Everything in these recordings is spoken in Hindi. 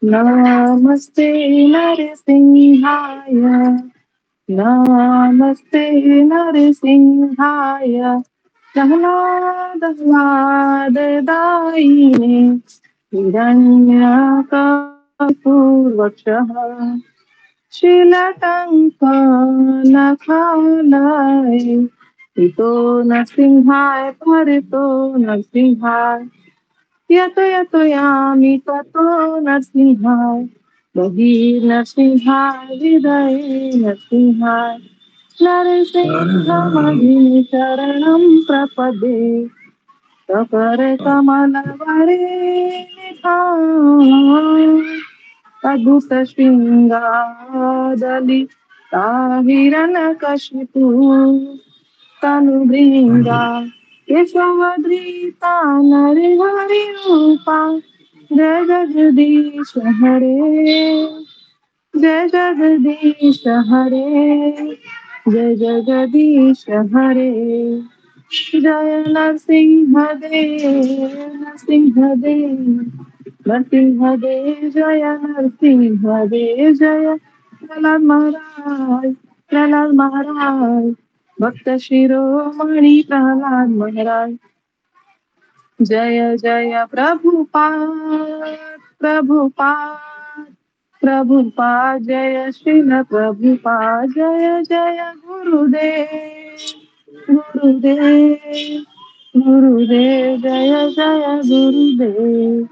नमस्ते नरसिंहाय, नमस्ते नरसिंहाय, प्रह्लादवाददायिने हिरण्यकपूर्वक्षः शीलटङ्कनखालय हितो नरसिंहाय परितो नरसिंहाय यतो यतो यामि ततो नरसिंहाय बहिः नरसिंहाय हृदये नरसिंहाय नरसिंहमहिं शरणं प्रपदे सकरकमलवरे निधाय अद्भुत शृङ्गादलिता हिरण्यकशिपु तनुभृङ्गा केशवधृता नरहरिरूपा जय जगदीश हरे जय जगदीश हरे जय जगदीश हरे जय नरसिंह देव नरसिंह देव नरसिंह देव जय नरसिंह देव जय प्रहलाद महाराज भक्त शिरोमणि प्रहलाद महाराज जय जय प्रभुपाद प्रभुपाद प्रभुपाद जय श्रील प्रभुपाद जय जय गुरुदेव गुरुदेव गुरुदेव जय जय गुरुदेव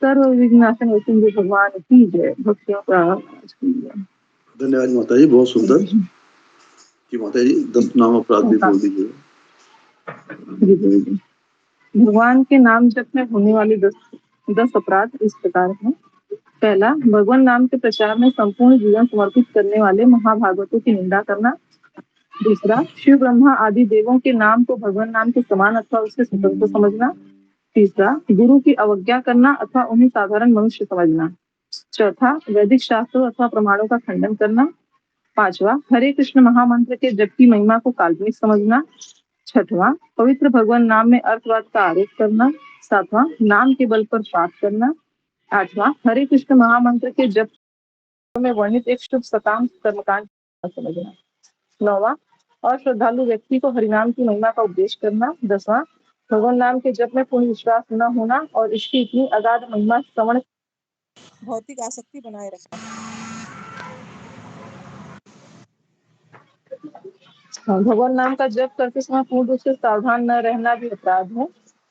सर्व विघ्नाशन नृसिंह भगवान की जय भक्तियों का धन्यवाद माता जी, बहुत सुंदर। जी माता जी 10 नाम अपराध भी बोल दीजिए। भगवान के नाम जप में होने वाले 10 अपराध इस प्रकार हैं। पहला, भगवान नाम के प्रचार में संपूर्ण जीवन समर्पित करने वाले महाभागवतों की निंदा करना। दूसरा, शिव ब्रह्मा आदि देवों के नाम को भगवान नाम के समान अथवा उसके स्वतंत्र समझना। तीसरा, गुरु की अवज्ञा करना अथवा उन्हें साधारण मनुष्य समझना। चौथा, वैदिक शास्त्रों अथवा प्रमाणों का खंडन करना। पांचवा, हरे कृष्ण महामंत्र के जप की महिमा को काल्पनिक समझना। छठवां, पवित्र भगवान नाम में अर्थवाद का आरोप करना। सातवां, नाम के बल पर पाप करना। आठवां, हरे कृष्ण महामंत्र के जप में वर्णित एक शुभ सकाम कर्मकांड समझना। नौवां, और श्रद्धालु व्यक्ति को हरिनाम की महिमा का उपदेश करना। 10वां, भगवान नाम के जप में पूर्ण विश्वास न होना और इसकी इतनी अगाध महिमा श्रवण भौतिक आसक्ति बनाए रखना। भगवान नाम का जप करते समय पूर्ण रूप से सावधान न रहना भी अपराध है।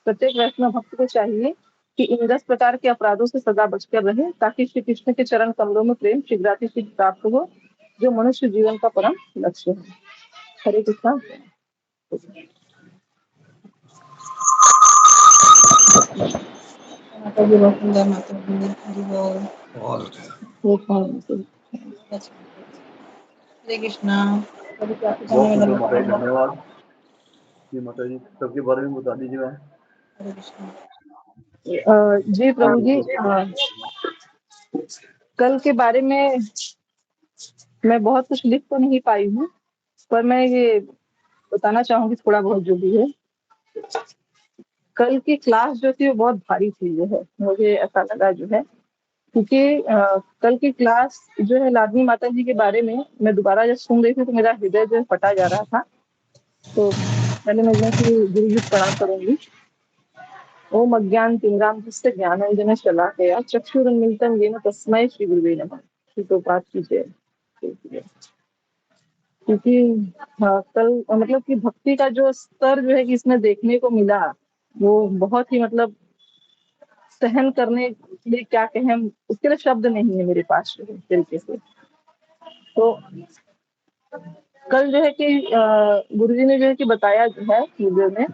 प्रत्येक वैष्णव भक्त को चाहिए कि इन 10 प्रकार के अपराधों से सदा बचकर रहे ताकि श्री कृष्ण के चरण कमलों में प्रेम शीघ्रातिशीघ्र प्राप्त हो, जो मनुष्य जीवन का परम लक्ष्य है। हरे कृष्ण। हरे कृष्णा। धन्यवाद जी माता जी, सबके बारे में बता दीजिए। जी प्रभु जी, कल के बारे में मैं बहुत कुछ लिख तो नहीं पाई हूँ, पर मैं ये बताना चाहूंगी थोड़ा बहुत जो भी है। कल की क्लास जो थी वो बहुत भारी थी, जो है मुझे ऐसा लगा जो है, क्योंकि कल की क्लास जो है लाडली माता जी के बारे में मैं दोबारा जब सुन रही थी तो मेरा हृदय जो फटा जा रहा था। तो पहले मैं गुरु जी प्रणाम करूंगी। ओम अज्ञान तिमिरान्धस्य ज्ञानांजन शलाकया चक्षुरुन्मीलितं येन तस्मै श्री गुरुवे नमः। प्रभुपाद की जय। क्योंकि कल मतलब कि भक्ति का जो स्तर जो है कि इसमें देखने को मिला, वो बहुत ही मतलब सहन करने के लिए क्या कहें, उसके लिए शब्द नहीं है मेरे पास तरीके से। तो कल जो है कि गुरुजी ने जो है कि बताया जो है वीडियो में,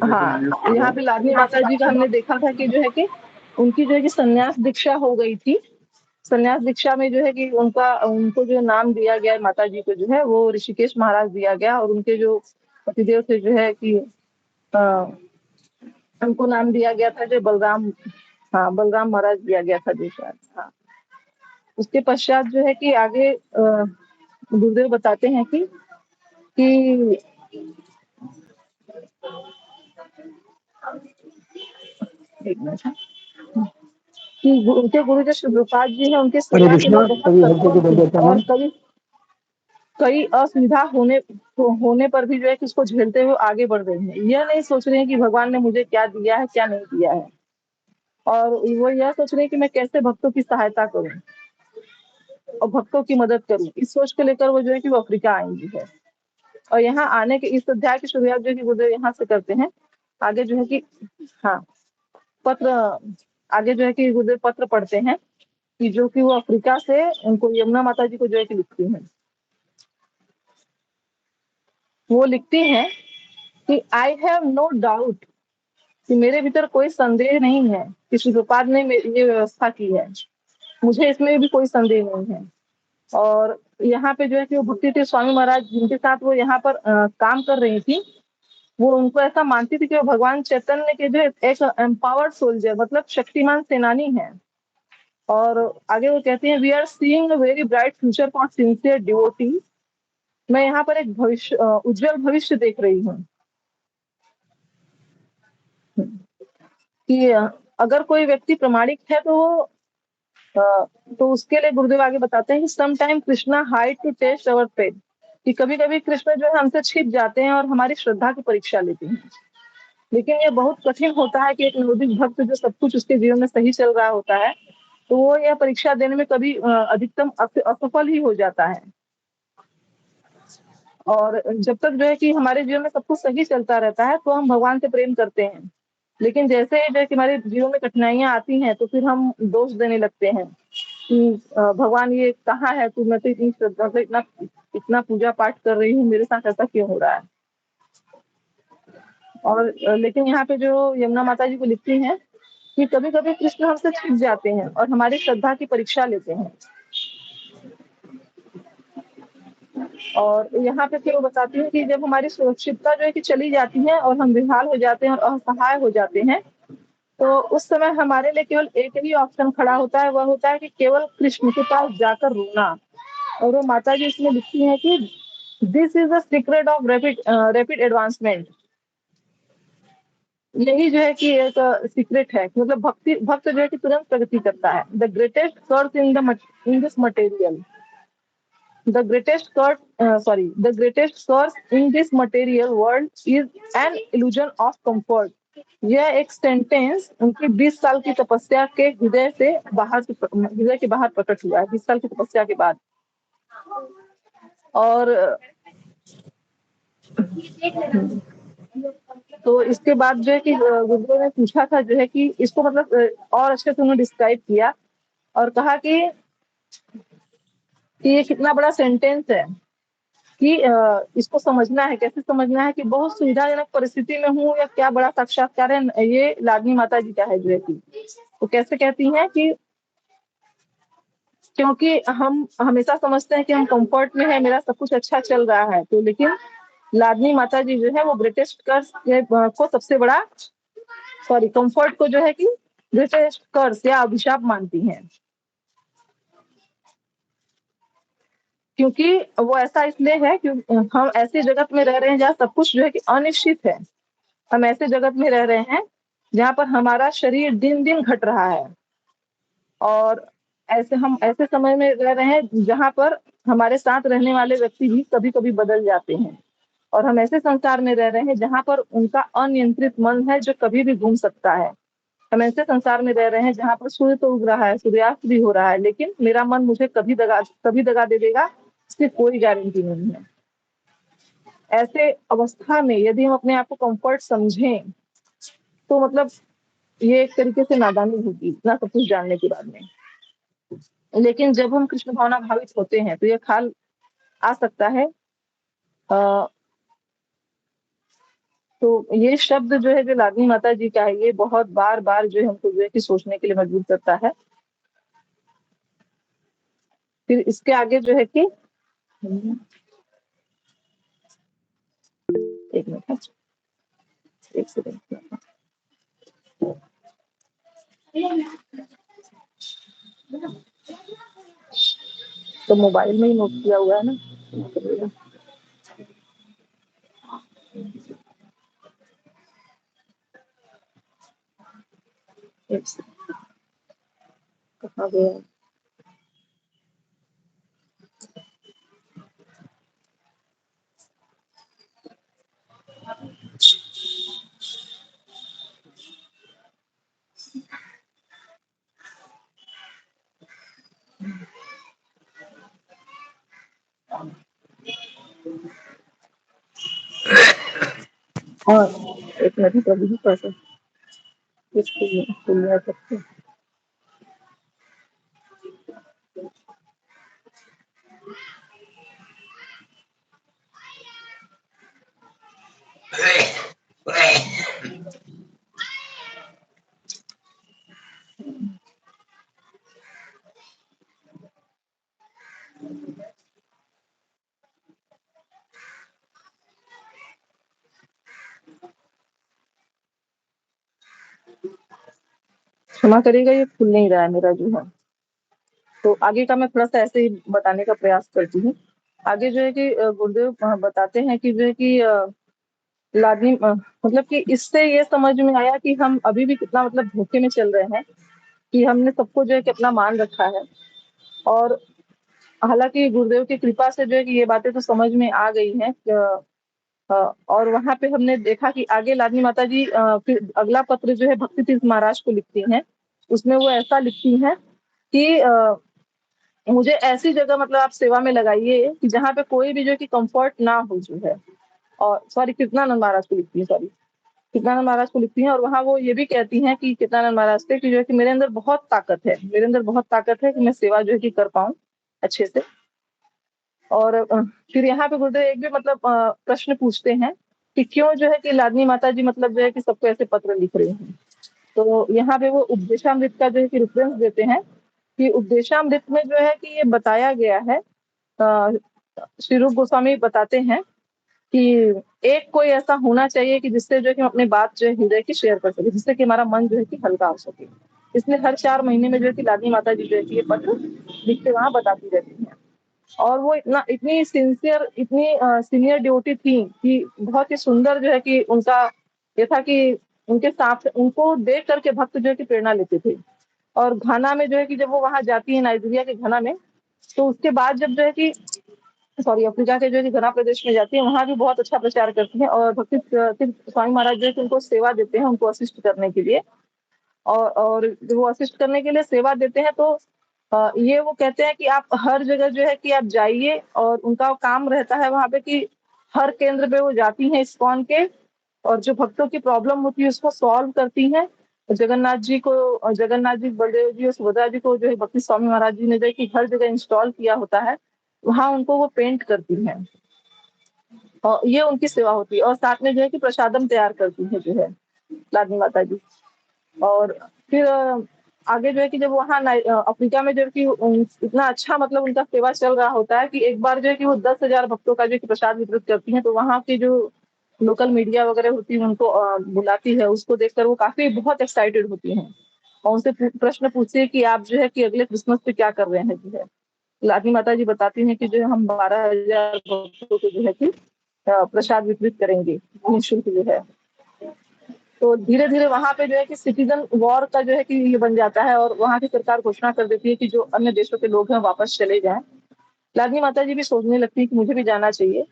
हाँ यहाँ पे लाडली माता जी का हमने देखा था कि जो है कि उनकी जो है कि संन्यास दीक्षा हो गई थी। संन्यास दीक्षा में जो है कि उनको जो नाम दिया गया माता जी को जो है वो ऋषिकेश महाराज दिया गया, और उनके जो पतिदेव थे जो है कि उनको नाम दिया गया था जो बलराम हाँ, बलराम महाराज दिया गया था जो शायद। हाँ, उसके पश्चात जो है कि आगे गुरुदेव बताते हैं कि एक मिनट, कि उनके गुरु जो शिवपाद जी हैं, उनके सेवा के लिए बहुत तत्पर और कई असुविधा होने पर भी जो है कि इसको झेलते हुए आगे बढ़ रहे हैं। यह नहीं सोच रहे हैं कि भगवान ने मुझे क्या दिया है, क्या नहीं दिया है, और वो यह सोच रहे हैं कि मैं कैसे भक्तों की सहायता करूं और भक्तों की मदद करूं। इस सोच को लेकर वो जो है कि वो अफ्रीका आएंगी है। और यहाँ आने के इस अध्याय की शुरुआत जो है कि गुरुदेव यहाँ से करते हैं। आगे जो है कि हाँ, पत्र आगे जो है कि गुरुदेव पत्र पढ़ते हैं कि जो कि वो अफ्रीका से उनको यमुना माता जी को जो है कि लिखती हैं। वो लिखती हैं कि आई हैव नो डाउट, कि मेरे भीतर कोई संदेह नहीं है कि शिवपाद ने ये व्यवस्था की है, मुझे इसमें भी कोई संदेह नहीं है। और यहाँ पे जो है कि वो भक्ति तीर्थ स्वामी महाराज जिनके साथ वो यहाँ पर काम कर रही थी, वो उनको ऐसा मानती थी कि वो भगवान चैतन्य के जो एक एम्पावर्ड सोल्जर, मतलब शक्तिमान सेनानी है। और आगे वो कहती हैं, we are seeing a very bright future for sincere devotee. मैं यहाँ पर एक भविष्य, उज्जवल भविष्य देख रही हूँ कि अगर कोई व्यक्ति प्रामाणिक है तो उसके लिए गुरुदेव आगे बताते हैं कि some time Krishna hide to test our faith, कि कभी कभी कृष्ण जो है हमसे छिप जाते हैं और हमारी श्रद्धा की परीक्षा लेते हैं। लेकिन ये बहुत कठिन होता है कि एक नवोदित भक्त जो सब कुछ उसके जीवन में सही चल रहा होता है, तो वो यह परीक्षा देने में कभी अधिकतम असफल ही हो जाता है। और जब तक जो है कि हमारे जीवन में सब कुछ सही चलता रहता है तो हम भगवान से प्रेम करते हैं। लेकिन जैसे जो है कि हमारे जीवन में कठिनाइयां आती हैं तो फिर हम दोष देने लगते हैं कि भगवान ये कहाँ है तू, मैं तो इतनी श्रद्धा से इतना इतना पूजा पाठ कर रही हूँ, मेरे साथ ऐसा क्यों हो रहा है। और लेकिन यहाँ पे जो यमुना माता जी को लिखती हैं कि कभी कभी कृष्ण हमसे छिप जाते हैं और हमारी श्रद्धा की परीक्षा लेते हैं। और यहाँ पे फिर वो बताती है कि जब हमारी सुरक्षितता जो है कि चली जाती है और हम बेहाल हो जाते हैं और असहाय हो जाते हैं, तो उस समय हमारे लिए केवल एक ही ऑप्शन खड़ा होता है, वह होता है कि केवल कृष्ण के पास जाकर रोना। और वो माता जी इसमें लिखती हैं कि this is the secret of rapid advancement. यही जो है कि एक सीक्रेट है, मतलब भक्त जो है कि तुरंत प्रगति करता है। The greatest curse in this material The greatest source in this material world is an illusion of comfort. यह एक सेंटेंस उनकी 20 साल की तपस्या के हृदय के बाहर प्रकट हुआ है, 20 साल की तपस्या के बाद। और तो इसके बाद जो है कि गुरुदेव ने पूछा था जो है कि इसको मतलब और अच्छे से उन्होंने डिस्क्राइब किया और कहा कि ये कितना बड़ा सेंटेंस है कि इसको समझना है, कैसे समझना है कि बहुत सुविधाजनक परिस्थिति में हूँ या क्या बड़ा साक्षात्कार है, ये लाडली माता जी का है जो है कि तो कैसे कहती हैं कि क्योंकि हम हमेशा समझते हैं कि हम कंफर्ट में है, मेरा सब कुछ अच्छा चल रहा है, तो लेकिन लाडली माता जी जो है वो ग्रेटेस्ट कर्स को सबसे बड़ा कंफर्ट को जो है कि ग्रेटेस्ट कर्स या अभिशाप मानती हैं। क्योंकि वो ऐसा इसलिए है क्योंकि हम ऐसी जगत में रह रहे हैं जहाँ सब कुछ जो है कि अनिश्चित है। हम ऐसे जगत में रह रहे हैं जहाँ पर हमारा शरीर दिन दिन घट रहा है और हम ऐसे समय में रह रहे हैं जहाँ पर हमारे साथ रहने वाले व्यक्ति भी कभी कभी बदल जाते हैं और हम ऐसे संसार में रह रहे हैं जहाँ पर उनका अनियंत्रित मन है जो कभी भी घूम सकता है। हम ऐसे संसार में रह रहे हैं जहाँ पर सूर्य तो उग रहा है, सूर्यास्त भी हो रहा है, लेकिन मेरा मन मुझे कभी दगा दे देगा, इसकी कोई गारंटी नहीं है। ऐसे अवस्था में यदि हम अपने आप को कंफर्ट समझें तो मतलब ये एक तरीके से नादानी होगी इतना सब कुछ जानने के बाद में। लेकिन जब हम कृष्ण भावना भावित होते हैं तो ये ख्याल आ सकता है। तो ये शब्द जो है जो लाडली माता जी का है, ये बहुत बार बार जो है हमको जो है कि सोचने के लिए मजबूर करता है। फिर इसके आगे जो है कि एक मिनट, एक सेकंड। तो मोबाइल में ही नोट किया हुआ है ना। कहाँ गया? और एक मिनट कभी भी पैसा इसको सकते। क्षमा करिएगा, ये खुल नहीं रहा है मेरा जो है। तो आगे का मैं थोड़ा सा ऐसे ही बताने का प्रयास करती हूँ। आगे जो है कि गुरुदेव बताते हैं कि जो है कि लादनी मतलब कि इससे ये समझ में आया कि हम अभी भी कितना मतलब धोखे में चल रहे हैं, कि हमने सबको जो है कि अपना मान रखा है। और हालांकि गुरुदेव की कृपा से जो है कि ये बातें तो समझ में आ गई हैं। और वहां पे हमने देखा कि आगे लादनी माता जी फिर अगला पत्र जो है भक्ति तीर्थ महाराज को लिखती हैं। उसमें वो ऐसा लिखती हैं कि मुझे ऐसी जगह मतलब आप सेवा में लगाइए कि जहाँ पे कोई भी जो है कि कंफर्ट ना हो जो है। और सॉरी, कृष्णानंद महाराज को लिखती है, सॉरी कृष्णानंद महाराज को लिखती हैं। और वहाँ वो ये भी कहती हैं कि कृष्णानंद महाराज से कि जो है कि मेरे अंदर बहुत ताकत है, मेरे अंदर बहुत ताकत है कि मैं सेवा जो है कि कर पाऊँ अच्छे से। और फिर यहाँ पे गुरुदेव एक भी मतलब प्रश्न पूछते हैं कि क्यों जो है कि लादनी माता जी मतलब जो है कि सबको ऐसे पत्र लिख रही हैं। तो यहाँ पे वो उपदेशामृत का जो है कि रेफरेंस देते हैं कि उपदेशामृत में जो है कि ये बताया गया है। श्री रूप गोस्वामी बताते हैं कि एक कोई ऐसा होना चाहिए कि जिससे जो है कि हम अपनी बात जो है हृदय की शेयर कर सके, जिससे कि हमारा मन जो है कि हल्का हो सके। इसलिए हर 4 महीने में जो है कि लादनी माता जी जो है कि ये पत्र लिख के वहाँ बताती रहती हैं। और वो इतनी सिंसियर, इतनी सीनियर ड्यूटी थी कि बहुत ही सुंदर जो है कि उनका ये था कि उनके साथ उनको देख करके भक्त जो है कि प्रेरणा लेते थे। और घाना में जो है कि जब वो वहां जाती है, नाइजीरिया के घाना में, तो उसके बाद जब जो है कि सॉरी अफ्रीका के जो है कि घना प्रदेश में जाती है, वहां भी बहुत अच्छा प्रचार करती है। और भक्ति स्वामी महाराज जो है कि उनको सेवा देते हैं, उनको असिस्ट करने के लिए। और जब वो असिस्ट करने के लिए सेवा देते हैं तो ये वो कहते हैं कि आप हर जगह जो है कि आप जाइए। और उनका काम रहता है वहां पे कि हर केंद्र पे वो जाती हैं इस्कॉन के, और जो भक्तों की प्रॉब्लम होती है उसको सॉल्व करती हैं। जगन्नाथ जी, बलदेव जी और सुभद्रा जी को जो है भक्ति स्वामी महाराज जी ने जो है कि हर जगह इंस्टॉल किया होता है, वहां उनको वो पेंट करती हैं। और ये उनकी सेवा होती है। और साथ में जो है कि प्रसादम तैयार करती है जो है लादनी माता जी। और फिर आगे जो है कि जब वहाँ अफ्रीका में जब कि इतना अच्छा मतलब उनका सेवा चल रहा होता है कि एक बार जो है कि वो 10,000 भक्तों का जो है कि प्रसाद वितरित करती हैं। तो वहाँ की जो लोकल मीडिया वगैरह होती है उनको बुलाती है। उसको देखकर वो काफी बहुत एक्साइटेड होती हैं और उनसे प्रश्न पूछती है कि आप जो है कि अगले क्रिसमस पे क्या कर रहे हैं जो है। लादनी माता जी बताती हैं कि जो है हम 12,000 भक्तों को जो है कि प्रसाद वितरित करेंगे निःशुल्क जो है। तो धीरे धीरे वहां पे जो है कि सिटीजन वॉर का जो है कि ये बन जाता है। और वहां की सरकार घोषणा कर देती है कि जो अन्य देशों के लोग हैं वापस चले जाएं। लादनी माता जी भी सोचने लगती है कि मुझे भी जाना चाहिए।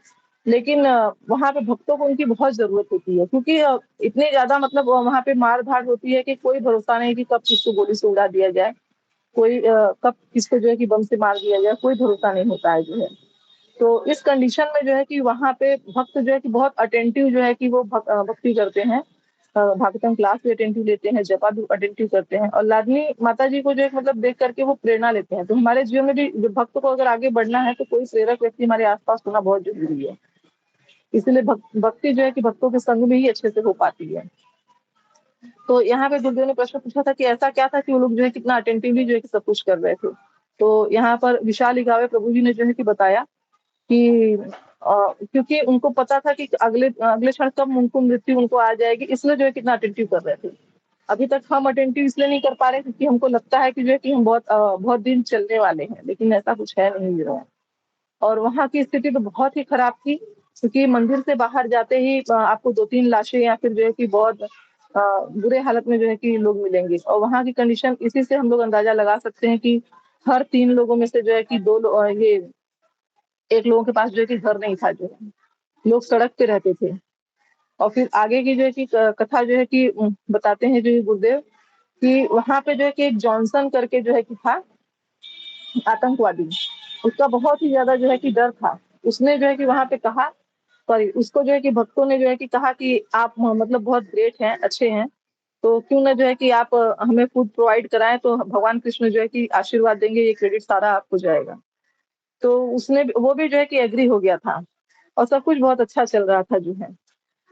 लेकिन वहां पे भक्तों को उनकी बहुत जरूरत होती है, क्योंकि इतनी ज्यादा मतलब वहां पे मार धाड़ होती है कि कोई भरोसा नहीं कि कब किसको गोली से उड़ा दिया जाए, कोई कब किसको जो है कि बम से मार दिया जाए, कोई भरोसा नहीं होता है जो है। तो इस कंडीशन में जो है कि वहां पे भक्त जो है कि बहुत अटेंटिव जो है कि वो भक्ति करते हैं। भागवतम क्लास भी अटेंटिव लेते हैं, जपा भी अटेंटिव करते हैं। और लादनी माता जी को जो है मतलब देख करके वो प्रेरणा लेते हैं। तो हमारे जीवन में भी भक्त को अगर आगे बढ़ना है तो कोई प्रेरक व्यक्ति हमारे आसपास होना बहुत जरूरी है। इसलिए भक्ति जो है कि भक्तों के संग में ही अच्छे से हो पाती है। तो यहाँ पे गुरुदेव ने प्रश्न पूछा था कि ऐसा क्या था कि वो लोग जो है कितना अटेंटिवली जो है कि सब कुछ कर रहे थे। तो यहाँ पर विशाल इगावे प्रभु जी ने जो है कि बताया कि क्योंकि उनको पता था कि अगले अगले क्षण कब उनको मृत्यु उनको आ जाएगी, इसलिए जो है कितना अटेंटिव कर रहे थे। अभी तक हम अटेंटिव इसलिए नहीं कर पा रहे क्योंकि हमको लगता है कि जो है कि हम बहुत दिन चलने वाले हैं, लेकिन ऐसा कुछ है नहीं जो है। और वहाँ की स्थिति तो बहुत ही खराब थी क्योंकि मंदिर से बाहर जाते ही आपको 2-3 लाशें या फिर जो है कि बहुत बुरे हालत में जो है कि लोग मिलेंगे। और वहाँ की कंडीशन इसी से हम लोग अंदाजा लगा सकते हैं कि हर 3 लोगों में से जो है कि 2 ये 1 लोगों के पास जो है कि घर नहीं था, जो है लोग सड़क पे रहते थे। और फिर आगे की जो है कि कथा जो है कि बताते हैं जो ये गुरुदेव कि वहाँ पे जो है कि एक जॉनसन करके जो है कि था आतंकवादी, उसका बहुत ही ज्यादा जो है कि डर था। उसने जो है कि वहाँ पे कहा, सॉरी, उसको जो है कि भक्तों ने जो है कि कहा कि आप मतलब बहुत ग्रेट हैं, अच्छे हैं, तो क्यों ना जो है कि आप हमें फूड प्रोवाइड कराएं, तो भगवान कृष्ण जो है कि आशीर्वाद देंगे, ये क्रेडिट सारा आपको जाएगा। तो उसने वो भी जो है कि एग्री हो गया था और सब कुछ बहुत अच्छा चल रहा था जो है।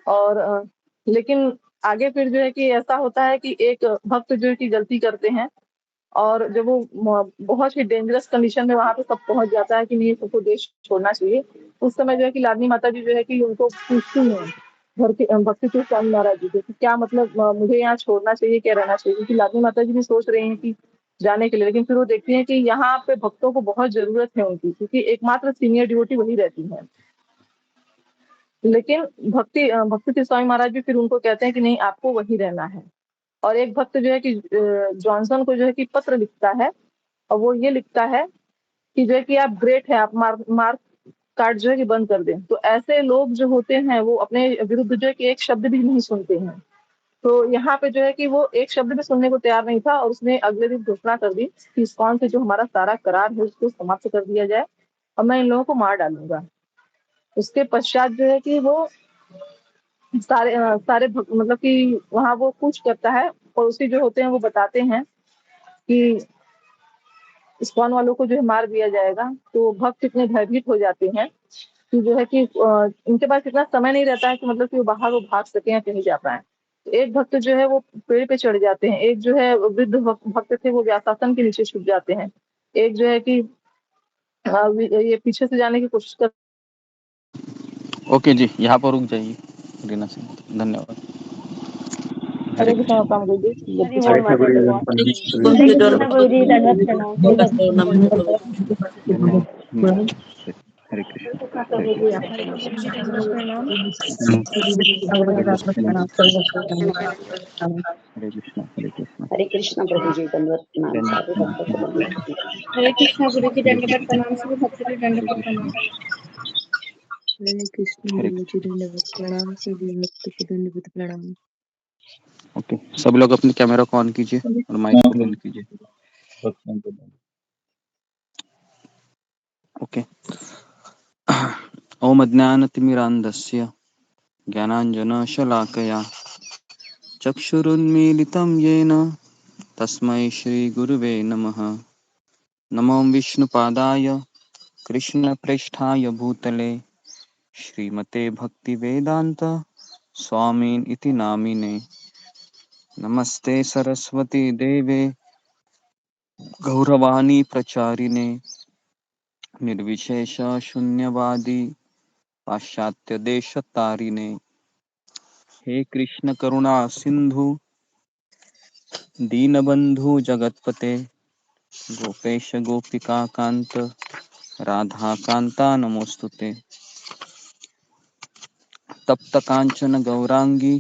और लेकिन आगे फिर जो है कि ऐसा होता है कि एक भक्त जो है कि गलती करते हैं और जब वो बहुत ही डेंजरस कंडीशन में वहां पे सब पहुंच जाता है कि नहीं, सबको देश छोड़ना चाहिए। उस समय जो है कि लाडली माता जी जो है कि उनको पूछती हैं घर के भक्ति के स्वामी महाराज जी को कि क्या मतलब मुझे यहाँ छोड़ना चाहिए, क्या रहना चाहिए, क्योंकि लाडली माता जी भी सोच रही हैं कि जाने के लिए। लेकिन फिर वो देखती हैं कि यहाँ पे भक्तों को बहुत जरूरत है उनकी, क्योंकि एकमात्र सीनियर डिवोटी वही रहती है। लेकिन भक्ति स्वामी महाराज भी फिर उनको कहते हैं कि नहीं, आपको वही रहना है। और एक भक्त जो है कि जॉनसन को जो है कि पत्र लिखता है और वो ये लिखता है कि जो है कि आप ग्रेट है, आप मार्क कार्ड जो है कि बंद कर दें। तो ऐसे लोग जो होते हैं वो अपने विरुद्ध जो है कि एक शब्द भी नहीं सुनते हैं। तो यहाँ पे जो है कि वो एक शब्द भी सुनने को तैयार नहीं था और उसने अगले दिन घोषणा कर दी कि इस्कॉन से जो हमारा सारा करार है उसको समाप्त कर दिया जाए और मैं इन लोगों को मार डालूंगा। उसके पश्चात जो है कि वो सारे मतलब कि वहाँ वो कुछ करता है, पड़ोसी जो होते हैं वो बताते हैं कि इस्कॉन वालों को जो है मार दिया जाएगा। तो भक्त इतने भयभीत हो जाते हैं कि जो है कि इनके पास इतना समय नहीं रहता है कि मतलब कि वो बाहर वो भाग सके या कहीं जा पाए। तो एक भक्त जो है वो पेड़ पे चढ़ जाते हैं, एक जो है वृद्ध भक्त थे वो व्यासासन के नीचे छुप जाते हैं, एक जो है कि ये पीछे से जाने की कोशिश कर। ओके जी, यहाँ पर रुक जाइए रीना सिंह, धन्यवाद। हरे कृष्ण काम गुरु जी। हरे कृष्ण गुरुजी, हरे कृष्ण गुरुजी, दंडवत प्रणाम। धन्यवाद। हरे कृष्ण। हरे कृष्ण। हरे कृष्ण गुरुजी, दंडवत प्रणाम। हरे कृष्ण। हरे कृष्ण। हरे कृष्ण गुरुजी, दंडवत प्रणाम। साधु धन्यवाद। भक्तों को दंडवत प्रणाम। हरे कृष्ण गुरुजी, दंडवत प्रणाम। सभी भक्तों को दंडवत प्रणाम। हरे कृष्ण गुरुजी, दंडवत प्रणाम। सभी भक्त को दंडवत प्रणाम। ओके, सब लोग अपने कैमरा को ऑन कीजिए और माइक को बंद कीजिए। ओके। ओम अज्ञानतिमिरान्धस्य ज्ञानाञ्जनशलाकया चक्षुरुन्मीलितं येन तस्मै श्रीगुरुवे नमः। नमो विष्णुपादाय कृष्णप्रेष्ठाय भूतले श्रीमते भक्तिवेदान्त स्वामिन् इति नामिने। नमस्ते सरस्वती देवे गौरवाणी प्रचारिणे निर्विशेष शून्यवादी पाश्चात्य देशतारिणे। हे कृष्ण करुणा सिंधु दीनबंधु जगतपते गोपेश गोपिका कांत राधा कांता नमोस्तुते। तप्त कांचन गौरांगी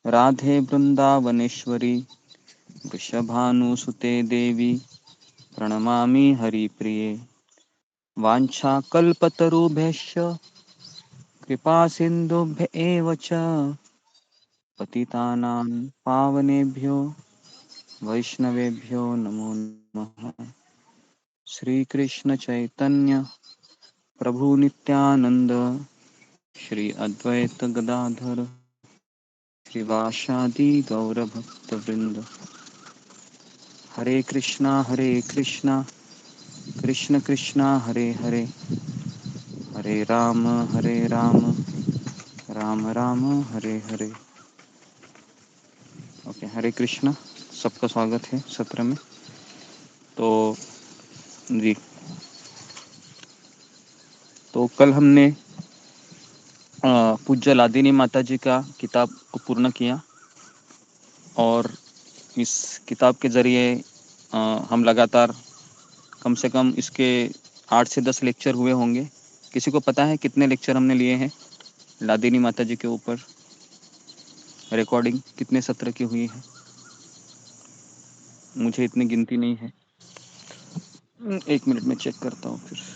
राधे वृंदावनेश्वरी वृषभानुसुते देवी प्रणमामि हरिप्रिये। वाञ्छाकल्पतरुभ्यश्च कृपा सिन्धुभ्य एव च पतितानां पावनेभ्यो वैष्णवेभ्यो नमो नमः। श्री कृष्ण चैतन्य प्रभु नित्यानंद श्री अद्वैत गदाधर श्रीवासादि गौर भक्त वृंद। हरे कृष्णा कृष्ण कृष्णा हरे हरे, हरे राम राम राम हरे हरे। ओके, हरे कृष्णा, सबका स्वागत है सत्र में। तो जी, तो कल हमने पूज्य लादिनी माता जी का किताब को पूर्ण किया और इस किताब के ज़रिए हम लगातार कम से कम इसके 8 से 10 लेक्चर हुए होंगे। किसी को पता है कितने लेक्चर हमने लिए हैं लादिनी माता जी के ऊपर? रिकॉर्डिंग कितने सत्र की हुई है? मुझे इतनी गिनती नहीं है। 1 मिनट में चेक करता हूँ फिर।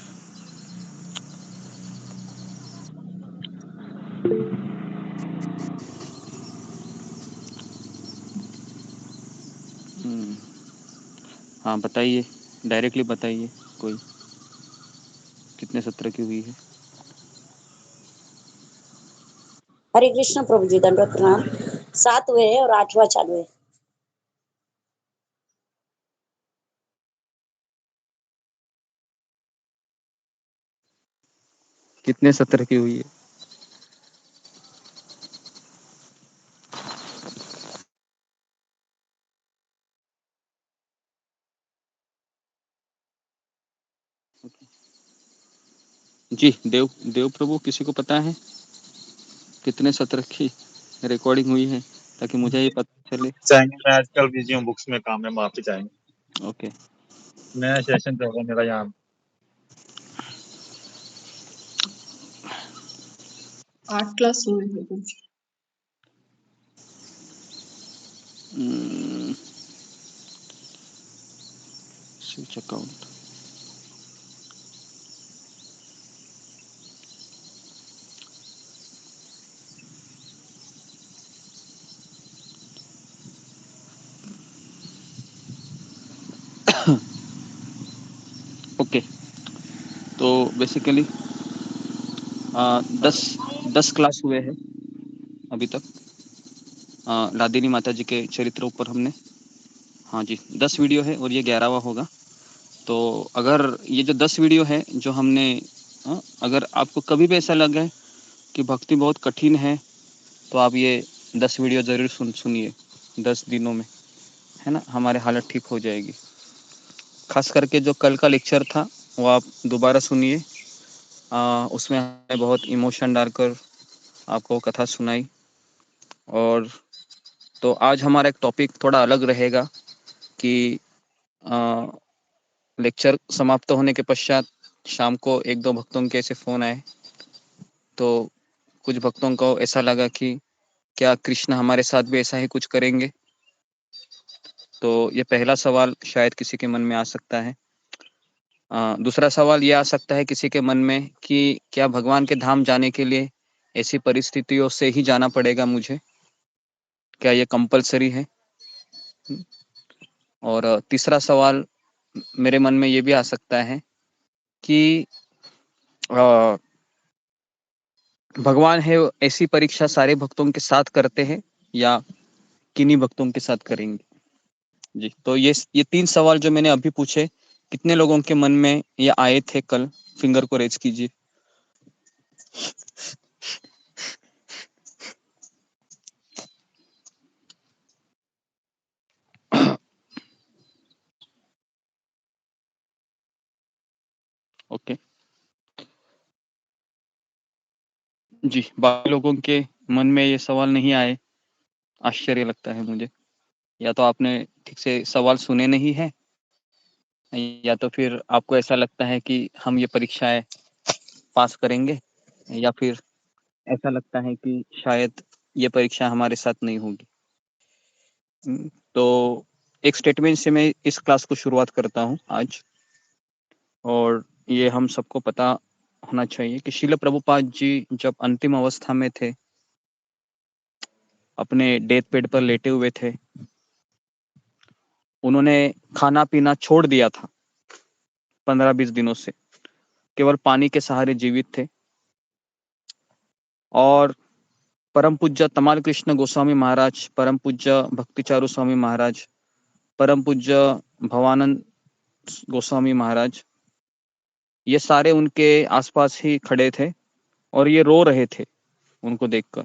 हाँ बताइए, डायरेक्टली बताइए कोई, कितने सत्र की हुई है? हरे कृष्ण प्रभु जी, दंडवत प्रणाम। 7 हुए हैं और 8वां चालू है। कितने सत्र की हुई है? जी देव प्रभु, किसी को पता है कितने सत्र की रिकॉर्डिंग हुई है, ताकि मुझे ये पता चले। चाहेंगे, मैं आजकल बिजी हूँ, बुक्स में काम है, माफी चाहेंगे। ओके। नया सेशन चल रहा है मेरा यहाँ। 8 क्लास हुए हैं कुछ। Switch account. ओके, तो बेसिकली 10 क्लास हुए हैं अभी तक लादिनी माता जी के चरित्र ऊपर हमने। हाँ जी, 10 वीडियो है और ये 11वां होगा। तो अगर ये जो 10 वीडियो है जो हमने अगर आपको कभी भी ऐसा लगे कि भक्ति बहुत कठिन है, तो आप ये 10 वीडियो ज़रूर सुनिए 10 दिनों में, है ना, हमारे हालत ठीक हो जाएगी। खास करके जो कल का लेक्चर था वो आप दोबारा सुनिए। उसमें हमने बहुत इमोशन डालकर आपको कथा सुनाई। और तो आज हमारा एक टॉपिक थोड़ा अलग रहेगा कि लेक्चर समाप्त होने के पश्चात शाम को 1-2 भक्तों के ऐसे फ़ोन आए, तो कुछ भक्तों को ऐसा लगा कि क्या कृष्ण हमारे साथ भी ऐसा ही कुछ करेंगे? तो ये पहला सवाल शायद किसी के मन में आ सकता है। दूसरा सवाल ये आ सकता है किसी के मन में कि क्या भगवान के धाम जाने के लिए ऐसी परिस्थितियों से ही जाना पड़ेगा मुझे? क्या ये कंपल्सरी है? और तीसरा सवाल मेरे मन में ये भी आ सकता है कि भगवान है ऐसी परीक्षा सारे भक्तों के साथ करते हैं या किन्हीं भक्तों के साथ करेंगे? जी, तो ये 3 सवाल जो मैंने अभी पूछे, कितने लोगों के मन में ये आए थे कल? फिंगर को रेज़ कीजिए। ओके। जी, बाकी लोगों के मन में ये सवाल नहीं आए, आश्चर्य लगता है मुझे। या तो आपने ठीक से सवाल सुने नहीं हैं, या तो फिर आपको ऐसा लगता है कि हम ये परीक्षाएँ पास करेंगे, या फिर ऐसा लगता है कि शायद ये परीक्षा हमारे साथ नहीं होगी। तो एक स्टेटमेंट से मैं इस क्लास को शुरुआत करता हूँ आज। और ये हम सबको पता होना चाहिए कि श्रील प्रभुपाद जी जब अंतिम अवस्था में थे, अपने डेथ बेड पर लेटे हुए थे, उन्होंने खाना-पीना छोड़ दिया था 15-20 दिनों से, केवल पानी के सहारे जीवित थे। और परम पूज्य तमाल कृष्ण गोस्वामी महाराज, परम पूज्य भक्तिचारू स्वामी महाराज, परम पूज्य भवानंद गोस्वामी महाराज, ये सारे उनके आसपास ही खड़े थे और ये रो रहे थे उनको देखकर।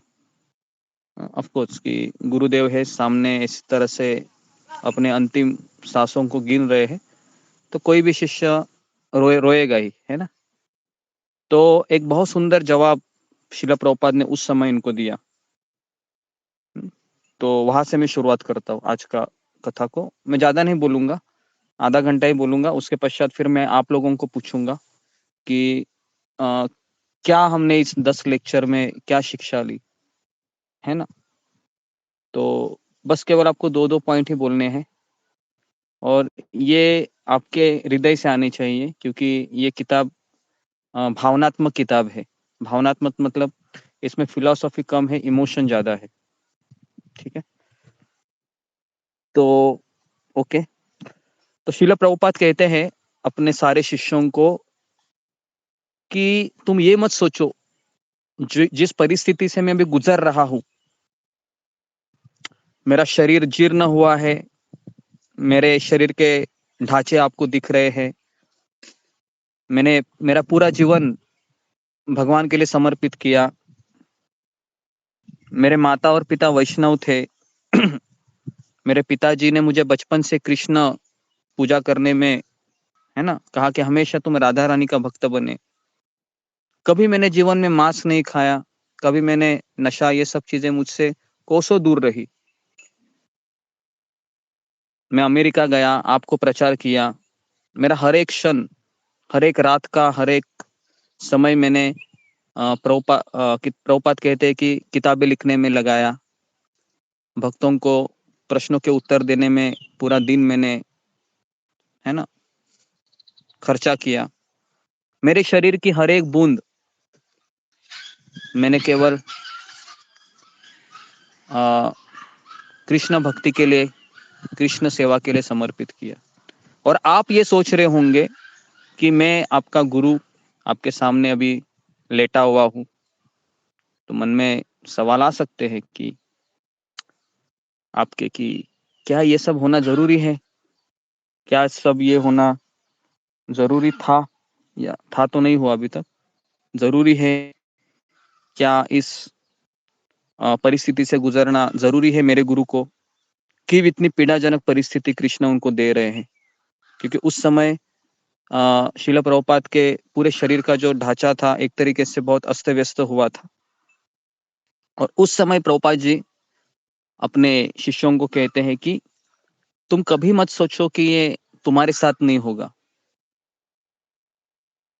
ऑफ कोर्स कि गुरुदेव है सामने, इस तरह से अपने अंतिम सांसों को गिन रहे हैं, तो कोई भी शिष्य रोएगा ही, है ना? तो एक बहुत सुंदर जवाब श्रील प्रभुपाद ने उस समय इनको दिया। तो वहां से मैं शुरुआत करता हूँ आज का कथा को। मैं ज़्यादा नहीं बोलूँगा, आधा घंटा ही बोलूँगा। उसके पश्चात फिर मैं आप लोगों को पूछूँगा कि क्या हमने इस 10 लेक्चर में क्या शिक्षा ली, है ना? तो बस केवल आपको 2-2 पॉइंट ही बोलने हैं और ये आपके हृदय से आनी चाहिए, क्योंकि ये किताब भावनात्मक किताब है। भावनात्मक मतलब इसमें फिलॉसफी कम है, इमोशन ज़्यादा है। ठीक है? तो ओके। तो श्रील प्रभुपाद कहते हैं अपने सारे शिष्यों को कि तुम ये मत सोचो जिस परिस्थिति से मैं अभी गुजर रहा हूँ, मेरा शरीर जीर्ण हुआ है, मेरे शरीर के ढांचे आपको दिख रहे हैं, मैंने मेरा पूरा जीवन भगवान के लिए समर्पित किया, मेरे माता और पिता वैष्णव थे मेरे पिताजी ने मुझे बचपन से कृष्ण पूजा करने में, है ना, कहा कि हमेशा तुम राधा रानी का भक्त बने। कभी मैंने जीवन में मांस नहीं खाया, कभी मैंने नशा, ये सब चीजें मुझसे कोसों दूर रही। मैं अमेरिका गया, आपको प्रचार किया, मेरा हर एक क्षण, हर एक रात का हर एक समय मैंने प्रभुपाद कहते हैं कि किताबें लिखने में लगाया, भक्तों को प्रश्नों के उत्तर देने में पूरा दिन मैंने, है ना, खर्चा किया। मेरे शरीर की हर एक बूंद मैंने केवल कृष्ण भक्ति के लिए, कृष्ण सेवा के लिए समर्पित किया। और आप ये सोच रहे होंगे कि मैं आपका गुरु आपके सामने अभी लेटा हुआ हूँ, तो मन में सवाल आ सकते हैं कि आपके कि क्या ये सब होना जरूरी है, क्या सब ये होना जरूरी था, या था तो नहीं हुआ अभी तक, जरूरी है क्या इस परिस्थिति से गुजरना जरूरी है मेरे गुरु को, कि इतनी पीड़ाजनक परिस्थिति कृष्ण उनको दे रहे हैं। क्योंकि उस समय श्रील प्रभुपाद के पूरे शरीर का जो ढांचा था एक तरीके से बहुत अस्त व्यस्त हुआ था, और उस समय प्रभुपाद जी अपने शिष्यों को कहते हैं कि तुम कभी मत सोचो कि ये तुम्हारे साथ नहीं होगा।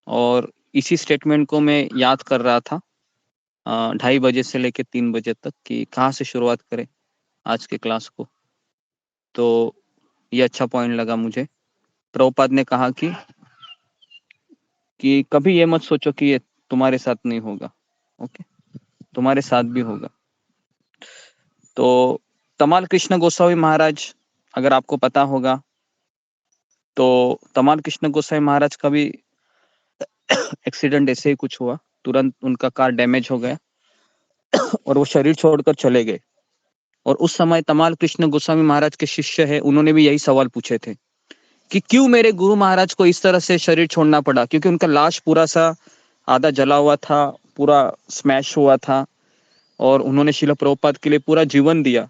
और इसी स्टेटमेंट को मैं याद कर रहा था 2:30 बजे से लेकर 3 बजे तक कि कहाँ से शुरुआत करें आज के क्लास को। तो ये अच्छा पॉइंट लगा मुझे। प्रभुपाद ने कहा कि कभी ये मत सोचो कि ये तुम्हारे साथ नहीं होगा, ओके, तुम्हारे साथ भी होगा। तो तमाल कृष्ण गोस्वामी महाराज, अगर आपको पता होगा तो तमाल कृष्ण गोस्वामी महाराज का भी एक्सीडेंट ऐसे ही कुछ हुआ, तुरंत उनका कार डैमेज हो गया और वो शरीर छोड़कर चले गए। और उस समय तमाल कृष्ण गोस्वामी महाराज के शिष्य है, उन्होंने भी यही सवाल पूछे थे कि क्यों मेरे गुरु महाराज को इस तरह से शरीर छोड़ना पड़ा, क्योंकि उनका लाश पूरा सा आधा जला हुआ था, पूरा स्मैश हुआ था, और उन्होंने श्रील प्रभुपाद के लिए पूरा जीवन दिया।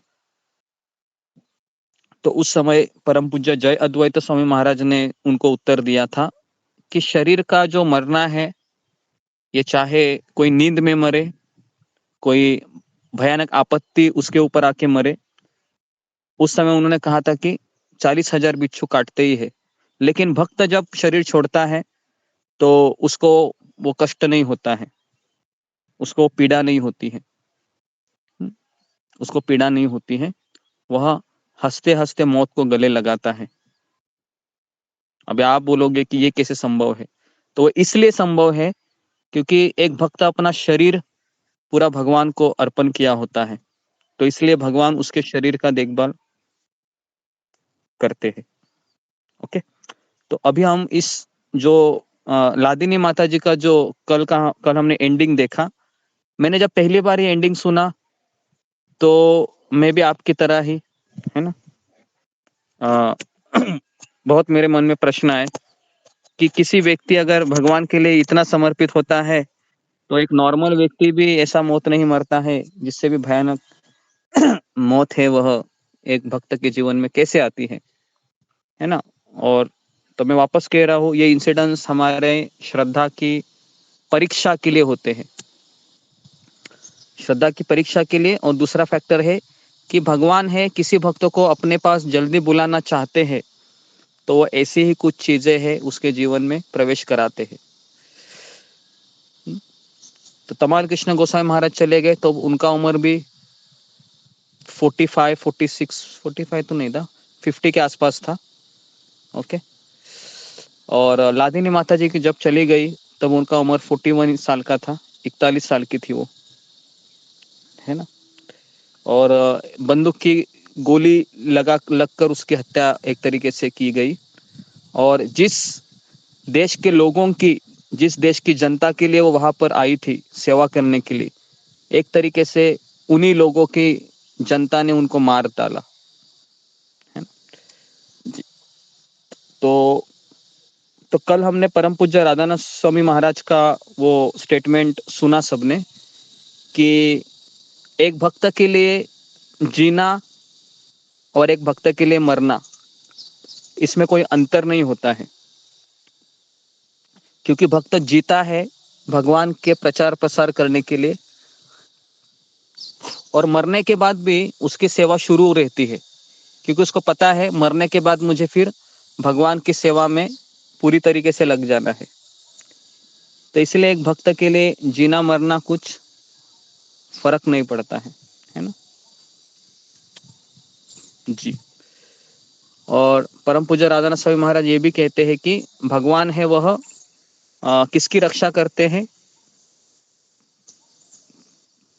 तो उस समय परम पूज्य जय अद्वैत स्वामी महाराज ने उनको उत्तर दिया था कि शरीर का जो मरना है, ये चाहे कोई नींद में मरे, कोई भयानक आपत्ति उसके ऊपर आके मरे। उस समय उन्होंने कहा था कि 40,000 बिच्छू काटते ही है, लेकिन भक्त जब शरीर छोड़ता है तो उसको वो कष्ट नहीं होता है, उसको पीड़ा नहीं होती है, उसको पीड़ा नहीं होती है, वह हंसते हंसते मौत को गले लगाता है। अब आप बोलोगे कि ये कैसे संभव है? तो इसलिए संभव है क्योंकि एक भक्त अपना शरीर पूरा भगवान को अर्पण किया होता है, तो इसलिए भगवान उसके शरीर का देखभाल करते हैं। ओके, तो अभी हम इस जो लादिनी माता जी का जो कल हमने एंडिंग देखा, मैंने जब पहली बार ये एंडिंग सुना तो मैं भी आपकी तरह ही, है ना, बहुत मेरे मन में प्रश्न आए कि किसी व्यक्ति अगर भगवान के लिए इतना समर्पित होता है तो एक नॉर्मल व्यक्ति भी ऐसा मौत नहीं मरता है, जिससे भी भयानक मौत है वह एक भक्त के जीवन में कैसे आती है ना। और तो मैं वापस कह रहा हूँ, ये इंसिडेंट्स हमारे श्रद्धा की परीक्षा के लिए होते हैं, श्रद्धा की परीक्षा के लिए। और दूसरा फैक्टर है कि भगवान है किसी भक्तों को अपने पास जल्दी बुलाना चाहते हैं तो वो ऐसी ही कुछ चीजें हैं उसके जीवन में प्रवेश कराते हैं। तो तमाल कृष्ण गोस्वामी महाराज चले गए तो उनका उम्र भी 45, 46, 45 तो नहीं था, 50 के आसपास था। ओके। और लादिनी माता जी की जब चली गई तब उनका उम्र 41 साल का था, 41 साल की थी वो, है ना। और बंदूक की गोली लगकर उसकी हत्या एक तरीके से की गई। और जिस देश के लोगों की, जिस देश की जनता के लिए वो वहां पर आई थी सेवा करने के लिए, एक तरीके से उन्हीं लोगों की जनता ने उनको मार डाला, है ना। तो कल हमने परम पूज्य राधानाथ स्वामी महाराज का वो स्टेटमेंट सुना सबने कि एक भक्त के लिए जीना और एक भक्त के लिए मरना, इसमें कोई अंतर नहीं होता है, क्योंकि भक्त जीता है भगवान के प्रचार प्रसार करने के लिए और मरने के बाद भी उसकी सेवा शुरू रहती है, क्योंकि उसको पता है मरने के बाद मुझे फिर भगवान की सेवा में पूरी तरीके से लग जाना है। तो इसलिए एक भक्त के लिए जीना मरना कुछ फर्क नहीं पड़ता है ना जी। और परम पूज्य राधानाथ स्वामी महाराज ये भी कहते हैं कि भगवान है वह किसकी रक्षा करते हैं,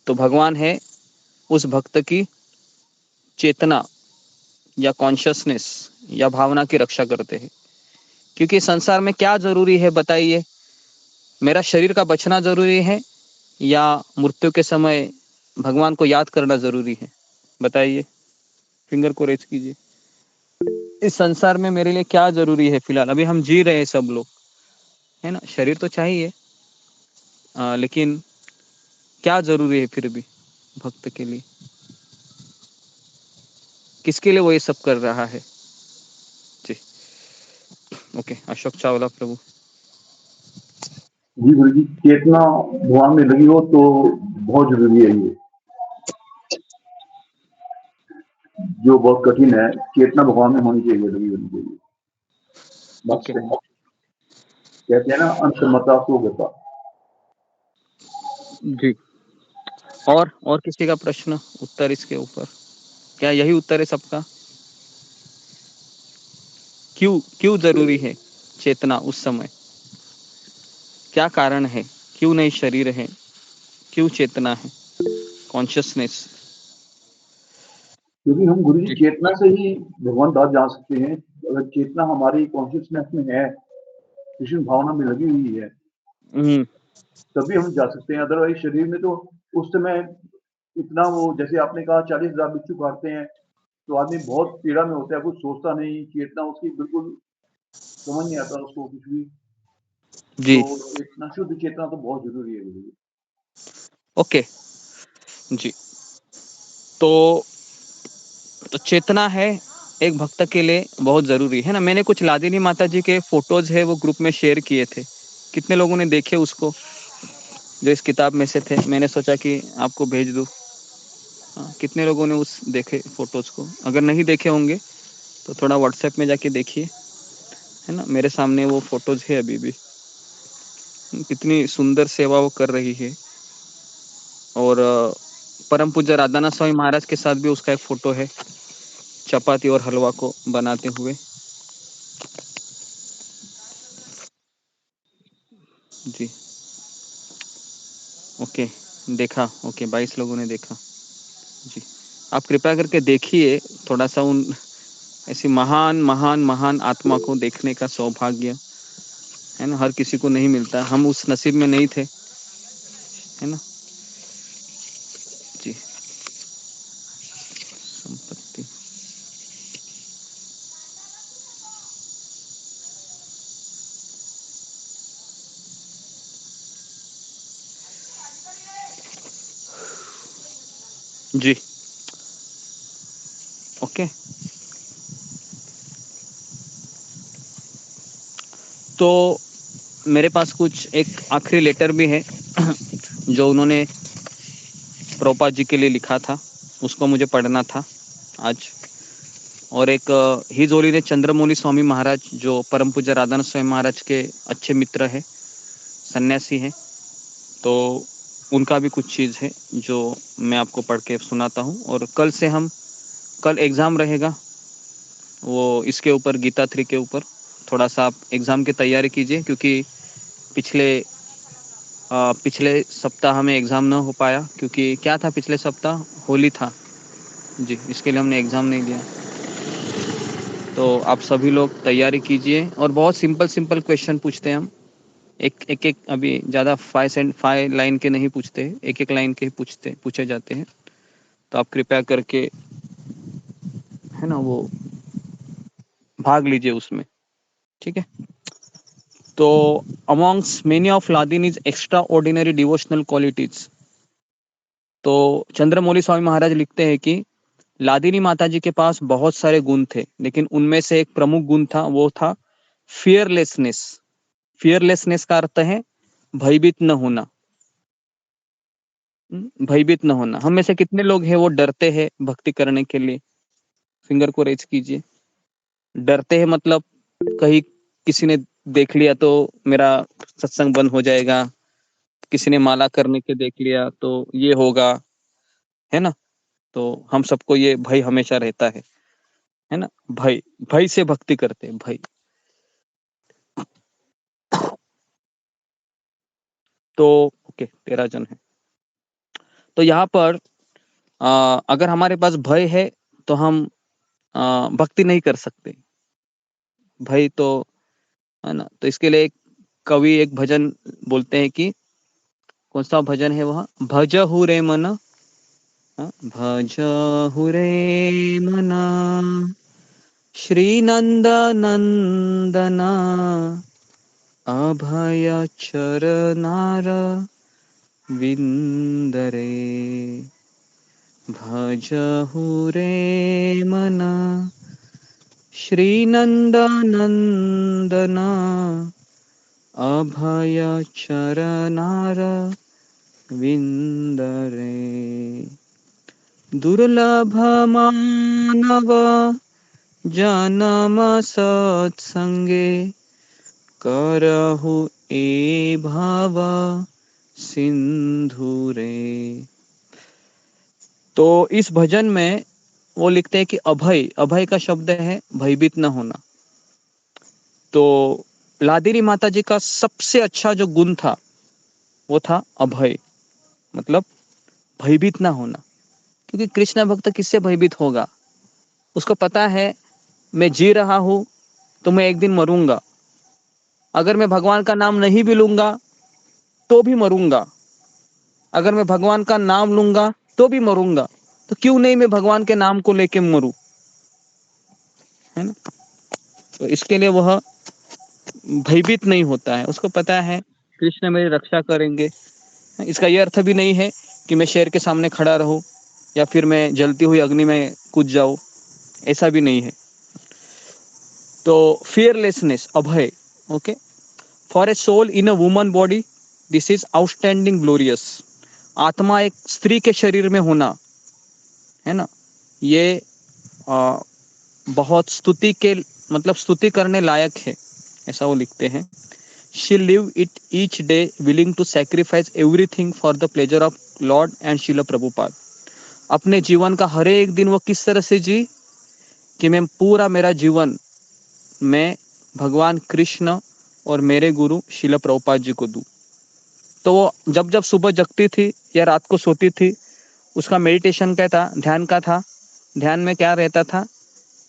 तो भगवान है उस भक्त की चेतना या कॉन्शियसनेस या भावना की रक्षा करते हैं। क्योंकि संसार में क्या जरूरी है बताइए, मेरा शरीर का बचना जरूरी है या मृत्यु के समय भगवान को याद करना जरूरी है, बताइए, फिंगर को रेज कीजिए। इस संसार में मेरे लिए क्या जरूरी है फिलहाल, अभी हम जी रहे हैं सब लोग, है ना, शरीर तो चाहिए लेकिन क्या जरूरी है फिर भी भक्त के लिए, किसके लिए वो ये सब कर रहा है जी। ओके, अशोक चावला प्रभु। जी गुरु जी, चेतना भगवान में लगी हो तो बहुत जरूरी है ये, जो बहुत कठिन है, चेतना भगवान में होनी चाहिए, लगी होनी चाहिए। बस कहते हैं ना, अंतमता तो गता जी। और किसी का प्रश्न उत्तर इसके ऊपर, क्या यही उत्तर है सबका? क्यों जरूरी है चेतना उस समय, क्या कारण है, क्यों नहीं शरीर है, क्यों चेतना है, कॉन्शियसनेस? क्योंकि हम गुरु जी चेतना से ही भगवान दास जा सकते हैं। अगर चेतना हमारी कॉन्शियसनेस में है, कृष्ण भावना में लगी हुई है, तभी हम जा सकते हैं। अदरवाइज शरीर में तो उस समय इतना वो, जैसे आपने कहा 40,000 बिच्छू काटते हैं तो आदमी बहुत पीड़ा में होता है, कुछ सोचता नहीं, चेतना उसकी बिल्कुल समझ नहीं आता उसको कुछ भी जी। तो चेतना, शुद्ध चेतना तो बहुत जरूरी है गुरु जी। ओके जी। तो चेतना है एक भक्त के लिए बहुत जरूरी है ना। मैंने कुछ लादिनी माता जी के फोटोज है वो ग्रुप में शेयर किए थे, कितने लोगों ने देखे उसको, जो इस किताब में से थे, मैंने सोचा कि आपको भेज दूं। कितने लोगों ने उस देखे फोटोज को? अगर नहीं देखे होंगे तो थोड़ा व्हाट्सएप में जाके देखिए, है ना, मेरे सामने वो फोटोज है अभी भी, कितनी सुंदर सेवा वो कर रही है। और परम पूज्य राधानाथ स्वामी महाराज के साथ भी उसका एक फोटो है, चपाती और हलवा को बनाते हुए जी। ओके, देखा, ओके, 22 लोगों ने देखा जी। आप कृपया करके देखिए, थोड़ा सा उन ऐसी महान महान महान आत्मा को देखने का सौभाग्य, है ना, हर किसी को नहीं मिलता, हम उस नसीब में नहीं थे, है ना जी। संपत्ति जी। ओके, तो मेरे पास कुछ एक आखिरी लेटर भी है जो उन्होंने प्रभुपाद जी के लिए लिखा था। उसको मुझे पढ़ना था आज। और एक हिज होलीनेस चंद्रमौली स्वामी महाराज जो परम पूज्य राधानाथ स्वामी महाराज के अच्छे मित्र है, सन्यासी हैं, तो उनका भी कुछ चीज़ है जो मैं आपको पढ़ के सुनाता हूँ। और कल एग्ज़ाम रहेगा वो इसके ऊपर, गीता 3 के ऊपर। थोड़ा सा आप एग्ज़ाम की तैयारी कीजिए, क्योंकि पिछले सप्ताह में एग्ज़ाम ना हो पाया, क्योंकि क्या था पिछले सप्ताह, होली था जी, इसके लिए हमने एग्ज़ाम नहीं दिया। तो आप सभी लोग तैयारी कीजिए, और बहुत सिंपल क्वेश्चन पूछते हैं हम। एक अभी ज़्यादा 5 लाइन के नहीं पूछते, एक लाइन के पूछे जाते हैं। तो आप कृपया करके, है ना, वो भाग लीजिए उसमें, ठीक है। तो amongst many of Ladini's extraordinary devotional qualities, तो चंद्रमौली स्वामी महाराज लिखते हैं कि लादिनी माता जी के पास बहुत सारे गुण थे, लेकिन उनमें से एक प्रमुख गुण था, वो था फियरलेसनेस। फियरलेसनेस का अर्थ है भयभीत न होना। भयभीत न होना। हम में से कितने लोग हैं वो डरते हैं भक्ति करने के लिए? फिंगर को रेज कीजिए। डरते हैं मतलब कहीं किसी ने देख लिया तो मेरा सत्संग बंद हो जाएगा, किसी ने माला करने के देख लिया तो ये होगा, है ना। तो हम सबको ये भय हमेशा रहता है ना। भय से भक्ति करते हैं, भय। तो ओके, 13 जन है। तो यहाँ पर अगर हमारे पास भय है तो हम भक्ति नहीं कर सकते, भय तो, है ना। तो इसके लिए कवि एक भजन बोलते हैं कि, कौन सा भजन है वह? भजहु रे मन, भजहु रे मना, श्री नंद नंदना, अभय चरनार विंदरे। भजहु रे मना, श्री नंद नंदना, अभय चरनार विंदरे। दुर्लभ मानव जन्म सत्संगे, करहु ए भाव सिंधु रे। तो इस भजन में वो लिखते हैं कि अभय का शब्द है भयभीत न होना। तो लादिनी माता जी का सबसे अच्छा जो गुण था वो था अभय, मतलब भयभीत ना होना। क्योंकि कृष्ण भक्त किससे भयभीत होगा? उसको पता है मैं जी रहा हूं तो मैं एक दिन मरूंगा, अगर मैं भगवान का नाम नहीं भी लूंगा तो भी मरूंगा, अगर मैं भगवान का नाम लूंगा तो भी मरूंगा, तो क्यों नहीं मैं भगवान के नाम को लेके मरूं, है ना। तो इसके लिए वह भयभीत नहीं होता है, उसको पता है कृष्ण मेरी रक्षा करेंगे। इसका यह अर्थ भी नहीं है कि मैं शेर के सामने खड़ा रहूं या फिर मैं जलती हुई अग्नि में कूद जाऊं, ऐसा भी नहीं है। तो फियरलेसनेस, अभय, okay. For a soul in a woman body, this is outstanding glorious. आत्मा एक स्त्री के शरीर में होना, है ना, ये बहुत स्तुति के, मतलब स्तुति करने लायक है, ऐसा वो लिखते हैं। She lived it each day, willing to sacrifice everything for the pleasure of Lord and Srila Prabhupada. अपने जीवन का हर एक दिन वो किस तरह से जी कि मैं पूरा मेरा जीवन मैं भगवान कृष्ण और मेरे गुरु श्रील प्रभुपाद जी को दूं। तो वो जब जब सुबह जगती थी या रात को सोती थी, उसका मेडिटेशन क्या था, ध्यान का था। ध्यान में क्या रहता था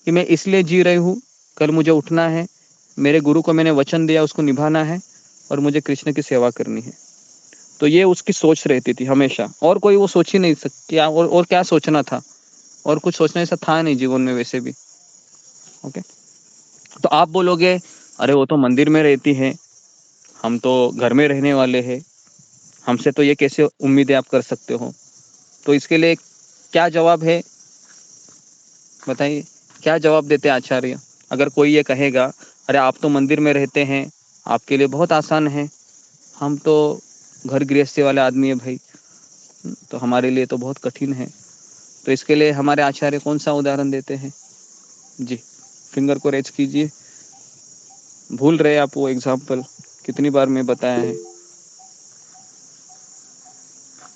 कि मैं इसलिए जी रही हूँ, कल मुझे उठना है, मेरे गुरु को मैंने वचन दिया उसको निभाना है और मुझे कृष्ण की सेवा करनी है। तो ये उसकी सोच रहती थी हमेशा, और कोई वो सोच ही नहीं सकती। और क्या सोचना था, और कुछ सोचने ऐसा था नहीं जीवन में वैसे भी, ओके। तो आप बोलोगे अरे वो तो मंदिर में रहती है, हम तो घर में रहने वाले हैं, हमसे तो ये कैसे उम्मीदें आप कर सकते हो? तो इसके लिए क्या जवाब है बताइए, क्या जवाब देते आचार्य? अगर कोई ये कहेगा अरे आप तो मंदिर में रहते हैं, आपके लिए बहुत आसान है, हम तो घर गृहस्थी वाले आदमी है भाई, तो हमारे लिए तो बहुत कठिन है। तो इसके लिए हमारे आचार्य कौन सा उदाहरण देते हैं? जी, फिंगर को रेज कीजिए। भूल रहे आप वो एग्जाम्पल, कितनी बार मैं बताया है?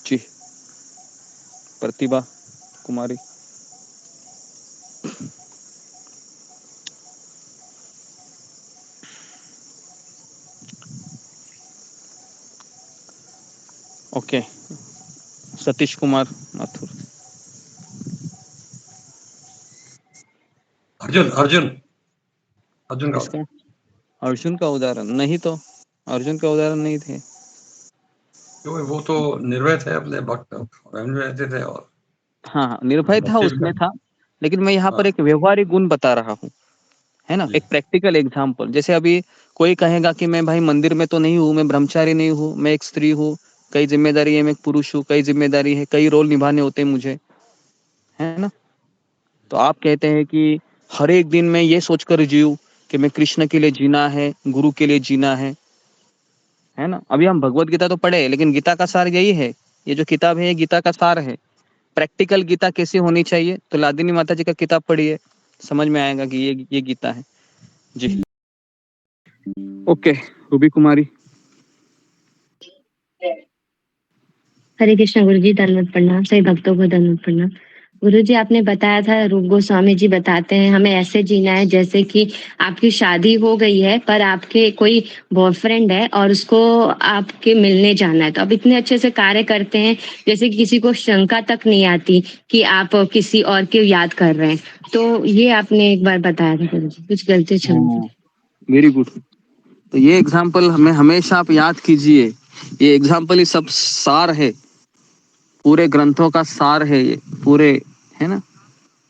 जी, प्रतिभा कुमारी। ओके, सतीश कुमार माथुर। अर्जुन अर्जुन अर्जुन का इसका अर्जुन का उदाहरण नहीं, तो अर्जुन का उदाहरण नहीं थे। क्यों, वो तो निर्भय थे, अपने भक्त में रहते थे। और हाँ, निर्भय था, उसमें था, लेकिन मैं यहाँ पर हाँ। एक व्यवहारिक गुण बता रहा हूँ, है ना, जी। एक प्रैक्टिकल एग्जाम्पल। जैसे अभी कोई कहेगा कि मैं भाई मंदिर में तो नहीं हूँ, मैं ब्रह्मचारी नहीं हूँ, मैं एक स्त्री हूँ, कई जिम्मेदारी है, मैं एक पुरुष हूँ, कई जिम्मेदारी है, कई रोल निभाने होते हैं मुझे, है ना। तो आप कहते हैं कि हर एक दिन मैं ये सोचकर जीऊं कि मैं कृष्ण के लिए जीना है, गुरु के लिए जीना है ना। अभी हम भगवत गीता तो पढ़े, लेकिन गीता का सार यही है, ये जो किताब है ये गीता का सार है। प्रैक्टिकल गीता कैसी होनी चाहिए, तो लादिनी माता जी का किताब पढ़िए, समझ में आएगा कि ये गीता है। जी, ओके, रूबी कुमारी। हरे कृष्ण गुरु जी, दंडवत प्रणाम। सही भक्तों को दंडवत प्रणाम। गुरु जी, आपने बताया था, रूप गोस्वामी जी बताते हैं हमें ऐसे जीना है जैसे कि आपकी शादी हो गई है पर आपके कोई बॉयफ्रेंड है और उसको आपके मिलने जाना है। तो आप इतने अच्छे से कार्य करते हैं जैसे कि किसी को शंका तक नहीं आती कि आप किसी और के याद कर रहे हैं। तो ये आपने एक बार बताया था गुरु जी, कुछ गलती क्षमा करें। Very good. तो ये एग्जाम्पल हमें हमेशा आप याद कीजिए, ये एग्जाम्पल ही सब सार है, पूरे ग्रंथों का सार है ये पूरे, है ना।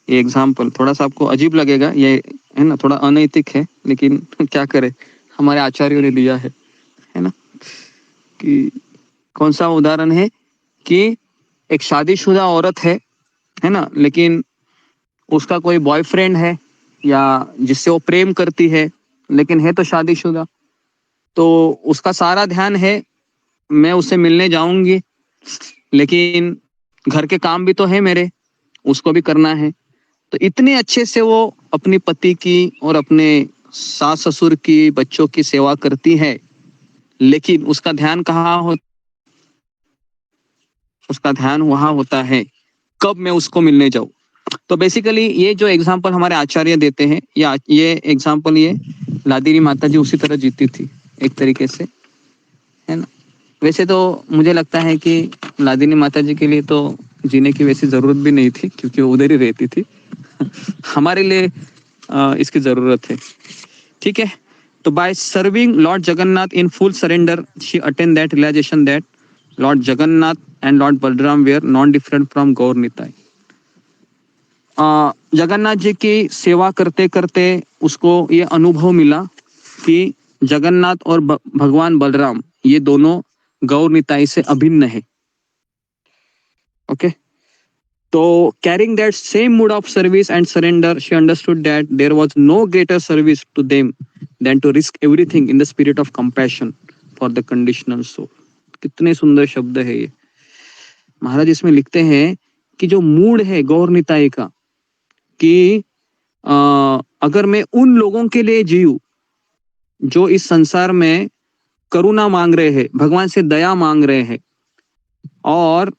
ये एग्जाम्पल थोड़ा सा आपको अजीब लगेगा, ये है ना, थोड़ा अनैतिक है, लेकिन क्या करे, हमारे आचार्यों ने दिया है ना। कि कौन सा उदाहरण है कि एक शादीशुदा औरत है ना, लेकिन उसका कोई बॉयफ्रेंड है या जिससे वो प्रेम करती है, लेकिन है तो शादीशुदा। तो उसका सारा ध्यान है मैं उससे मिलने जाऊंगी, लेकिन घर के काम भी तो है मेरे, उसको भी करना है। तो इतने अच्छे से वो अपनी पति की और अपने सास ससुर की, बच्चों की सेवा करती है, लेकिन उसका ध्यान कहाँ हो, उसका ध्यान वहां होता है कब मैं उसको मिलने जाऊं। तो बेसिकली ये जो एग्जाम्पल हमारे आचार्य देते हैं, या ये एग्जाम्पल ये लादिनी माता जी उसी तरह जीती थी एक तरीके से, है ना। वैसे तो मुझे लगता है कि लादिनी माता जी के लिए तो जीने की वैसी जरूरत भी नहीं थी, क्योंकि वो उधर ही रहती थी। हमारे लिए इसकी जरूरत है, ठीक है। तो by serving lord Jagannath in full surrender, she attain that realisation that lord Jagannath and lord Balram were non different from Gaur Nitai. Jagannath ji की सेवा करते करते उसको ये अनुभव मिला कि जगन्नाथ और भगवान बलराम ये दोनों गौर निताई से अभिन्न है। ओके, तो caring that same mood of service and surrender, she understood that there was no greater service to them than to risk everything in the spirit of compassion for the conditional soul. कितने सुंदर शब्द है ये। महाराज इसमें लिखते हैं कि जो मूड है गौर निताई का, कि अगर मैं उन लोगों के लिए जीऊं जो इस संसार में करुणा मांग रहे हैं, भगवान से दया मांग रहे हैं, और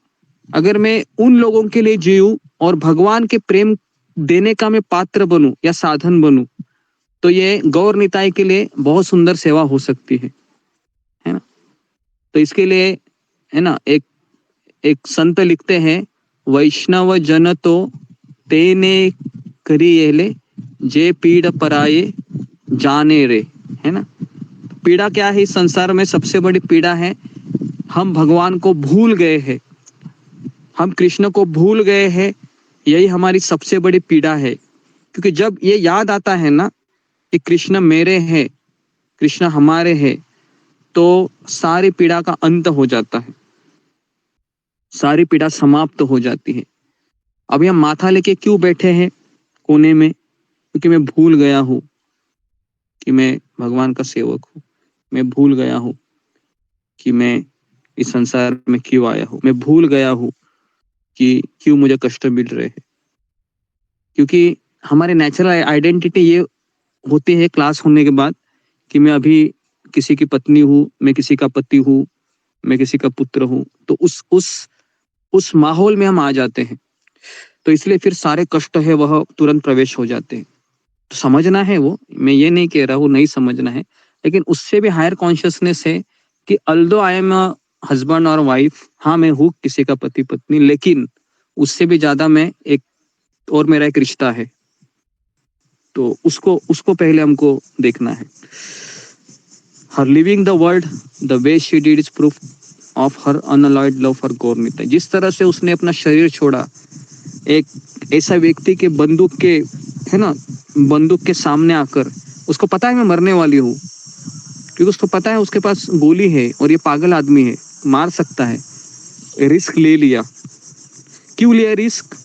अगर मैं उन लोगों के लिए जीऊं और भगवान के प्रेम देने का मैं पात्र बनूं या साधन बनूं, तो ये गौर निताई के लिए बहुत सुंदर सेवा हो सकती है ना। तो इसके लिए, है ना, एक संत लिखते हैं, वैष्णव जन तो तेने करिएले जे पीड़ पराये जाने रे, है ना। पीड़ा क्या है इस संसार में? सबसे बड़ी पीड़ा है हम भगवान को भूल गए हैं, हम कृष्ण को भूल गए हैं, यही हमारी सबसे बड़ी पीड़ा है। क्योंकि जब ये याद आता है ना कि कृष्ण मेरे हैं, कृष्ण हमारे हैं, तो सारी पीड़ा का अंत हो जाता है, सारी पीड़ा समाप्त हो जाती है। अभी हम माथा लेके क्यों बैठे हैं कोने में? क्योंकि मैं भूल गया हूं कि मैं भगवान का सेवक हूं, मैं भूल गया हूं कि मैं इस संसार में क्यों आया हूं, मैं भूल गया हूं कि क्यों मुझे कष्ट मिल रहे हैं, क्योंकि हमारे नेचुरल आइडेंटिटी ये होती है क्लास होने के बाद कि मैं अभी किसी की पत्नी हूँ, मैं किसी का पति हूँ, मैं किसी का पुत्र हूँ, तो उस माहौल में हम आ जाते हैं, तो इसलिए फिर सारे कष्ट है वह तुरंत प्रवेश हो जाते हैं। तो समझना है वो, मैं ये नहीं कह रहा हूँ नहीं समझना है, लेकिन उससे भी हायर कॉन्शियसनेस है कि although I am a husband और वाइफ, हाँ मैं हूँ किसी का पति पत्नी, लेकिन उससे भी ज्यादा मैं एक और मेरा एक रिश्ता है, तो उसको पहले हमको देखना है। Her leaving the world the way she did is proof of her unalloyed love for Gaurmita. जिस तरह से उसने अपना शरीर छोड़ा, एक ऐसा व्यक्ति के बंदूक के, है ना, बंदूक के सामने आकर, उसको पता है मैं मरने वाली हूँ, क्योंकि उसको पता है उसके पास गोली है और ये पागल आदमी है, मार सकता है, रिस्क ले लिया। क्यों लिया रिस्क?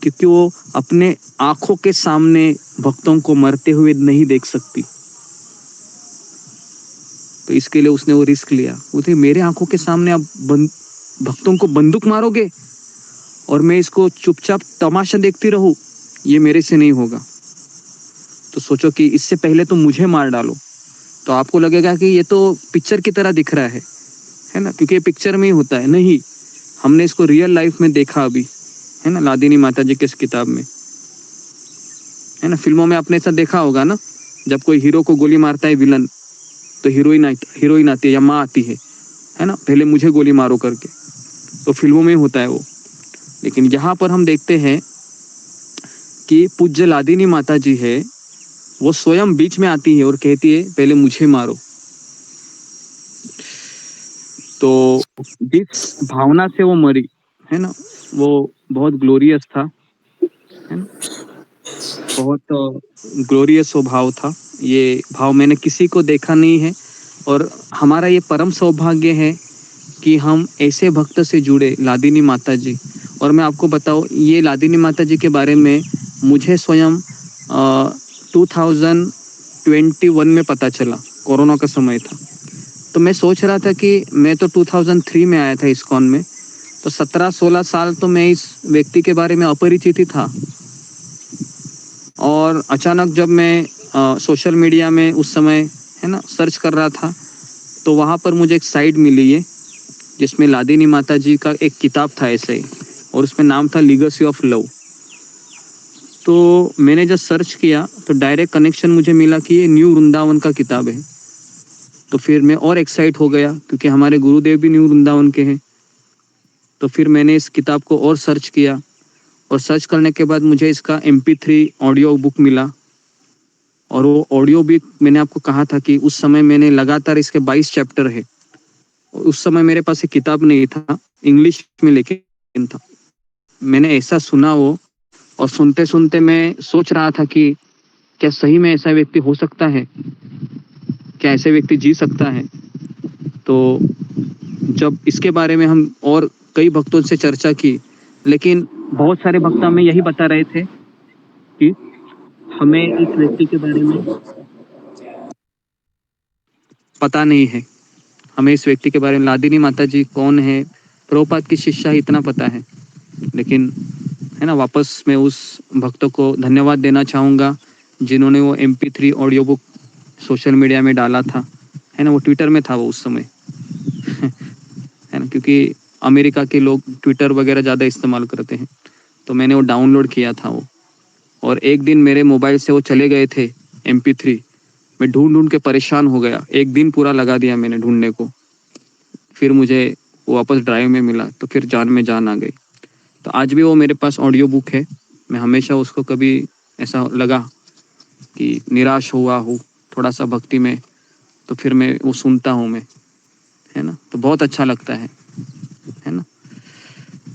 क्योंकि वो अपने आंखों के सामने भक्तों को मरते हुए नहीं देख सकती, तो इसके लिए उसने वो रिस्क लिया। बोलते मेरे आंखों के सामने आप भक्तों को बंदूक मारोगे और मैं इसको चुपचाप तमाशा देखती रहूं, ये मेरे से नहीं होगा। तो सोचो कि इससे पहले तो मुझे मार डालो, तो आपको लगेगा कि ये तो पिक्चर की तरह दिख रहा है ना, क्योंकि ये पिक्चर में ही होता है। नहीं, हमने इसको रियल लाइफ में देखा अभी, है ना, लादिनी माता जी के इस किताब में, है ना। फिल्मों में आपने ऐसा देखा होगा ना, जब कोई हीरो को गोली मारता है विलन, तो हीरोइन आती है या माँ आती है ना, पहले मुझे गोली मारो करके, तो फिल्मों में होता है वो। लेकिन यहाँ पर हम देखते हैं कि पूज्य लादिनी माता जी है, वो स्वयं बीच में आती है और कहती है पहले मुझे मारो। तो जिस भावना से वो मरी, है ना, वो बहुत ग्लोरियस था, है ना, बहुत ग्लोरियस वो भाव था। ये भाव मैंने किसी को देखा नहीं है, और हमारा ये परम सौभाग्य है कि हम ऐसे भक्त से जुड़े, लादिनी माता जी। और मैं आपको बताऊं, ये लादिनी माता जी के बारे में मुझे स्वयं 2021 में पता चला, कोरोना का समय था। तो मैं सोच रहा था कि मैं तो 2003 में आया था इस्कॉन में, तो 17-16 साल तो मैं इस व्यक्ति के बारे में अपरिचित ही था। और अचानक जब मैं सोशल मीडिया में उस समय, है ना, सर्च कर रहा था, तो वहाँ पर मुझे एक साइट मिली है जिसमें लादिनी माता जी का एक किताब था ऐसे ही, और उसमें नाम था लीगेसी ऑफ लव। तो मैंने जब सर्च किया तो डायरेक्ट कनेक्शन मुझे मिला कि ये न्यू वृंदावन का किताब है। तो फिर मैं और एक्साइट हो गया, क्योंकि हमारे गुरुदेव भी न्यू वृंदावन के हैं। तो फिर मैंने इस किताब को और सर्च किया, और सर्च करने के बाद मुझे इसका MP3 ऑडियो बुक मिला। और वो ऑडियो बुक मैंने आपको कहा था कि उस समय मैंने लगातार इसके 22 चैप्टर है। उस समय मेरे पास एक किताब नहीं था, इंग्लिश में लेकिन था। मैंने ऐसा सुना वो, और सुनते सुनते मैं सोच रहा था कि क्या सही में ऐसा व्यक्ति हो सकता है, क्या ऐसे व्यक्ति जी सकता है। तो जब इसके बारे में हम और कई भक्तों से चर्चा की, लेकिन बहुत सारे भक्त हमें यही बता रहे थे कि हमें इस व्यक्ति के बारे में पता नहीं है, हमें इस व्यक्ति के बारे में, लादिनी माता जी कौन है, प्रभुपाद की शिष्या, इतना पता है। लेकिन, है ना, वापस मैं उस भक्त को धन्यवाद देना चाहूँगा जिन्होंने वो MP3 audio book social media में डाला था, है ना, वो ट्विटर में था वो उस समय है ना, क्योंकि अमेरिका के लोग ट्विटर वगैरह ज़्यादा इस्तेमाल करते हैं। तो मैंने वो डाउनलोड किया था वो, और एक दिन मेरे मोबाइल से वो चले गए थे MP3। मैं ढूंढ के परेशान हो गया, एक दिन पूरा लगा दिया मैंने ढूंढने को, फिर मुझे वो वापस ड्राइव में मिला, तो फिर जान में जान आ गई। तो आज भी वो मेरे पास ऑडियो बुक है। मैं हमेशा उसको, कभी ऐसा लगा कि निराश हुआ हूँ थोड़ा सा भक्ति में, तो फिर मैं वो सुनता हूँ मैं, है ना, तो बहुत अच्छा लगता है ना।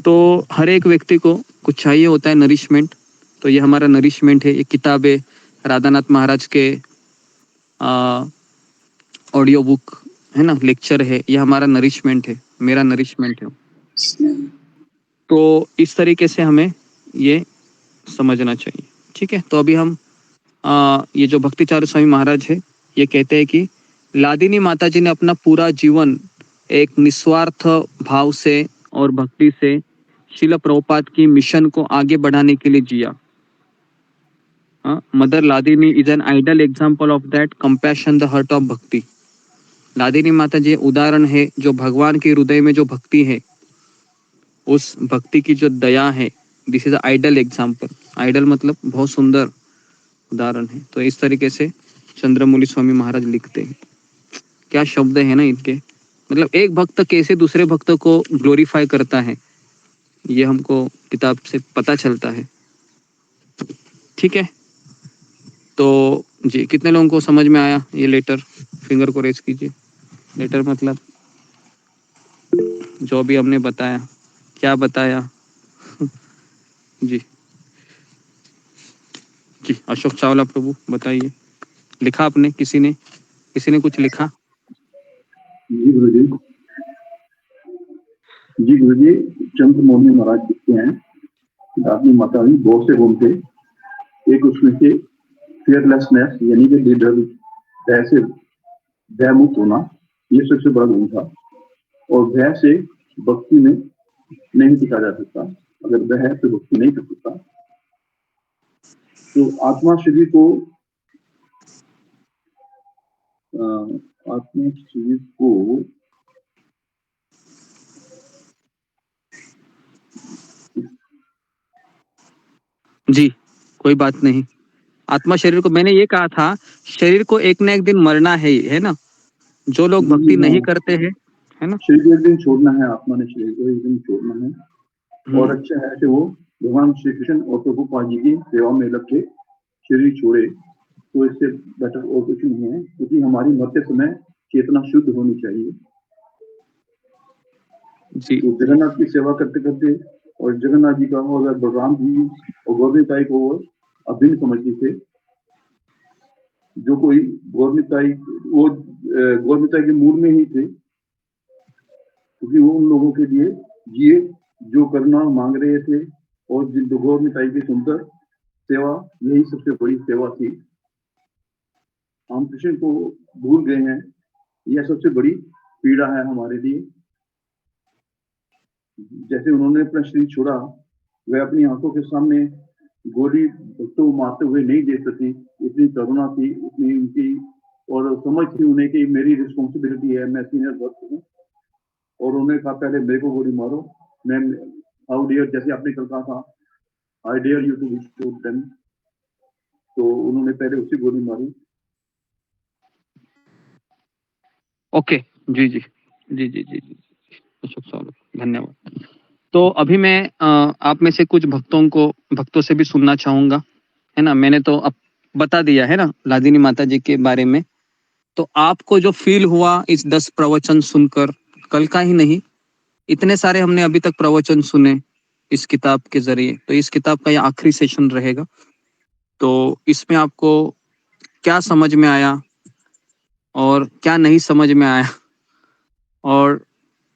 तो हर एक व्यक्ति को कुछ चाहिए होता है नरिशमेंट, तो ये हमारा नरिशमेंट है। ये किताब है राधानाथ महाराज के ऑडियो बुक, है ना, लेक्चर है, ये हमारा नरिशमेंट है, मेरा नरिशमेंट है। तो इस तरीके से हमें ये समझना चाहिए, ठीक है। तो अभी हम ये जो भक्तिचार्य स्वामी महाराज है, ये कहते हैं कि लादिनी माता जी ने अपना पूरा जीवन एक निस्वार्थ भाव से और भक्ति से शिला प्रभुपाद की मिशन को आगे बढ़ाने के लिए जिया। Mother Ladini is an ideal example of that compassion the heart of bhakti. Ladini माता जी उदाहरण है जो भगवान के हृदय में जो भक्ति है, उस भक्ति की जो दया है। This is ideal example. Ideal मतलब बहुत सुंदर उदाहरण है। तो इस तरीके से चंद्रमौली स्वामी महाराज लिखते हैं। क्या शब्द है ना इनके, मतलब एक भक्त कैसे दूसरे भक्त को ग्लोरीफाई करता है, ये हमको किताब से पता चलता है। ठीक है, तो जी कितने लोगों को समझ में आया ये लेटर? फिंगर को रेज कीजिए। लेटर मतलब जो भी हमने बताया, क्या बताया? जी जी, अशोक चावला प्रभु बताइए, लिखा आपने? किसी ने कुछ लिखा? जी गुरुजी, चंद्रमौली महाराज लिखते हैं, लादिनी माता जी बहुत से गुण थे। एक उसमें से फियरलेसनेस यानी कि लीडर भय से भयमुक्त होना, ये सबसे बड़ा गुण था। और भय से भक्ति में नहीं टिका जा सकता। अगर भय है तो भक्ति नहीं कर सकता। तो आत्मा शरीर को जी कोई बात नहीं। आत्मा शरीर को, मैंने ये कहा था शरीर को एक ना एक दिन मरना है ना? जो लोग भक्ति नहीं करते हैं, है ना? शरीर को एक दिन छोड़ना है, आत्मा ने शरीर को एक दिन छोड़ना है। और अच्छा है कि वो भगवान श्री कृष्ण और प्रभुपाद जी की सेवा में लग के शरीर छोड़े, तो इससे बेटर और कुछ नहीं है। क्योंकि हमारी मरते समय चेतना शुद्ध होनी चाहिए। जी। तो जगन्नाथ की सेवा करते करते, और जगन्नाथ जी का और बलराम जी और गौरमिताई को अभिन्न समझते थे। जो कोई गौरमिताई, वो गौरमिताई के मूड में ही थे, क्योंकि वो उन लोगों के लिए जिए जो करना मांग रहे थे। और जिन गौरमिताई की सुनकर सेवा, यही सबसे बड़ी सेवा थी। हम कृष्ण को भूल गए हैं, यह सबसे बड़ी पीड़ा है हमारे लिए। जैसे उन्होंने अपना शरीर छोड़ा, वह अपनी आंखों के सामने गोली भक्तों मारते हुए नहीं देख सकी। इतनी करुणा थी, इतनी उनकी और समझ थी उन्हें कि मेरी रिस्पॉन्सिबिलिटी है, मैं सीनियर भक्त हूँ। और उन्होंने कहा पहले मेरे को गोली मारो। मैं हाउ डेयर, जैसे आपने कल कहा था, I dare you to shoot them. तो उन्होंने पहले उसी गोली मारी। ओके, जी जी जी जी जी जी, अशोक साहब धन्यवाद। तो अभी मैं आप में से कुछ भक्तों से भी सुनना चाहूंगा, है ना? मैंने तो अब बता दिया है ना लादिनी माता जी के बारे में। तो आपको जो फील हुआ इस 10 प्रवचन सुनकर, कल का ही नहीं, इतने सारे हमने अभी तक प्रवचन सुने इस किताब के जरिए, तो इस किताब का ये आखिरी सेशन रहेगा। तो इसमें आपको क्या समझ में आया और क्या नहीं समझ में आया, और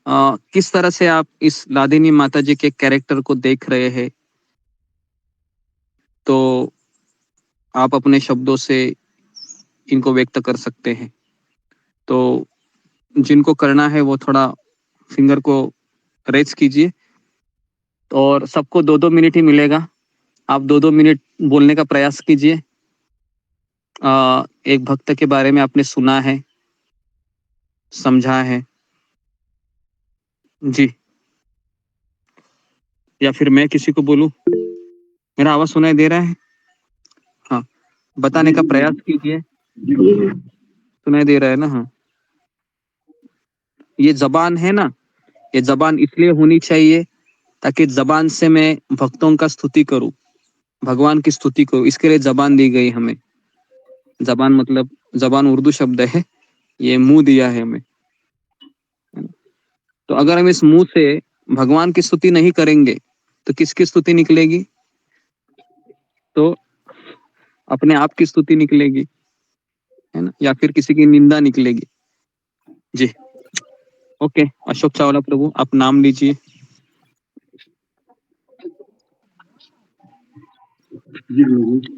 किस तरह से आप इस लादिनी माता जी के कैरेक्टर को देख रहे हैं, तो आप अपने शब्दों से इनको व्यक्त कर सकते हैं। तो जिनको करना है वो थोड़ा फिंगर को रेज कीजिए, और सबको 2-2 मिनट ही मिलेगा। आप 2-2 मिनट बोलने का प्रयास कीजिए। एक भक्त के बारे में आपने सुना है, समझा है जी, या फिर मैं किसी को बोलूं? मेरा आवाज सुनाई दे रहा है? हाँ, बताने का प्रयास कीजिए। सुनाई दे रहा है ना? हाँ, ये जबान है ना, ये जबान इसलिए होनी चाहिए ताकि जबान से मैं भक्तों का स्तुति करूं, भगवान की स्तुति करूं। इसके लिए जबान दी गई हमें। जबान मतलब, जबान उर्दू शब्द है, ये मुंह दिया है हमें। तो अगर हम इस मुंह से भगवान की स्तुति नहीं करेंगे तो किसकी स्तुति निकलेगी? तो अपने आप की स्तुति निकलेगी, है ना? या फिर किसी की निंदा निकलेगी। जी ओके, अशोक चावला प्रभु आप नाम लीजिए। जी गुरुजी।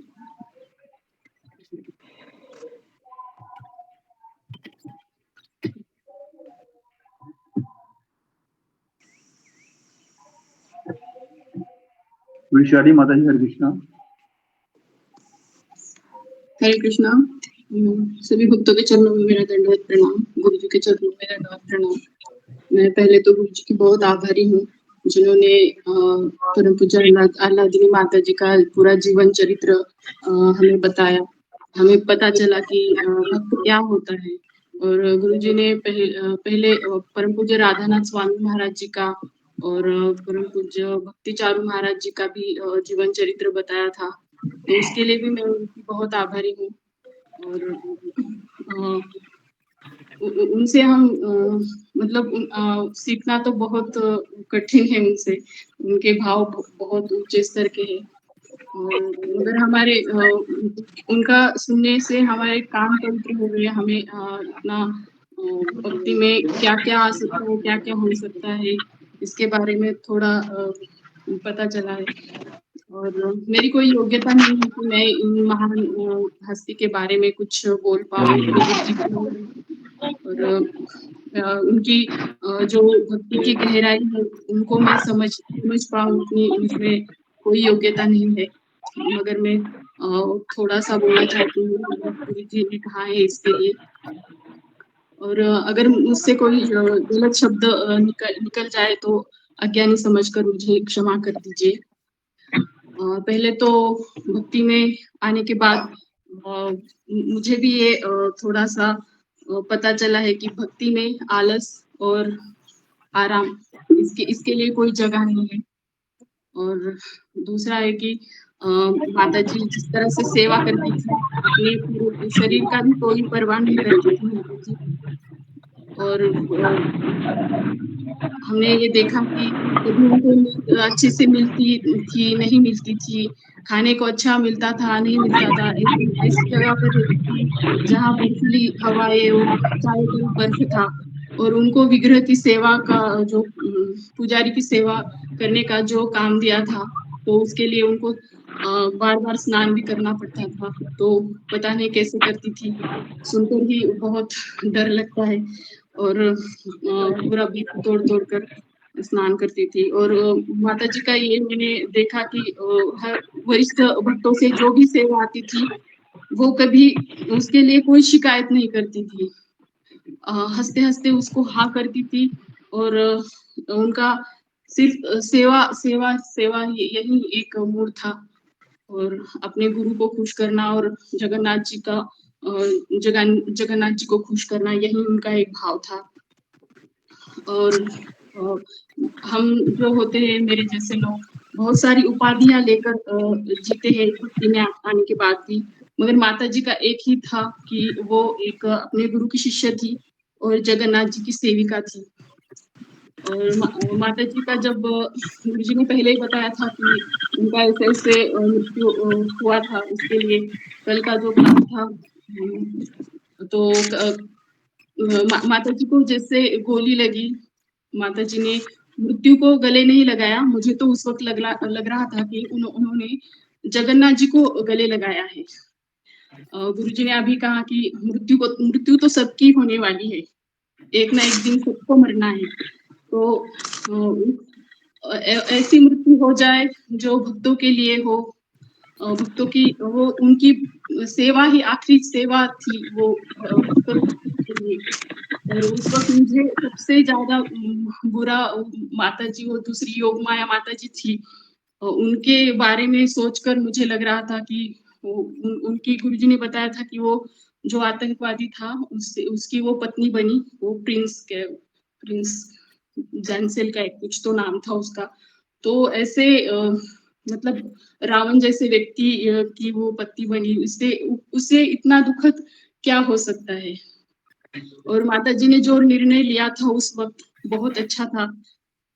विशाली माता जी, हरे कृष्णा। हरे कृष्णा। सभी भक्तों के चरणों में मेरा दंडवत प्रणाम, गुरु जी के चरणों में मेरा दंडवत प्रणाम। मैं पहले तो गुरु जी की बहुत आभारी हूँ, जिन्होंने परम पूज्य आह्लादिनी माता जी का पूरा जीवन चरित्र हमें बताया। हमें पता चला कि भक्त क्या होता है। और गुरु जी ने पहले परम पूज्य राधानाथ स्वामी महाराज जी का और परम पूज्य भक्ति चारू महाराज जी का भी जीवन चरित्र बताया था, तो उसके लिए भी मैं उनकी बहुत आभारी हूँ। और उनसे हम मतलब सीखना तो बहुत कठिन है उनसे, उनके भाव बहुत ऊंचे स्तर के हैं। और अगर हमारे उनका सुनने से हमारे कान पवित्र हो गए, हमें इतना भक्ति में क्या क्या आ सकता है, क्या क्या हो सकता है, इसके बारे में थोड़ा पता चला है। और मेरी कोई योग्यता नहीं है कि मैं इन महान हस्ती के बारे में कुछ बोल पाऊँ, और उनकी जो भक्ति की गहराई है उनको मैं समझ पाऊँ, उतनी मुझमें कोई योग्यता नहीं है। मगर मैं थोड़ा सा बोलना चाहती हूँ, गुरु जी ने कहा है इसके लिए। और अगर मुझसे कोई गलत शब्द निकल जाए तो अज्ञानी समझकर मुझे क्षमा कर दीजिए। पहले तो भक्ति में आने के बाद मुझे भी ये थोड़ा सा पता चला है कि भक्ति में आलस और आराम इसके लिए कोई जगह नहीं है। और दूसरा है कि माता जी जिस तरह से सेवा करती थी, अपने पूरे शरीर का भी कोई परवाह नहीं करती थी माता जी। और हमने ये देखा कि कभी उनको नींद अच्छे से मिलती थी, नहीं मिलती थी, खाने को अच्छा मिलता था, नहीं मिलता था। ऐसी जगह पर रहती थी जहाँ बर्फीली हवाएं और चारों तरफ बर्फ था। और उनको विग्रह की सेवा का जो पुजारी की सेवा करने का जो काम दिया था, तो उसके लिए उनको बार बार स्नान भी करना पड़ता था। तो पता नहीं कैसे करती थी, सुनकर ही बहुत डर लगता है। और पूरा बीप तोड़ तोड़ कर स्नान करती थी। और माता जी का ये मैंने देखा कि हर वरिष्ठ भक्तों से जो भी सेवा आती थी, वो कभी उसके लिए कोई शिकायत नहीं करती थी, हंसते हंसते उसको हाँ करती थी। और उनका सिर्फ सेवा सेवा सेवा यही एक मूड था। और अपने गुरु को खुश करना और जगन्नाथ जी का जगन्नाथ जी को खुश करना, यही उनका एक भाव था। और हम जो होते हैं मेरे जैसे लोग, बहुत सारी उपाधियां लेकर जीते हैं भक्ति में आने के बाद भी, मगर माता जी का एक ही था कि वो एक अपने गुरु की शिष्य थी और जगन्नाथ जी की सेविका थी। और माता जी का जब गुरु जी ने पहले ही बताया था कि उनका ऐसे ऐसे मृत्यु हुआ था, उसके लिए कल का जो काम था, तो माता जी को जैसे गोली लगी, माता जी ने मृत्यु को गले नहीं लगाया। मुझे तो उस वक्त लग रहा था कि उन्होंने जगन्नाथ जी को गले लगाया है। गुरु जी ने अभी कहा कि मृत्यु तो सबकी होने वाली है, एक ना एक दिन सबको मरना है। तो ऐसी मृत्यु हो जाए जो भक्तों के लिए हो, भक्तों की वो उनकी सेवा ही आखिरी सेवा थी वो भक्तों के लिए। और उस वक्त मुझे सबसे ज्यादा बुरा माता जी और दूसरी योग माया माता जी थी, उनके बारे में सोचकर मुझे लग रहा था कि उनकी गुरुजी ने बताया था कि वो जो आतंकवादी था उसकी वो पत्नी बनी, वो प्रिंस जैनसेल का एक कुछ तो नाम था उसका। तो ऐसे मतलब रावण जैसे व्यक्ति की वो पत्नी बनी, उससे इतना दुखद क्या हो सकता है। और माता जी ने जो निर्णय लिया था उस वक्त बहुत अच्छा था।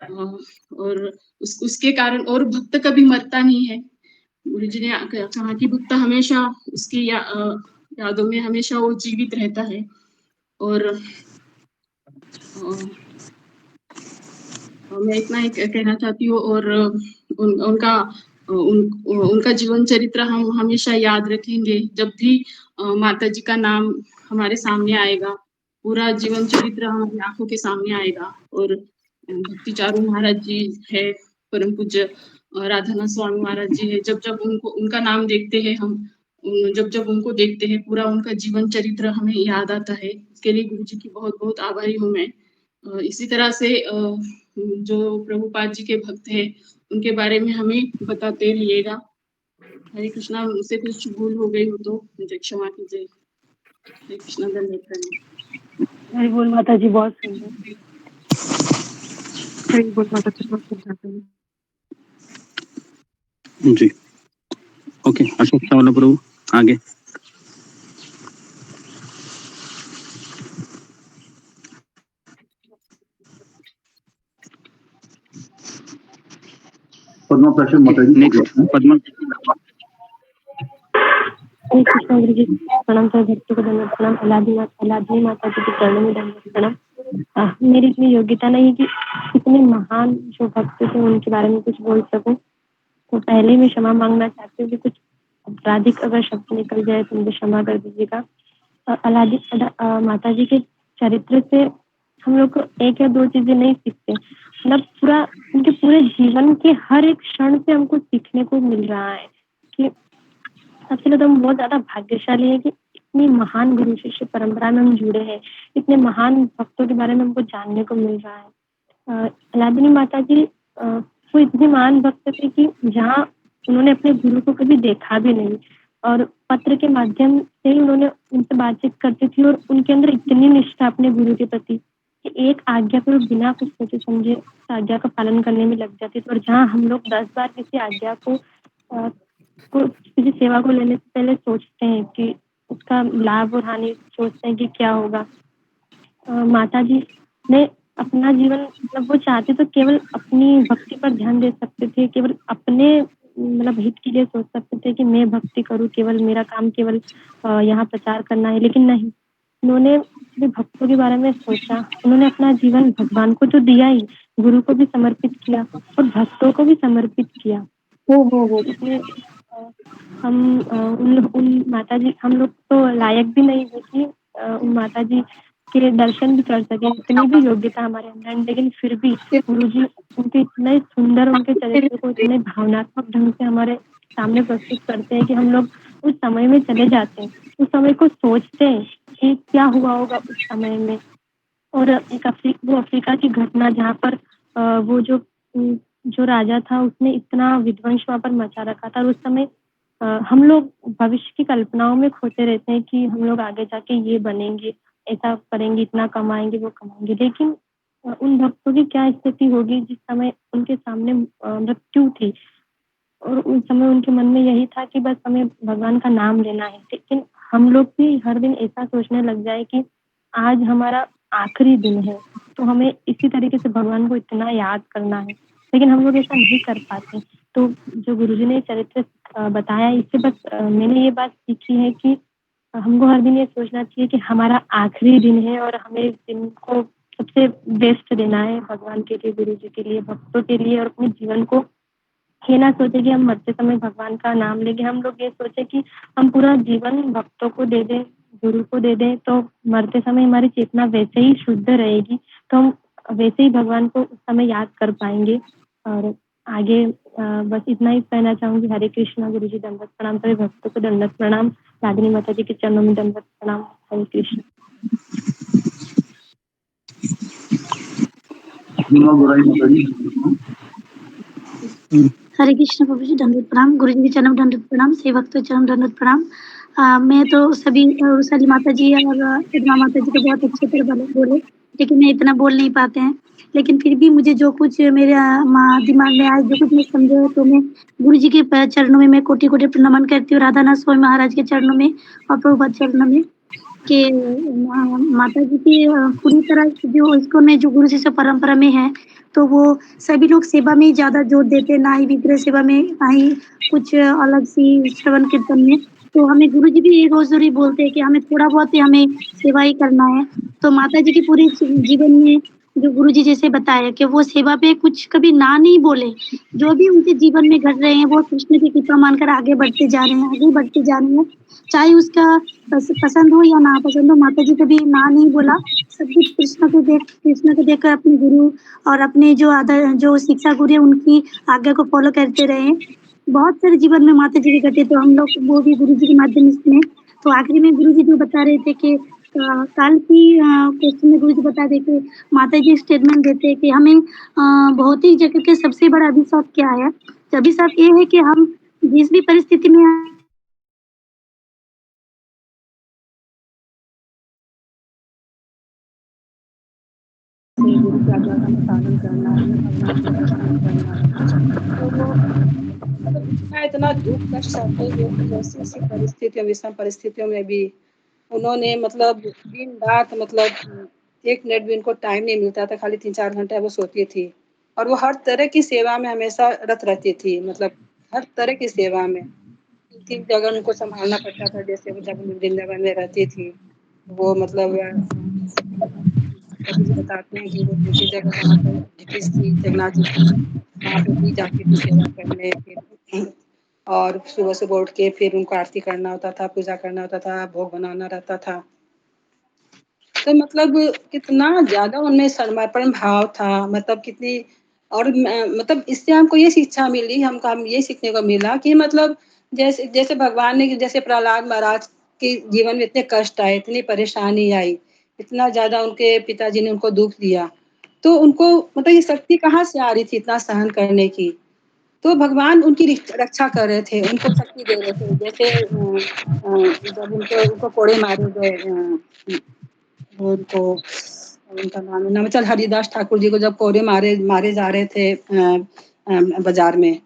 और उसके कारण, और भक्त कभी मरता नहीं है। गुरु जी ने कहा कि भक्त हमेशा उसकी यादों में हमेशा वो जीवित रहता है। और मैं इतना ही कहना चाहती हूँ। और उनका जीवन चरित्र हम हमेशा याद रखेंगे। जब भी माता जी का नाम हमारे सामने आएगा, पूरा जीवन चरित्र हमारी आंखों के सामने आएगा। और भक्ति चारू महाराज जी है, परम पूज्य राधानाथ स्वामी महाराज जी है। जब जब उनको उनका नाम देखते हैं हम, जब जब उनको देखते हैं पूरा उनका जीवन चरित्र हमें याद आता है। इसके लिए गुरु जी की बहुत बहुत आभारी हूँ मैं। इसी तरह से जो प्रभुपाद जी के भक्त हैं उनके बारे में हमें बताते रहिएगा। हरे कृष्णा, मुझसे कुछ भूल हो गई हो तो मुझे क्षमा कीजिए। हरे कृष्णा, धन्यवाद प्रणाम। हरि बोल माता जी, बहुत सुंदर। हरि बोल माता जी, बहुत सुंदर। जी ओके, अशोक चावला प्रभु आगे। पद्मा प्रश्न माता जी। नेक्स्ट पद्मा। हरे कृष्ण गुरु जी, प्रणाम सर, भक्तों को धन्यवाद प्रणाम। अलादी माता जी के चरणों में धन्यवाद प्रणाम। मेरी इतनी योग्यता नहीं कि इतने महान जो भक्त थे उनके बारे में कुछ बोल सकूं, तो पहले मैं क्षमा मांगना चाहती हूँ कि कुछ आपराधिक अगर शब्द निकल जाए तो मुझे क्षमा कर दीजिएगा। माता जी के चरित्र से हम लोग को एक या दो चीजें नहीं सीखते, मतलब पूरा उनके पूरे जीवन के हर एक क्षण से हमको सीखने को मिल रहा है कि सबसे पहले तो हम बहुत ज्यादा भाग्यशाली है कि इतनी महान गुरु शिष्य परंपरा में हम जुड़े हैं, इतने महान भक्तों के बारे में हमको जानने को मिल रहा है। अलादिनी माता जी वो इतने महान भक्त थे कि जहाँ उन्होंने अपने गुरु को कभी देखा भी नहीं और पत्र के माध्यम से ही उन्होंने उनसे बातचीत करती थी, और उनके अंदर इतनी निष्ठा अपने गुरु के प्रति कि एक आज्ञा को बिना कुछ सोचे समझे उस आज्ञा का पालन करने में लग जाती थी। और जहाँ हम लोग 10 बार किसी आज्ञा को किसी सेवा को लेने से पहले सोचते हैं कि उसका लाभ और हानि सोचते हैं कि क्या होगा, माता जी ने अपना जीवन मतलब वो चाहते तो केवल अपनी भक्ति पर ध्यान दे सकते थे, केवल अपने मतलब हित के लिए सोच सकते थे कि मैं भक्ति करूं, केवल मेरा काम केवल यहाँ प्रचार करना है, लेकिन नहीं, उन्होंने भक्तों के बारे में सोचा। उन्होंने अपना जीवन भगवान को तो दिया ही, गुरु को भी समर्पित किया और भक्तों को भी समर्पित किया। इसलिए हम उन माता जी, हम लोग तो लायक भी नहीं है कि उन माता जी के दर्शन भी कर सके, इतनी भी योग्यता हमारे अंदर, लेकिन फिर भी गुरु जी उनके इतने सुंदर उनके चरित्र को इतने भावनात्मक ढंग से हमारे सामने प्रस्तुत करते हैं कि हम लोग उस समय में चले जाते हैं, उस समय को सोचते हैं कि क्या हुआ होगा उस समय में। और एक अफ्रीका की घटना जहाँ पर वो जो राजा था उसने इतना विध्वंस वहाँ पर मचा रखा था, और उस समय हम लोग भविष्य की कल्पनाओं में खोते रहते हैं कि हम लोग आगे जाके ये बनेंगे, ऐसा करेंगे, इतना कमाएंगे, वो कमाएंगे, लेकिन उन भक्तों की क्या स्थिति होगी जिस समय उनके सामने मृत्यु थी और उस समय उनके मन में यही था कि बस हमें भगवान का नाम लेना है। लेकिन हम लोग भी हर दिन ऐसा सोचने लग जाए कि आज हमारा आखिरी दिन है तो हमें इसी तरीके से भगवान को इतना याद करना है, लेकिन हम लोग ऐसा नहीं कर पाते। तो जो गुरुजी ने चरित्र बताया, इससे बस मैंने ये बात सीखी है कि हमको हर दिन ये सोचना चाहिए कि हमारा आखिरी दिन है और हमें इस दिन को सबसे बेस्ट देना है भगवान के लिए, गुरु जी के लिए, भक्तों के लिए, और अपने जीवन को ये ना सोचे कि हम मरते समय भगवान का नाम लेंगे। हम लोग ये सोचे कि हम पूरा जीवन भक्तों को दे दें, गुरु को दे दें, तो मरते समय हमारी चेतना वैसे ही शुद्ध रहेगी, तो हम वैसे ही भगवान को उस समय याद कर पाएंगे। और आगे बस इतना ही कहना चाहूंगी। हरे कृष्णा। गुरु जी दंडवत प्रणाम, सभी भक्तों को दंडवत प्रणाम, रागिनी माता जी के चरणों में दंडवत प्रणाम। हरे कृष्ण। हरे कृष्ण प्रभु जी, दंडवत प्रणाम। गुरु जी के चरण दंडवत प्रणाम, सेवक तो चरण दंडवत प्रणाम। मैं तो सभी वैशाली माता जी और पद्मा माता जी को बहुत अच्छे तरह बोले, लेकिन मैं इतना बोल नहीं पाते हैं, लेकिन फिर भी मुझे जो कुछ मेरे दिमाग में आया, जो कुछ मैं समझे, तो मैं गुरु जी के चरणों में मैं कोटि कोटि प्रणाम करती हूँ, राधानाथ स्वामी महाराज के चरणों में और प्रभुपाद चरणों में, कि माता जी की पूरी तरह जो इसको में जो गुरु शिष्य परंपरा में है, तो वो सभी लोग सेवा में ही ज्यादा जोर देते हैं, ना ही विग्रह सेवा में, ना ही कुछ अलग सी श्रवण कीर्तन में। तो हमें गुरु जी भी रोज रोज बोलते हैं कि हमें थोड़ा बहुत ही हमें सेवा ही करना है। तो माता जी की पूरी जीवन में जो गुरु जी जैसे बताया कि वो सेवा पे कुछ कभी ना नहीं बोले, जो भी उनके जीवन में घट रहे हैं वो कृष्ण की कृपा मानकर आगे बढ़ते जा रहे हैं, आगे बढ़ते जा रहे हैं, चाहे उसका पसंद हो या ना पसंद हो, माता जी कभी ना नहीं बोला, सब कुछ कृष्ण को देखकर अपने गुरु और अपने जो शिक्षा गुरु है उनकी आज्ञा को फॉलो करते रहे। बहुत सारे जीवन में माता जी के घटे तो हम लोग वो भी गुरु जी के माध्यम से सुने। तो आखिरी में गुरु जी जो बता रहे थे कि कल की क्वेश्चन में गुरु जी बता रहे कि माता जी स्टेटमेंट देते कि हमें भौतिक जगत के सबसे बड़ा अभिशाप क्या है? अभिशाप ये है कि हम जिस भी परिस्थिति में गुरु की आज्ञा का पालन करना है, भगवान का दर्शन करना। तो वो मतलब इतना दुख कष्ट सहते हुए भी ऐसी परिस्थितियों, विषम परिस्थितियों में भी उन्होंने मतलब दिन रात मतलब 1 मिनट भी उनको टाइम नहीं मिलता था, खाली 3-4 घंटे वो सोती थी और वो हर तरह की सेवा में हमेशा रत रहती थी, मतलब हर तरह की सेवा में। 3 जगह उनको संभालना पड़ता था, जैसे वो जब वृंदावन में रहती थी, वो मतलब प्रभु जी बताते हैं कि वो दूसरी जगह जहाँ पर थी जगन्नाथ जी की, वहाँ पे भी जाती थी सेवा करने। फिर और सुबह-सुबह उठ के फिर उनको आरती करना होता था, पूजा करना होता था, भोग बनाना रहता था। तो मतलब कितना ज़्यादा उनमें समर्पण भाव था, मतलब कितनी और मतलब इससे हमको ये शिक्षा मिली, हमको ये सीखने को मिला कि मतलब जैसे जैसे भगवान ने जैसे प्रहलाद महाराज के जीवन में इतने कष्ट आए, इतनी परेशानी आई, इतना ज़्यादा उनके पिताजी ने उनको दुःख दिया, तो उनको मतलब ये शक्ति कहाँ से आ रही थी इतना सहन करने की? तो भगवान उनकी रक्षा कर रहे थे, उनको शक्ति दे रहे थे। जैसे जब उनको कोड़े मारे गए उनको उनका नाम है नवचल हरिदास ठाकुर जी को जब कोड़े मारे जा रहे थे बाज़ार में,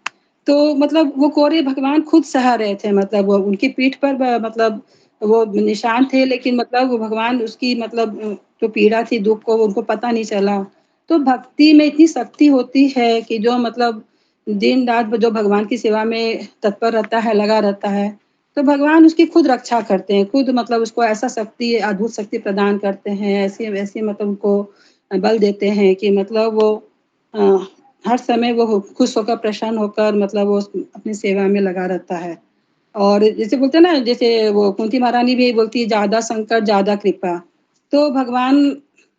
तो मतलब वो कोड़े भगवान खुद सह रहे थे, मतलब वो उनकी पीठ पर मतलब वो निशान थे, लेकिन मतलब वो भगवान उसकी मतलब जो पीड़ा थी, दुःख को उनको पता नहीं चला। तो भक्ति में इतनी शक्ति होती है कि जो मतलब दिन-रात जो भगवान की सेवा में तत्पर रहता है, लगा रहता है, तो भगवान उसकी खुद रक्षा करते हैं, खुद मतलब उसको ऐसा शक्ति, अद्भुत शक्ति प्रदान करते हैं, ऐसी-वैसी मतलब उनको बल देते हैं कि मतलब वो अ, हर समय वो खुश होकर, प्रसन्न होकर मतलब वो अपनी सेवा में लगा रहता है। और जैसे बोलते हैं ना, जैसे वो कुंती महारानी भी बोलती है, "ज़्यादा संकट, ज़्यादा कृपा।" तो भगवान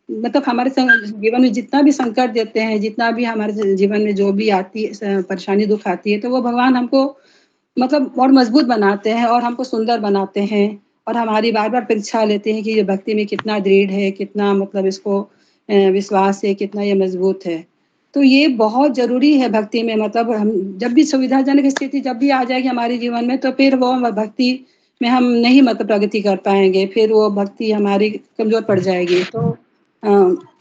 मतलब हमारे जीवन में जितना भी संकट देते हैं, जितना भी हमारे जीवन में जो भी आती है परेशानी, दुःख आती है, तो वो भगवान हमको मतलब और मजबूत बनाते हैं और हमको सुंदर बनाते हैं और हमारी बार-बार परीक्षा लेते हैं कि ये भक्ति में कितना दृढ़ है, कितना मतलब इसको विश्वास है, कितना ये मजबूत है। तो ये बहुत ज़रूरी है भक्ति में, मतलब हम जब भी सुविधाजनक स्थिति जब भी आ जाएगी हमारे जीवन में, तो फिर वो भक्ति में हम नहीं मतलब प्रगति कर पाएँगे, फिर वो भक्ति हमारी कमज़ोर पड़ जाएगी। तो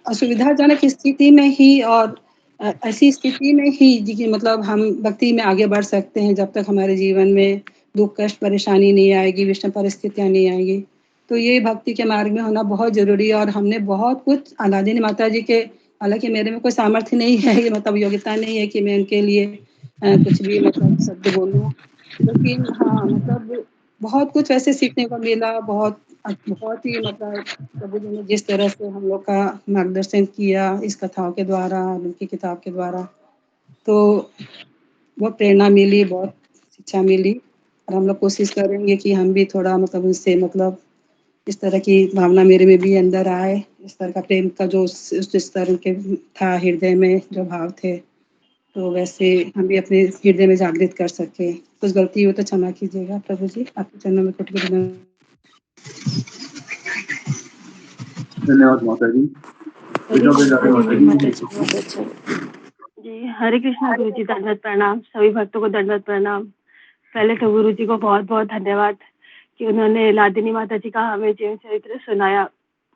असुविधाजनक स्थिति में ही और ऐसी स्थिति में ही जी मतलब हम भक्ति में आगे बढ़ सकते हैं, जब तक हमारे जीवन में दुःख, कष्ट, परेशानी नहीं आएगी, विषम परिस्थितियाँ नहीं आएँगी। तो ये भक्ति के मार्ग में होना बहुत ज़रूरी है और हमने बहुत कुछ अलादीन माता जी के, हालाँकि मेरे में कोई सामर्थ्य नहीं है, ये मतलब योग्यता नहीं है कि मैं उनके लिए कुछ भी मतलब शब्द बोलूँ। लेकिन हाँ, मतलब बहुत कुछ ऐसे सीखने को मिला, बहुत ही मतलब प्रभु जी ने जिस तरह से हम लोग का मार्गदर्शन किया इस कथाओं के द्वारा, उनकी किताब के द्वारा, तो बहुत प्रेरणा मिली, बहुत शिक्षा मिली और हम लोग कोशिश करेंगे कि हम भी थोड़ा मतलब उनसे मतलब इस तरह की भावना मेरे में भी अंदर आए, इस तरह का प्रेम का जो उस स्तर के था हृदय में जो भाव थे, तो वैसे हम भी अपने हृदय में जागृत कर सकें। कुछ गलती हो तो क्षमा कीजिएगा प्रभु जी, आपके चरणों में कोटि-कोटि धन्यवाद माता जी। माता जी बहुत अच्छा। जी, हरे कृष्णा गुरु जी, दंडवत प्रणाम। सभी भक्तों को दंडवत प्रणाम। पहले तो गुरु जी को बहुत-बहुत धन्यवाद कि उन्होंने लादिनी माता जी का हमें जीवन चरित्र सुनाया।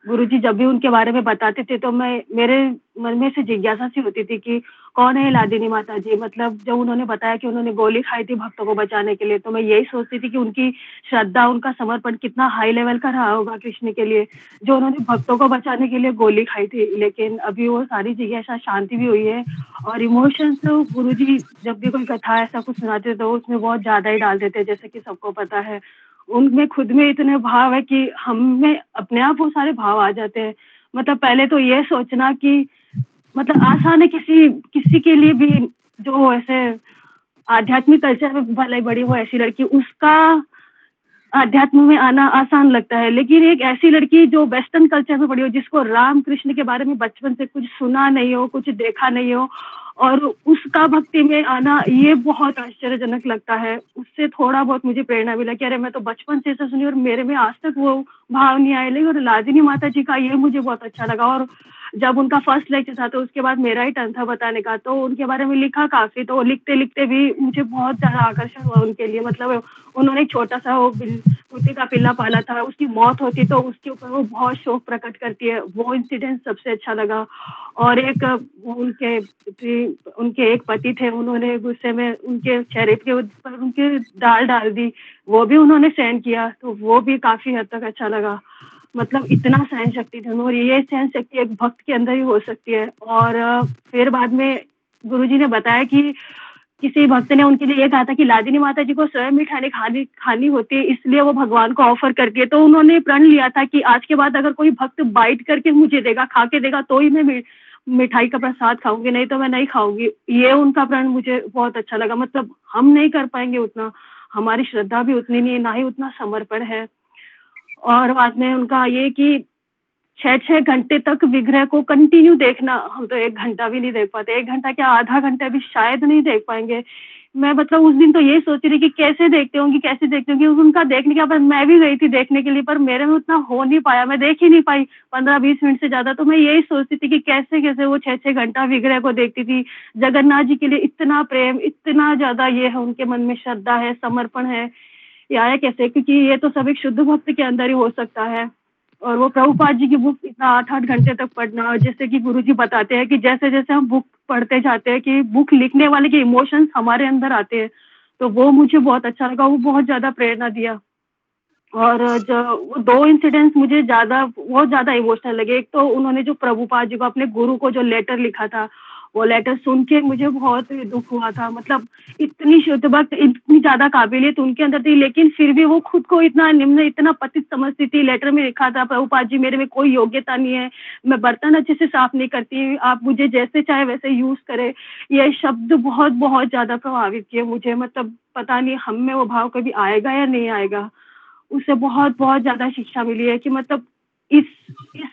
गुरुजी जब भी उनके बारे में बताते थे तो मेरे मन में से जिज्ञासा सी होती थी कि कौन है लादिनी माता जी? मतलब जब उन्होंने बताया कि उन्होंने गोली खाई थी भक्तों को बचाने के लिए, तो मैं यही सोचती थी कि उनकी श्रद्धा, उनका समर्पण कितना हाई लेवल का रहा होगा कृष्ण के लिए, जो उन्होंने भक्तों को बचाने के लिए गोली खाई थी। लेकिन अभी वो सारी जिज्ञासा शांति भी हुई है और इमोशंस तो गुरुजी जब भी कोई कथा ऐसा कुछ सुनाते थे तो उसमें बहुत ज़्यादा ही डाल देते, जैसे कि सबको पता है। उनमें खुद में इतने भाव है कि हम में अपने आप वो सारे भाव आ जाते हैं। मतलब पहले तो ये सोचना कि मतलब आसान है किसी के लिए भी जो ऐसे आध्यात्मिक कल्चर में भले बड़ी वो ऐसी लड़की, उसका अध्यात्म में आना आसान लगता है, लेकिन एक ऐसी लड़की जो वेस्टर्न कल्चर में पड़ी हो, जिसको राम कृष्ण के बारे में बचपन से कुछ सुना नहीं हो, कुछ देखा नहीं हो, और उसका भक्ति में आना, ये बहुत आश्चर्यजनक लगता है। उससे थोड़ा बहुत मुझे प्रेरणा मिला कि अरे मैं तो बचपन से ऐसा सुनी और मेरे में आज तक वो भाव नहीं आए। लेकिन लादिनी माता जी का ये मुझे बहुत अच्छा लगा। और जब उनका फर्स्ट लेक्चर था तो उसके बाद मेरा ही टर्न था बताने का, तो उनके बारे में लिखा काफी, तो लिखते लिखते भी मुझे बहुत ज्यादा आकर्षण हुआ उनके लिए। मतलब उन्होंने एक छोटा सा वो कुत्ते का पिल्ला पाला था, उसकी मौत होती तो उसके ऊपर वो बहुत शोक प्रकट करती है, वो इंसिडेंट सबसे अच्छा लगा। और एक उनके एक पति थे, उन्होंने गुस्से में उनके चेहरे के ऊपर उनके दाल डाल दी, वो भी उन्होंने सहन किया, तो वो भी काफी हद तक अच्छा लगा। मतलब इतना सहन शक्ति धन, और ये सहन शक्ति एक भक्त के अंदर ही हो सकती है। और फिर बाद में गुरुजी ने बताया कि किसी भक्त ने उनके लिए ये कहा था कि लादिनी माता जी को स्वयं मिठाई खानी होती है, इसलिए वो भगवान को ऑफर करती है। तो उन्होंने प्रण लिया था कि आज के बाद अगर कोई भक्त बाइट करके मुझे देगा, खा के देगा, तो ही मैं मिठाई का प्रसाद खाऊंगी, नहीं तो मैं नहीं खाऊंगी। ये उनका प्रण मुझे बहुत अच्छा लगा। मतलब हम नहीं कर पाएंगे उतना, हमारी श्रद्धा भी उतनी नहीं है, ना ही उतना समर्पण है। और बाद में उनका ये कि 6 घंटे तक विग्रह को कंटिन्यू देखना, हम तो 1 घंटा भी नहीं देख पाते, 1 घंटा क्या आधा घंटा भी शायद नहीं देख पाएंगे। मैं मतलब उस दिन तो ये सोच रही कि कैसे देखते होंगी। उनका देखने के बाद मैं भी गई थी देखने के लिए, पर मेरे में उतना हो नहीं पाया, मैं देख ही नहीं पाई 15-20 मिनट से ज्यादा। तो मैं यही सोचती थी कि कैसे कैसे वो 6 घंटा विग्रह को देखती थी। जगन्नाथ जी के लिए इतना प्रेम, इतना ज्यादा ये है, उनके मन में श्रद्धा है, समर्पण है, ये आया कैसे? क्योंकि ये तो सब एक शुद्ध भक्त के अंदर ही हो सकता है। और वो प्रभुपाद जी की बुक इतना 8-8 घंटे तक पढ़ना, जैसे कि गुरुजी बताते हैं कि जैसे जैसे हम बुक पढ़ते जाते हैं कि बुक लिखने वाले के इमोशंस हमारे अंदर आते हैं, तो वो मुझे बहुत अच्छा लगा, वो बहुत ज्यादा प्रेरणा दिया। और जो वो 2 इंसिडेंट्स मुझे बहुत ज्यादा इमोशनल लगे। एक तो उन्होंने जो प्रभुपाद जी को, अपने गुरु को जो लेटर लिखा था, वो लेटर सुन के मुझे बहुत दुख हुआ था। मतलब इतनी शुद्ध भक्त, इतनी ज्यादा काबिलियत उनके अंदर थी, लेकिन फिर भी वो खुद को इतना निम्न, इतना पतित समझती थी। लेटर में लिखा था, प्रभुपाद जी मेरे में कोई योग्यता नहीं है, मैं बर्तन अच्छे से साफ नहीं करती, आप मुझे जैसे चाहे वैसे यूज करे। ये शब्द बहुत बहुत ज्यादा प्रभावित किए मुझे। मतलब पता नहीं हम में वो भाव कभी आएगा या नहीं आएगा। उससे बहुत बहुत ज्यादा शिक्षा मिली है कि मतलब इस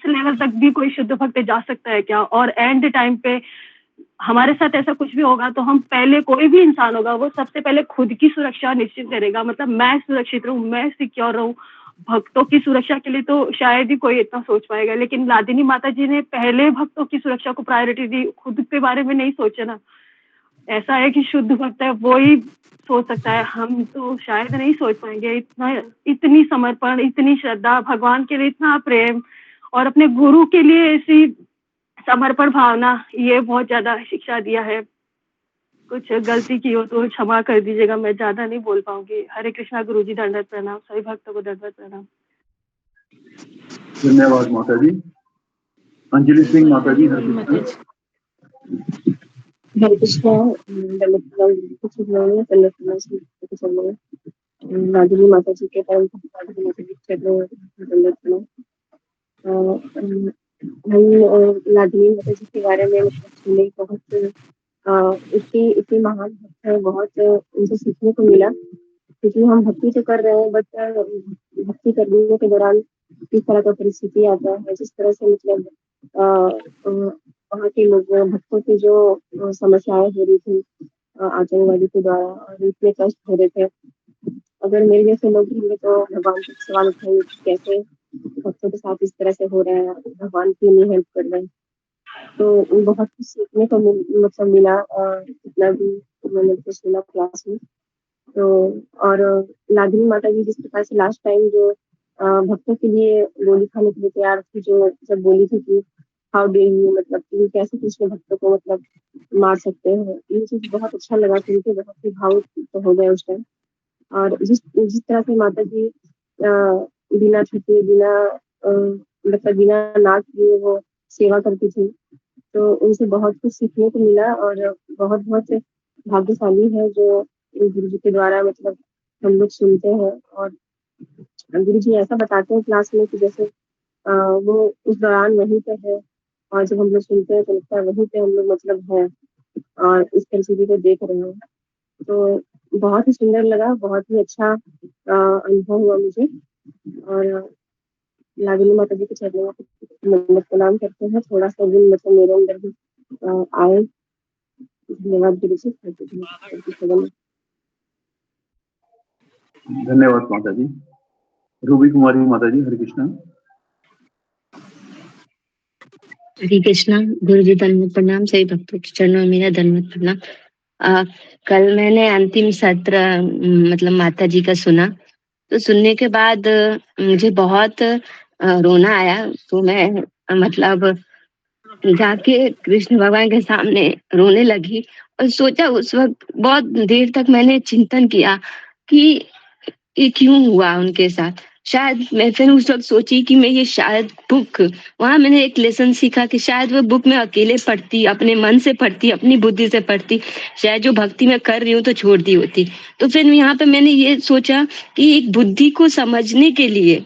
लेवल तक भी कोई शुद्ध भक्त जा सकता है क्या। और एंड टाइम पे हमारे साथ ऐसा कुछ भी होगा तो हम पहले, कोई भी इंसान होगा, वो सबसे पहले खुद की सुरक्षा निश्चित करेगा। मतलब मैं सुरक्षित रहूं, मैं सिक्योर रहूं। भक्तों की सुरक्षा के लिए तो शायद ही कोई इतना सोच पाएगा, लेकिन लादिनी माता जी ने पहले भक्तों की सुरक्षा को प्रायोरिटी दी, खुद के बारे में नहीं सोचा ना। ऐसा है कि शुद्ध भक्त है वो ही सोच सकता है, हम तो शायद नहीं सोच पाएंगे। इतनी समर्पण, इतनी श्रद्धा, भगवान के लिए इतना प्रेम, और अपने गुरु के लिए ऐसी समर्पण भावना, ये बहुत ज्यादा शिक्षा दिया है। कुछ गलती की हो तो क्षमा कर दीजिएगा, मैं ज्यादा नहीं बोल पाऊंगी। हरे कृष्णा गुरुजी, दंडवत प्रणाम, सभी भक्तों को दंडवत प्रणाम। धन्यवाद माता जी। अंजलि सिंह माता जी, हरे कृष्णा, लादिनी माता जी के परम लादिनी माता जी के हम लादिनी माता जी के बारे में सुने, बहुत इतनी महान भक्त है, बहुत उनसे सीखने को मिला। क्योंकि हम भक्ति तो कर रहे हैं, बट भक्ति करने के दौरान किस तरह का परिस्थिति आता है, जिस तरह से मतलब वहाँ के लोग, भक्तों की जो समस्याएं हो रही थी आतंकवादी के द्वारा, और इतने कष्ट हो रहे थे। अगर मेरे जैसे लोग होंगे तो भगवान को सवाल उठाएंगे कैसे भक्तों के साथ इस तरह से हो रहा है, भगवान क्यों नहीं हेल्प कर रहे हैं। तो बहुत कुछ सीखने को मतलब मिला, जितना भी मैंने कुछ सुना क्लास में। तो और लादिनी माता जी जिस प्रकार से लास्ट टाइम जो भक्तों के लिए गोली खाने के लिए तैयार थी, जो जब बोली थी कि हाउ डे यू, मतलब कि कैसे कृष्ण भक्तों को मतलब मार सकते हैं, ये चीज बहुत अच्छा लगा सुन के, बहुत ही भावुक तो हो गए उस टाइम। और जिस तरह से माता जी बिना छुट्टी, बिना मतलब बिना नाक लिए वो सेवा करती थी, तो उनसे बहुत कुछ सीखने को मिला। और बहुत बहुत भाग्यशाली है जो गुरु जी के द्वारा मतलब हम लोग सुनते हैं। और गुरु जी ऐसा बताते हैं क्लास में कि जैसे वो उस दौरान वहीं पे है, और जब हम लोग सुनते हैं तो लगता है वहीं पे हम लोग मतलब है और इस परिस्थिति को देख रहे हैं। तो बहुत ही सुंदर लगा, बहुत ही अच्छा अनुभव हुआ मुझे। और लागिनी माता जी के चरणों में प्रणाम करते हैं। थोड़ा सा दिन मतलब मेरे अंदर भी आए। धन्यवाद गुरु जी। धन्यवाद माता जी। रूबी कुमारी माता जी, हरे कृष्णा। हरे कृष्णा। गुरु जी धन्यवाद प्रणाम। सभी भक्तों के चरणों में मेरा धन्यवाद प्रणाम। कल मैंने अंतिम सत्र मतलब माता जी का सुना, तो सुनने के बाद मुझे बहुत रोना आया। तो मैं मतलब जाके कृष्ण भगवान के सामने रोने लगी और सोचा, उस वक्त बहुत देर तक मैंने चिंतन किया कि ये क्यों हुआ उनके साथ। शायद मैं फिर उस वक्त सोची कि मैं ये शायद बुक, वहां मैंने एक लेसन सीखा कि शायद वो बुक मैं अकेले पढ़ती, अपने मन से पढ़ती, अपनी बुद्धि से पढ़ती, शायद जो भक्ति मैं कर रही हूँ तो छोड़ दी होती। तो फिर यहाँ पे मैंने ये सोचा कि एक बुद्धि को समझने के लिए,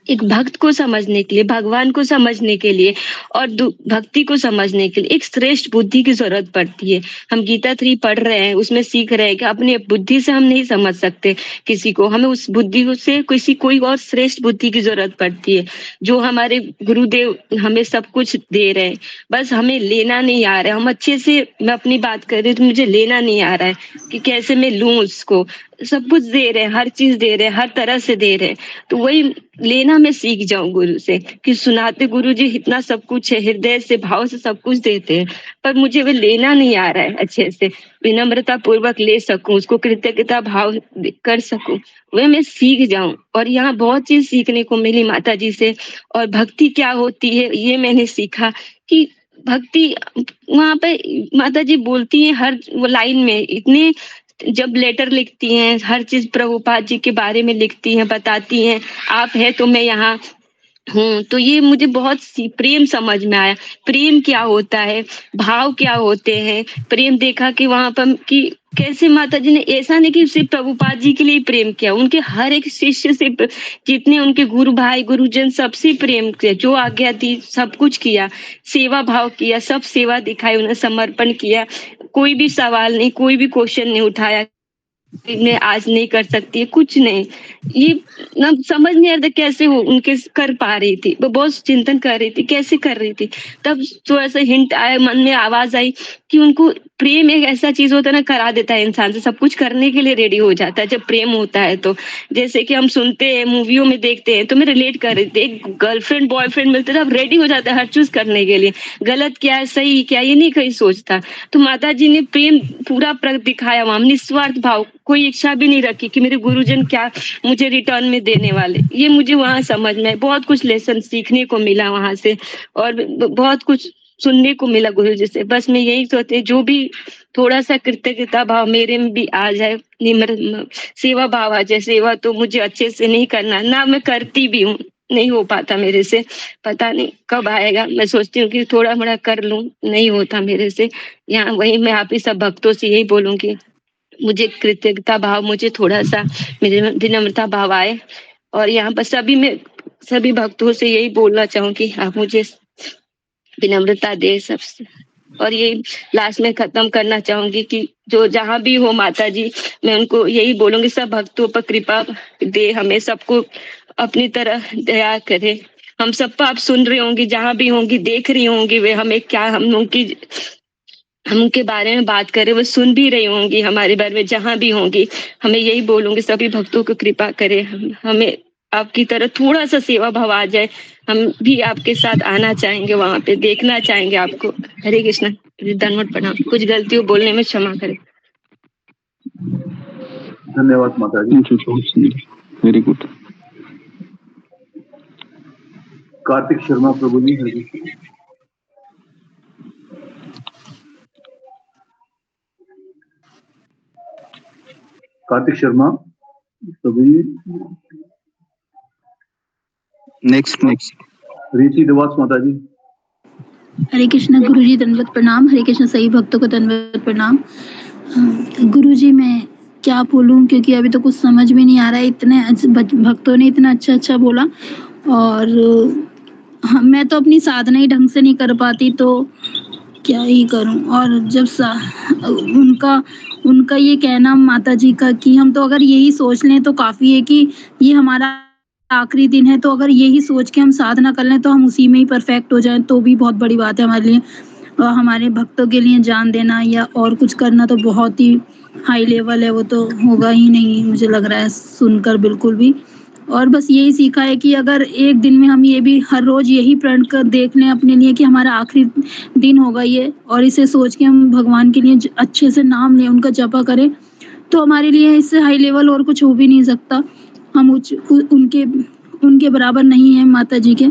एक भक्त को समझने के लिए, भगवान को समझने के लिए और भक्ति को समझने के लिए एक श्रेष्ठ बुद्धि की जरूरत पड़ती है। हम गीता 3 पढ़ रहे हैं, उसमें सीख रहे हैं कि अपने बुद्धि से हम नहीं समझ सकते किसी को, हमें उस बुद्धि से कोई और श्रेष्ठ बुद्धि की जरूरत पड़ती है, जो हमारे गुरुदेव हमें सब कुछ दे रहे हैं। बस हमें लेना नहीं आ रहा है। हम अच्छे से, मैं अपनी बात कर रही हूँ तो मुझे लेना नहीं आ रहा है कि कैसे मैं लूं उसको। सब कुछ दे रहे हैं, हर चीज दे रहे हैं, हर तरह से दे रहे हैं। तो वही लेना मैं सीख जाऊं गुरु से, कि सुनाते गुरु जी इतना सब कुछ है, हृदय से भाव से सब कुछ देते हैं, पर मुझे वो लेना नहीं आ रहा है अच्छे से, विनम्रता पूर्वक ले सकूं, उसको कृतज्ञता भाव कर सकूं, वह मैं सीख जाऊं। और यहाँ बहुत चीज सीखने को मिली माता जी से। और भक्ति क्या होती है ये मैंने सीखा कि भक्ति, वहां पे माता जी बोलती है हर वो लाइन में, इतने जब लेटर लिखती हैं, हर चीज प्रभुपाद जी के बारे में लिखती हैं, बताती हैं, आप है तो मैं यहाँ हूँ। तो ये मुझे बहुत प्रेम समझ में आया। प्रेम क्या होता है, भाव क्या होते हैं, प्रेम देखा कि वहां पर कि कैसे माता जी ने, ऐसा नहीं कि सिर्फ प्रभुपाद जी के लिए प्रेम किया, उनके हर एक शिष्य से, जितने उनके गुरु भाई गुरुजन सबसे प्रेम किया, जो आज्ञा दी सब कुछ किया, सेवा भाव किया, सब सेवा दिखाई, उन्हें समर्पण किया, कोई भी सवाल नहीं, कोई भी क्वेश्चन नहीं उठाया, मैं आज नहीं कर सकती, कुछ नहीं। ये ना समझ नहीं आ रहा कैसे वो उनके कर पा रही थी। वो बहुत चिंतन कर रही थी कैसे कर रही थी। तब थोड़ा सा हिंट आया, मन में आवाज आई कि उनको प्रेम एक ऐसा चीज होता है ना, करा देता है इंसान से, सब कुछ करने के लिए रेडी हो जाता है जब प्रेम होता है। तो जैसे कि हम सुनते हैं, मूवियों में देखते हैं, तो मैं रिलेट कर रही थी, एक गर्लफ्रेंड बॉयफ्रेंड मिलते तो अब रेडी हो जाता है हर चीज करने के लिए, गलत क्या है सही क्या ये नहीं कहीं सोचता। तो माता जी ने प्रेम पूरा दिखाया वहां, निस्वार्थ भाव, कोई इच्छा भी नहीं रखी कि मेरे गुरुजन क्या मुझे रिटर्न में देने वाले। ये मुझे वहां समझ में बहुत कुछ लेसन सीखने को मिला वहां से, और बहुत कुछ सुनने को मिला गुरु जी से। बस मैं यही सोचती, जो भी थोड़ा सा कृतज्ञता भाव मेरे में भी आ जाए, निम्र सेवा भाव आ जाए। सेवा तो मुझे अच्छे से नहीं करना ना, मैं करती भी हूँ, नहीं हो पाता मेरे से, पता नहीं कब आएगा। मैं सोचती हूँ कि थोड़ा मोड़ा कर लूं, नहीं होता मेरे से। यहाँ वही मैं आप ही सब भक्तों से यही बोलूंगी, मुझे कृतज्ञता भाव, मुझे थोड़ा सा मेरे विनम्रता भाव आए। और यहाँ पर सभी भक्तों से यही बोलना चाहूंगी, आप मुझे विनम्रता दे सबसे। और ये लास्ट में खत्म करना चाहूंगी कि जो जहां भी हो माता जी, मैं उनको यही बोलूंगी, सब भक्तों पर कृपा दे, हमें सबको अपनी तरह दया करे। हम सब पर आप सुन रही होंगी, जहां भी होंगी, देख रही होंगी, वे हमें क्या, हम उनके बारे में बात करें, वो सुन भी रही होंगी हमारे बारे में, जहां भी होंगी। हमें यही बोलूंगी, सभी भक्तों को कृपा करे, हमें आपकी तरह थोड़ा सा सेवा भाव आ जाए, हम भी आपके साथ आना चाहेंगे, वहां पे देखना चाहेंगे आपको। हरे कृष्ण। धन्यवाद प्रणाम। कुछ गलतियों बोलने में क्षमा करें। धन्यवाद माता जी। Very good. Kartik Sharma Prabhu ji, Hare Krishna. Kartik Sharma Prabhu ji. Next Riti Diwas माता जी। हरे कृष्ण गुरु जी धन्यवाद प्रणाम। हरे कृष्ण सही भक्तों को धन्यवाद प्रणाम। गुरु जी मैं क्या बोलूं, क्योंकि अभी तो कुछ समझ में नहीं आ रहा है, इतने भक्तों ने इतना अच्छा बोला, और मैं तो अपनी साधना ही ढंग से नहीं कर पाती, तो क्या ही करूं। और जब उनका ये कहना माता जी का कि हम तो अगर यही सोच लें तो काफ़ी है कि ये हमारा आखिरी दिन है, तो अगर यही सोच के हम साधना कर लें तो हम उसी में ही परफेक्ट हो जाएँ तो भी बहुत बड़ी बात है हमारे लिए। हमारे भक्तों के लिए जान देना या और कुछ करना तो बहुत ही हाई लेवल है, वो तो होगा ही नहीं मुझे लग रहा है सुनकर बिल्कुल भी। और बस यही सीखा है कि अगर एक दिन में हम ये भी हर रोज़ यही प्रण कर देख लें अपने लिए कि हमारा आखिरी दिन होगा ये, और इसे सोच के हम भगवान के लिए अच्छे से नाम लें, उनका जपा करें, तो हमारे लिए इससे हाई लेवल और कुछ हो भी नहीं सकता। हम उनके उनके बराबर नहीं हैं माता जी के।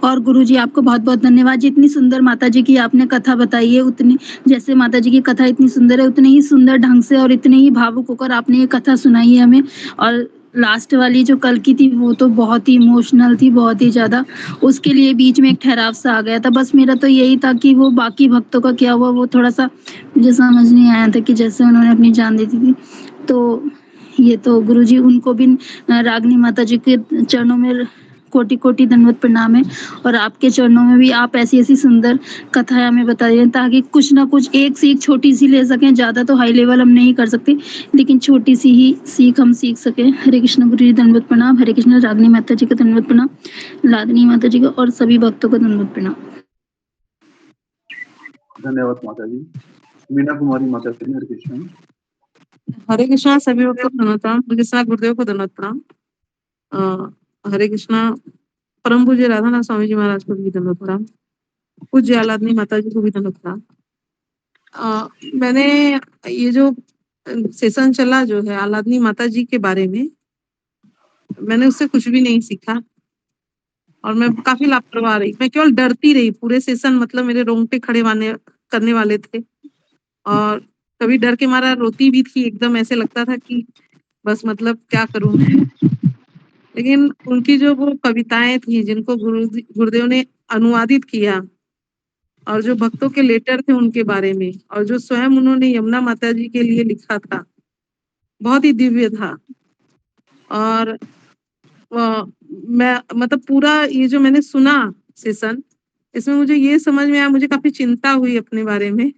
और गुरुजी आपको बहुत-बहुत धन्यवाद। जितनी सुंदर माता जी की आपने कथा बताई है, उतनी जैसे माता जी की कथा इतनी सुंदर है, उतने ही सुंदर ढंग से और इतने ही भावुक होकर आपने ये कथा सुनाई है हमें। और लास्ट वाली जो कल की थी वो तो बहुत ही इमोशनल थी, बहुत ही ज़्यादा। उसके लिए बीच में एक ठहराव सा आ गया था। बस मेरा तो यही था कि वो बाकी भक्तों का क्या हुआ वो थोड़ा-सा मुझे समझ नहीं आया था कि जैसे उन्होंने अपनी जान दे दी थी। तो ये तो गुरुजी उनको भी रागिनी माता जी के चरणों में कोटि-कोटि दंडवत प्रणाम है। और आपके चरणों में भी आप ऐसी-ऐसी सुंदर कथाएँ हमें बताइए ताकि कुछ ना कुछ एक सीख छोटी-सी ले सकें, ज़्यादा तो हाई लेवल हम नहीं कर सकते, लेकिन छोटी-सी ही सीख हम सीख सकें। हरे कृष्ण गुरु जी दंडवत प्रणाम, हरे कृष्ण रागिनी माता जी का दंडवत प्रणाम, लादिनी माता जी का और सभी भक्तों को दंडवत प्रणाम। धन्यवाद माता जी। मीना कुमारी माता जी, हरे कृष्ण। हरे कृष्णा सभी भक्तों को धन्यवाद प्रणाम, हरे कृष्णा गुरुदेव को धन्यवाद प्रणाम। हरे कृष्णा परम पूज्य राधानाथ स्वामी जी महाराज को भी धन्यवाद प्रणाम, पूज्य आलादनी माता जी को भी धन्यवाद प्रणाम। मैंने ये जो सेशन चला जो है आलादनी माता जी के बारे में, मैंने उससे कुछ भी नहीं सीखा और मैं काफी लापरवाह रही। मैं केवल डरती रही पूरे सेशन, मतलब मेरे रोंगटे खड़े करने वाले थे और कभी डर के मारा रोती भी थी। एकदम ऐसे लगता था कि बस मतलब क्या करूं मैं। लेकिन उनकी जो वो कविताएं थी जिनको गुरुदेव ने अनुवादित किया और जो भक्तों के लेटर थे उनके बारे में, और जो स्वयं उन्होंने यमुना माता जी के लिए लिखा था, बहुत ही दिव्य था। और मैं मतलब पूरा ये जो मैंने सुना सेशन, इसमें मुझे ये समझ में आया, मुझे काफी चिंता हुई अपने बारे में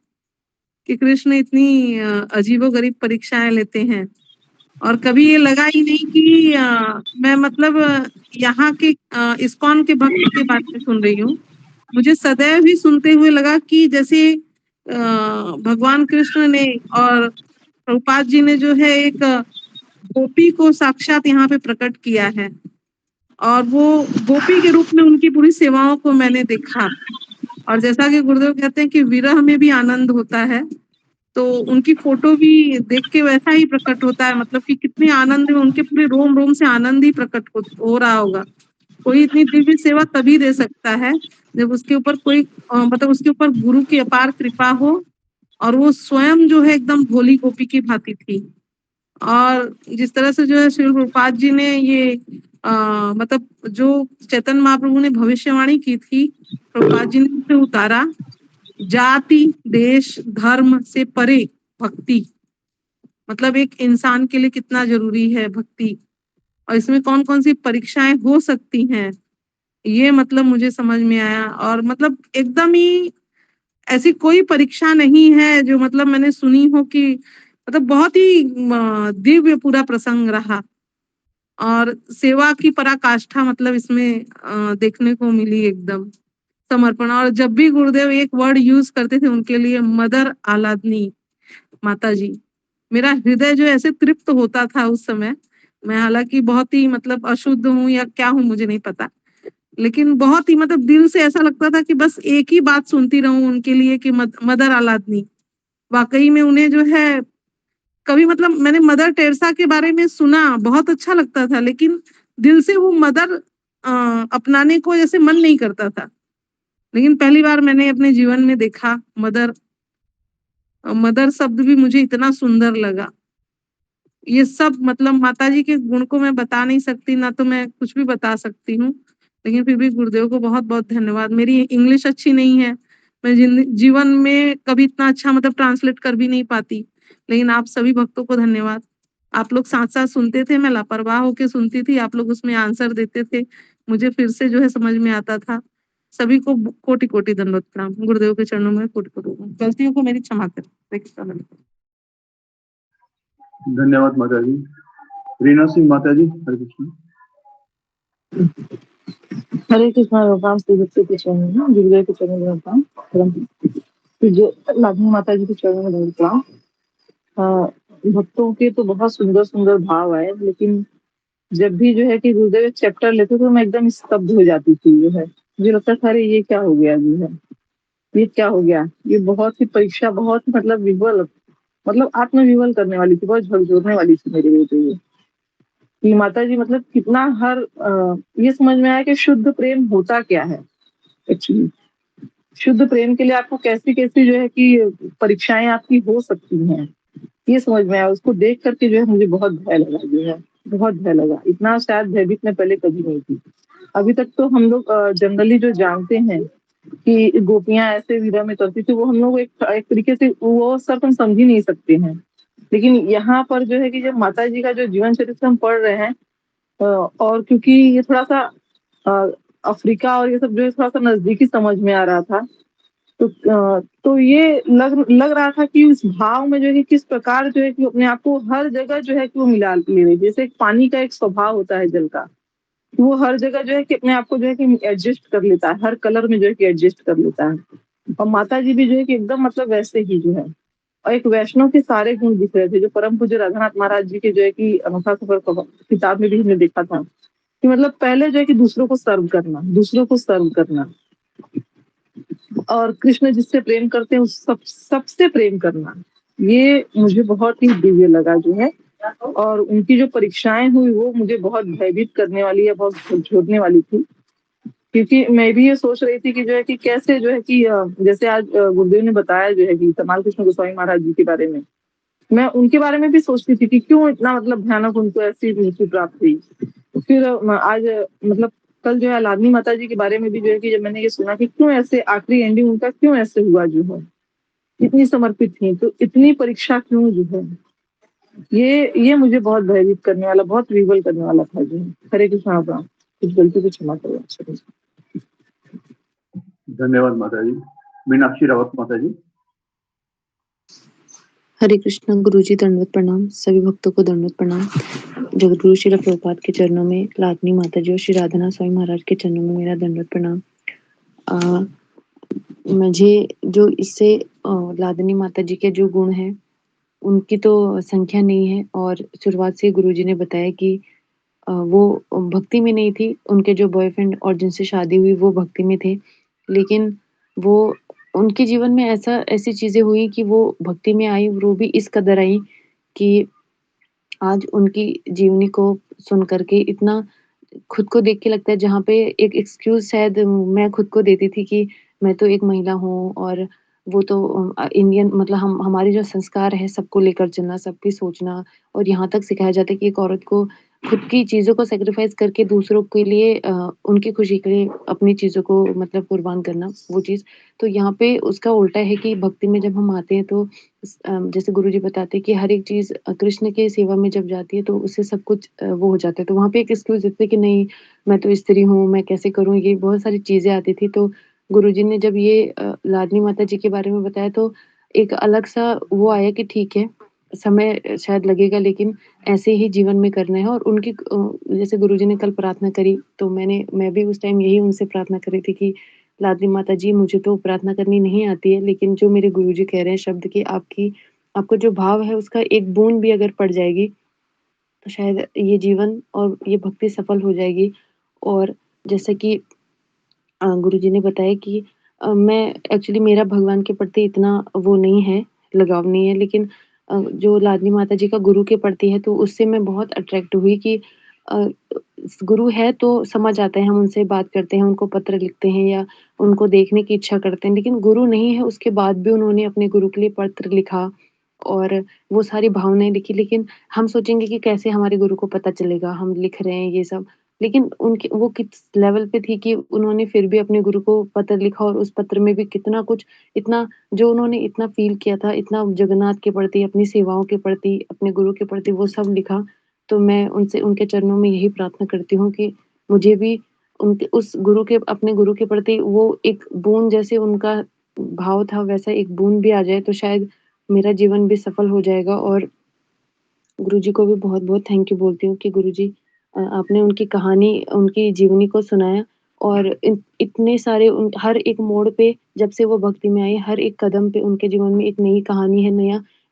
कि कृष्ण इतनी अजीबोगरीब परीक्षाएं लेते हैं। और कभी ये लगा ही नहीं कि मैं मतलब यहाँ के इस्कॉन के भक्त के बारे में सुन रही हूँ। मुझे सदैव ही सुनते हुए लगा कि जैसे भगवान कृष्ण ने और प्रभुपाद जी ने जो है एक गोपी को साक्षात यहाँ पे प्रकट किया है और वो गोपी के रूप में उनकी पूरी सेवाओं को मैंने देखा। और जैसा कि गुरुदेव कहते हैं कि विरह में भी आनंद होता है, तो उनकी फोटो भी देख के वैसा ही प्रकट होता है, मतलब कि कितने आनंद में उनके पूरे रोम रोम से आनंद ही प्रकट हो रहा होगा। कोई इतनी दिव्य सेवा तभी दे सकता है जब उसके ऊपर कोई मतलब उसके ऊपर गुरु की अपार कृपा हो और वो स्वयं जो है एकदम भोली गोपी की भांति थी। और जिस तरह से जो है श्री प्रभुपाद जी ने ये मतलब जो चैतन्य महाप्रभु ने भविष्यवाणी की थी, प्रभुपाद जी ने उसे उतारा। जाति देश धर्म से परे भक्ति, मतलब एक इंसान के लिए कितना जरूरी है भक्ति, और इसमें कौन कौन सी परीक्षाएं हो सकती हैं, ये मतलब मुझे समझ में आया। और मतलब एकदम ही ऐसी कोई परीक्षा नहीं है जो मतलब मैंने सुनी हो कि मतलब बहुत ही दिव्य पूरा प्रसंग रहा और सेवा की पराकाष्ठा मतलब इसमें देखने को मिली, एकदम समर्पण। और जब भी गुरुदेव एक वर्ड यूज करते थे उनके लिए, मदर आलादनी माता जी, मेरा हृदय जो ऐसे तृप्त होता था उस समय। मैं हालांकि बहुत ही मतलब अशुद्ध हूँ या क्या हूँ मुझे नहीं पता, लेकिन बहुत ही मतलब दिल से ऐसा लगता था कि बस एक ही बात सुनती रहूं उनके लिए कि मदर आलादनी। वाकई में उन्हें जो है कभी मतलब मैंने मदर टेरेसा के बारे में सुना, बहुत अच्छा लगता था, लेकिन दिल से वो मदर अपनाने को जैसे मन नहीं करता था। लेकिन पहली बार मैंने अपने जीवन में देखा मदर, मदर शब्द भी मुझे इतना सुंदर लगा। ये सब मतलब माताजी के गुण को मैं बता नहीं सकती, ना तो मैं कुछ भी बता सकती हूँ, लेकिन फिर भी गुरुदेव को बहुत बहुत धन्यवाद। मेरी इंग्लिश अच्छी नहीं है, मैं जीवन में कभी इतना अच्छा मतलब ट्रांसलेट कर भी नहीं पाती, लेकिन आप सभी भक्तों को धन्यवाद। आप लोग साथ साथ सुनते थे, मैं लापरवाह होके सुनती थी, आप लोग उसमें आंसर देते थे, मुझे फिर से जो है समझ में आता था। सभी को कोटि कोटि दंडवत प्रणाम। गुरुदेव के चरणों में कोटि कोटि गलतियों को मेरी क्षमा करें। धन्यवाद माता जी। रीना सिंह माता जी, हरे कृष्ण। हरे कृष्णा। भगवान श्री बच्चे के चरण में, गुरुदेव के चरण में रहता हूँ, जो लाडली माता जी के चरण में रहता हूँ। भक्तों के तो बहुत सुंदर सुंदर भाव आए, लेकिन जब भी जो है कि गुरुदेव चैप्टर लेते तो मैं एकदम स्तब्ध हो जाती थी। जो है मुझे लगता था अरे ये क्या हो गया, जो है ये क्या हो गया। ये बहुत ही परीक्षा, बहुत ही मतलब विवल, मतलब आत्मविवल करने वाली थी, बहुत झकझोरने वाली थी मेरे लिए। तो ये कि माता जी मतलब कितना ये समझ में आया कि शुद्ध प्रेम होता क्या है एक्चुअली। शुद्ध प्रेम के लिए आपको कैसी कैसी जो है कि परीक्षाएं आपकी हो सकती हैं, ये समझ में आया। उसको देख करके जो है मुझे बहुत भय लगा, जो है बहुत भय लगा। इतना शायद भयभीत मैं पहले कभी नहीं थी। अभी तक तो हम लोग जनरली जो जानते हैं कि गोपियां ऐसे विरह में करती थी, वो हम लोग एक तरीके से वो सब हम समझ ही नहीं सकते हैं। लेकिन यहाँ पर जो है कि जब माता जी का जो जीवन चरित्र हम पढ़ रहे हैं, और क्योंकि ये थोड़ा सा अफ्रीका और ये सब जो है थोड़ा सा नजदीकी समझ में आ रहा था, तो ये लग रहा था कि उस भाव में जो है कि किस प्रकार जो है कि अपने आप को हर जगह जो है कि वो मिला ले रही। जैसे एक पानी का एक स्वभाव होता है जल का, वो हर जगह जो है कि अपने आप को जो है कि एडजस्ट कर लेता है, हर कलर में जो है कि एडजस्ट कर लेता है। और माता जी भी जो है कि एकदम मतलब वैसे ही जो है, और एक वैष्णव के सारे गुण दिख रहे थे, जो परम पूज्य राधानाथ महाराज जी के जो है कि अनोखा सफर किताब में भी हमने देखा था कि मतलब पहले जो है कि दूसरों को सर्व करना, दूसरों को सर्व करना, और कृष्ण जिससे प्रेम करते हैं उस सबसे प्रेम करना, ये मुझे बहुत ही दिव्य लगा जो है। और उनकी जो परीक्षाएं हुई वो मुझे बहुत भयभीत करने वाली है, बहुत झकझोरने वाली थी। क्योंकि मैं भी ये सोच रही थी कि जो है कि कैसे जो है कि जैसे आज गुरुदेव ने बताया जो है कि तमाल कृष्ण गोस्वामी महाराज जी के बारे में, मैं उनके बारे में भी सोचती थी कि क्यों इतना मतलब भयानक उनको ऐसी मृत्यु प्राप्त हुई। फिर आज मतलब कल जो है लाडली माता जी के बारे में भी जो है कि जब मैंने ये सुना कि क्यों ऐसे आखिरी एंडिंग उनका क्यों ऐसे हुआ, जो है इतनी समर्पित थी तो इतनी परीक्षा क्यों, जो है ये मुझे बहुत भयभीत करने वाला, बहुत विवल करने वाला था। जो है हरे कृष्णा। कुछ गलती को क्षमा करो। धन्यवाद माता जी। मीनाक्षी रावत माता जी। हरे कृष्ण। गुरुजी दंडवत प्रणाम। सभी भक्तों को दंडवत प्रणाम। जगतगुरु श्री प्रभुपाद के चरणों में, लाडली माता जी और श्री राधानाथ स्वामी महाराज के चरणों में मेरा दंडवत प्रणाम। मुझे जो इससे लाडली माता जी के जो गुण हैं उनकी तो संख्या नहीं है, और शुरुआत से गुरुजी ने बताया कि वो भक्ति में नहीं थी। उनके जो बॉयफ्रेंड और जिनसे शादी हुई वो भक्ति में थे, लेकिन वो उनके जीवन में ऐसी चीजें हुई कि वो भक्ति में आई, वो भी इस कदर आई कि आज उनकी जीवनी को सुन करके इतना खुद को देख के लगता है, जहाँ पे एक एक्सक्यूज शायद मैं खुद को देती थी कि मैं तो एक महिला हूँ, और वो तो इंडियन मतलब हमारे जो संस्कार है सबको लेकर चलना, सबकी सोचना, और यहाँ तक सिखाया जाता है कि एक औरत को खुद की चीज़ों को सैक्रिफाइस करके दूसरों के लिए उनकी खुशी के लिए अपनी चीज़ों को मतलब कुर्बान करना, वो चीज़। तो यहाँ पे उसका उल्टा है कि भक्ति में जब हम आते हैं तो जैसे गुरुजी बताते हैं कि हर एक चीज़ कृष्ण के सेवा में जब जाती है तो उससे सब कुछ वो हो जाता है। तो वहाँ पे एक एक्सक्यूज़ देते हैं कि नहीं, मैं तो स्त्री हूँ, मैं कैसे करूँ, ये बहुत सारी चीज़ें आती थी। तो गुरुजी ने जब ये लाडली माता जी के बारे में बताया तो एक अलग-सा वो आया कि ठीक है, समय शायद लगेगा लेकिन ऐसे ही जीवन में करना है। और उनकी जैसे गुरुजी ने कल प्रार्थना करी तो मैं भी उस टाइम यही उनसे प्रार्थना कर रही थी कि लाडली माता जी, मुझे तो प्रार्थना करनी नहीं आती है, लेकिन जो मेरे गुरुजी कह रहे हैं शब्द कि आपको जो भाव है उसका एक बूंद भी अगर पड़ जाएगी तो शायद ये जीवन और ये भक्ति सफल हो जाएगी। और जैसे कि गुरुजी ने बताया कि मैं एक्चुअली मेरा भगवान के प्रति इतना वो नहीं है, लगाव नहीं है, लेकिन जो लाडली माता जी का गुरु के प्रति है तो उससे मैं बहुत अट्रैक्ट हुई कि अ, गुरु है तो समझ आता है, हम उनसे बात करते हैं, उनको पत्र लिखते हैं या उनको देखने की इच्छा करते हैं, लेकिन गुरु नहीं है उसके बाद भी उन्होंने अपने गुरु के लिए पत्र लिखा और वो सारी भावनाएँ लिखी। लेकिन हम सोचेंगे कि कैसे हमारे गुरु को पता चलेगा, हम लिख रहे हैं ये सब। लेकिन उनकी वो किस लेवल पे थी कि उन्होंने फिर भी अपने गुरु को पत्र लिखा, और उस पत्र में भी कितना कुछ, इतना जो उन्होंने इतना फ़ील किया था, इतना जगन्नाथ के प्रति, अपनी सेवाओं के प्रति, अपने गुरु के प्रति वो सब लिखा। तो मैं उनसे उनके चरणों में यही प्रार्थना करती हूँ कि मुझे भी उनके उस गुरु के अपने गुरु के प्रति वो एक बूँद जैसे उनका भाव था वैसा एक बूँद भी आ जाए तो शायद मेरा जीवन भी सफल हो जाएगा। और गुरुजी को भी बहुत-बहुत थैंक यू बोलती हूँ कि गुरुजी आपने उनकी कहानी, उनकी जीवनी को सुनाया और इतने सारे हर एक मोड़ पे जब से वो भक्ति में आई, हर एक कदम पे उनके जीवन में एक नई कहानी है,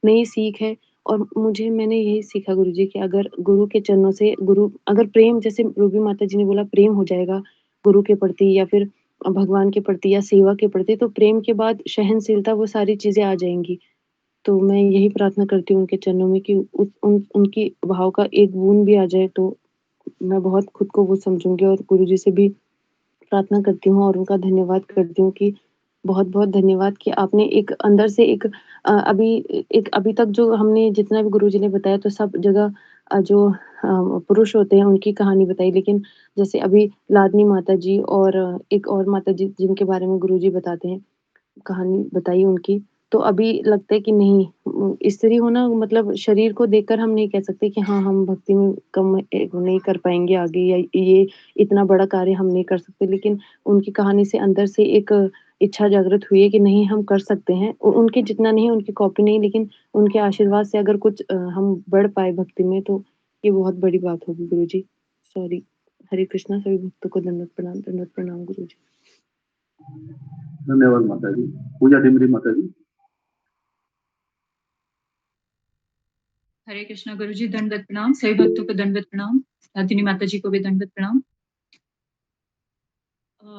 नई सीख है और मैंने यही सीखा गुरुजी कि अगर गुरु के चरणों से अगर प्रेम जैसे रूबी माता जी ने बोला प्रेम हो जाएगा गुरु के प्रति या फिर भगवान के प्रति या सेवा के प्रति, तो प्रेम के बाद सहनशीलता वो सारी चीज़ें आ जाएँगी। तो मैं यही प्रार्थना करती हूँ उनके चरणों में कि उनकी भाव का एक बूँद भी आ जाए तो मैं बहुत खुद को वो समझूँगी और गुरुजी से भी प्रार्थना करती हूँ और उनका धन्यवाद करती हूँ कि बहुत-बहुत धन्यवाद कि आपने एक अंदर से अभी तक जो हमने जितना भी गुरुजी ने बताया तो सब जगह जो पुरुष होते हैं उनकी कहानी बताई, लेकिन जैसे अभी लादनी माता जी और एक और माता जी जिनके बारे में गुरुजी बताते हैं, कहानी बताई उनकी, तो अभी लगता है कि नहीं स्त्री होना मतलब शरीर को देखकर हम नहीं कह सकते कि हाँ, हम भक्ति में कम नहीं कर पाएँगे आगे या ये इतना बड़ा कार्य हम नहीं कर सकते। लेकिन उनकी कहानी से अंदर से एक इच्छा जागृत हुई है कि नहीं हम कर सकते हैं। उनके जितना नहीं, उनकी कॉपी नहीं, लेकिन उनके आशीर्वाद से अगर कुछ हम बढ़ पाए भक्ति में तो ये बहुत बड़ी बात होगी गुरुजी। सॉरी। हरे कृष्णा, सभी भक्तों को दंडवत प्रणाम गुरुजी। धन्यवाद माता जी। पूजा डिमरी माता जी। हरे कृष्णा गुरुजी, दंडवत प्रणाम। सभी भक्तों को दंडवत प्रणाम। लादिनी माता जी को भी दंडवत प्रणाम।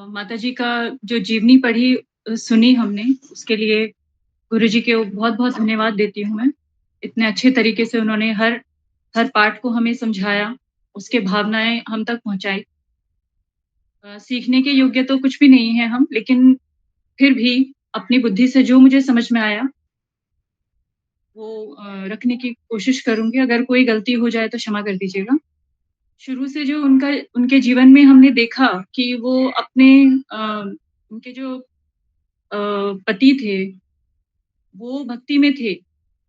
माता जी का जो जीवनी पढ़ी सुनी हमने, उसके लिए गुरुजी के बहुत-बहुत धन्यवाद देती हूँ मैं। इतने अच्छे तरीके से उन्होंने हर पाठ को हमें समझाया, उसके भावनाएँ हम तक पहुँचाई। सीखने के योग्य तो कुछ भी नहीं है हम, लेकिन फिर भी अपनी बुद्धि से जो मुझे समझ में आया वो रखने की कोशिश करूँगी। अगर कोई गलती हो जाए तो क्षमा कर दीजिएगा। शुरू से जो उनके जीवन में हमने देखा कि वो अपने उनके जो पति थे, वो भक्ति में थे,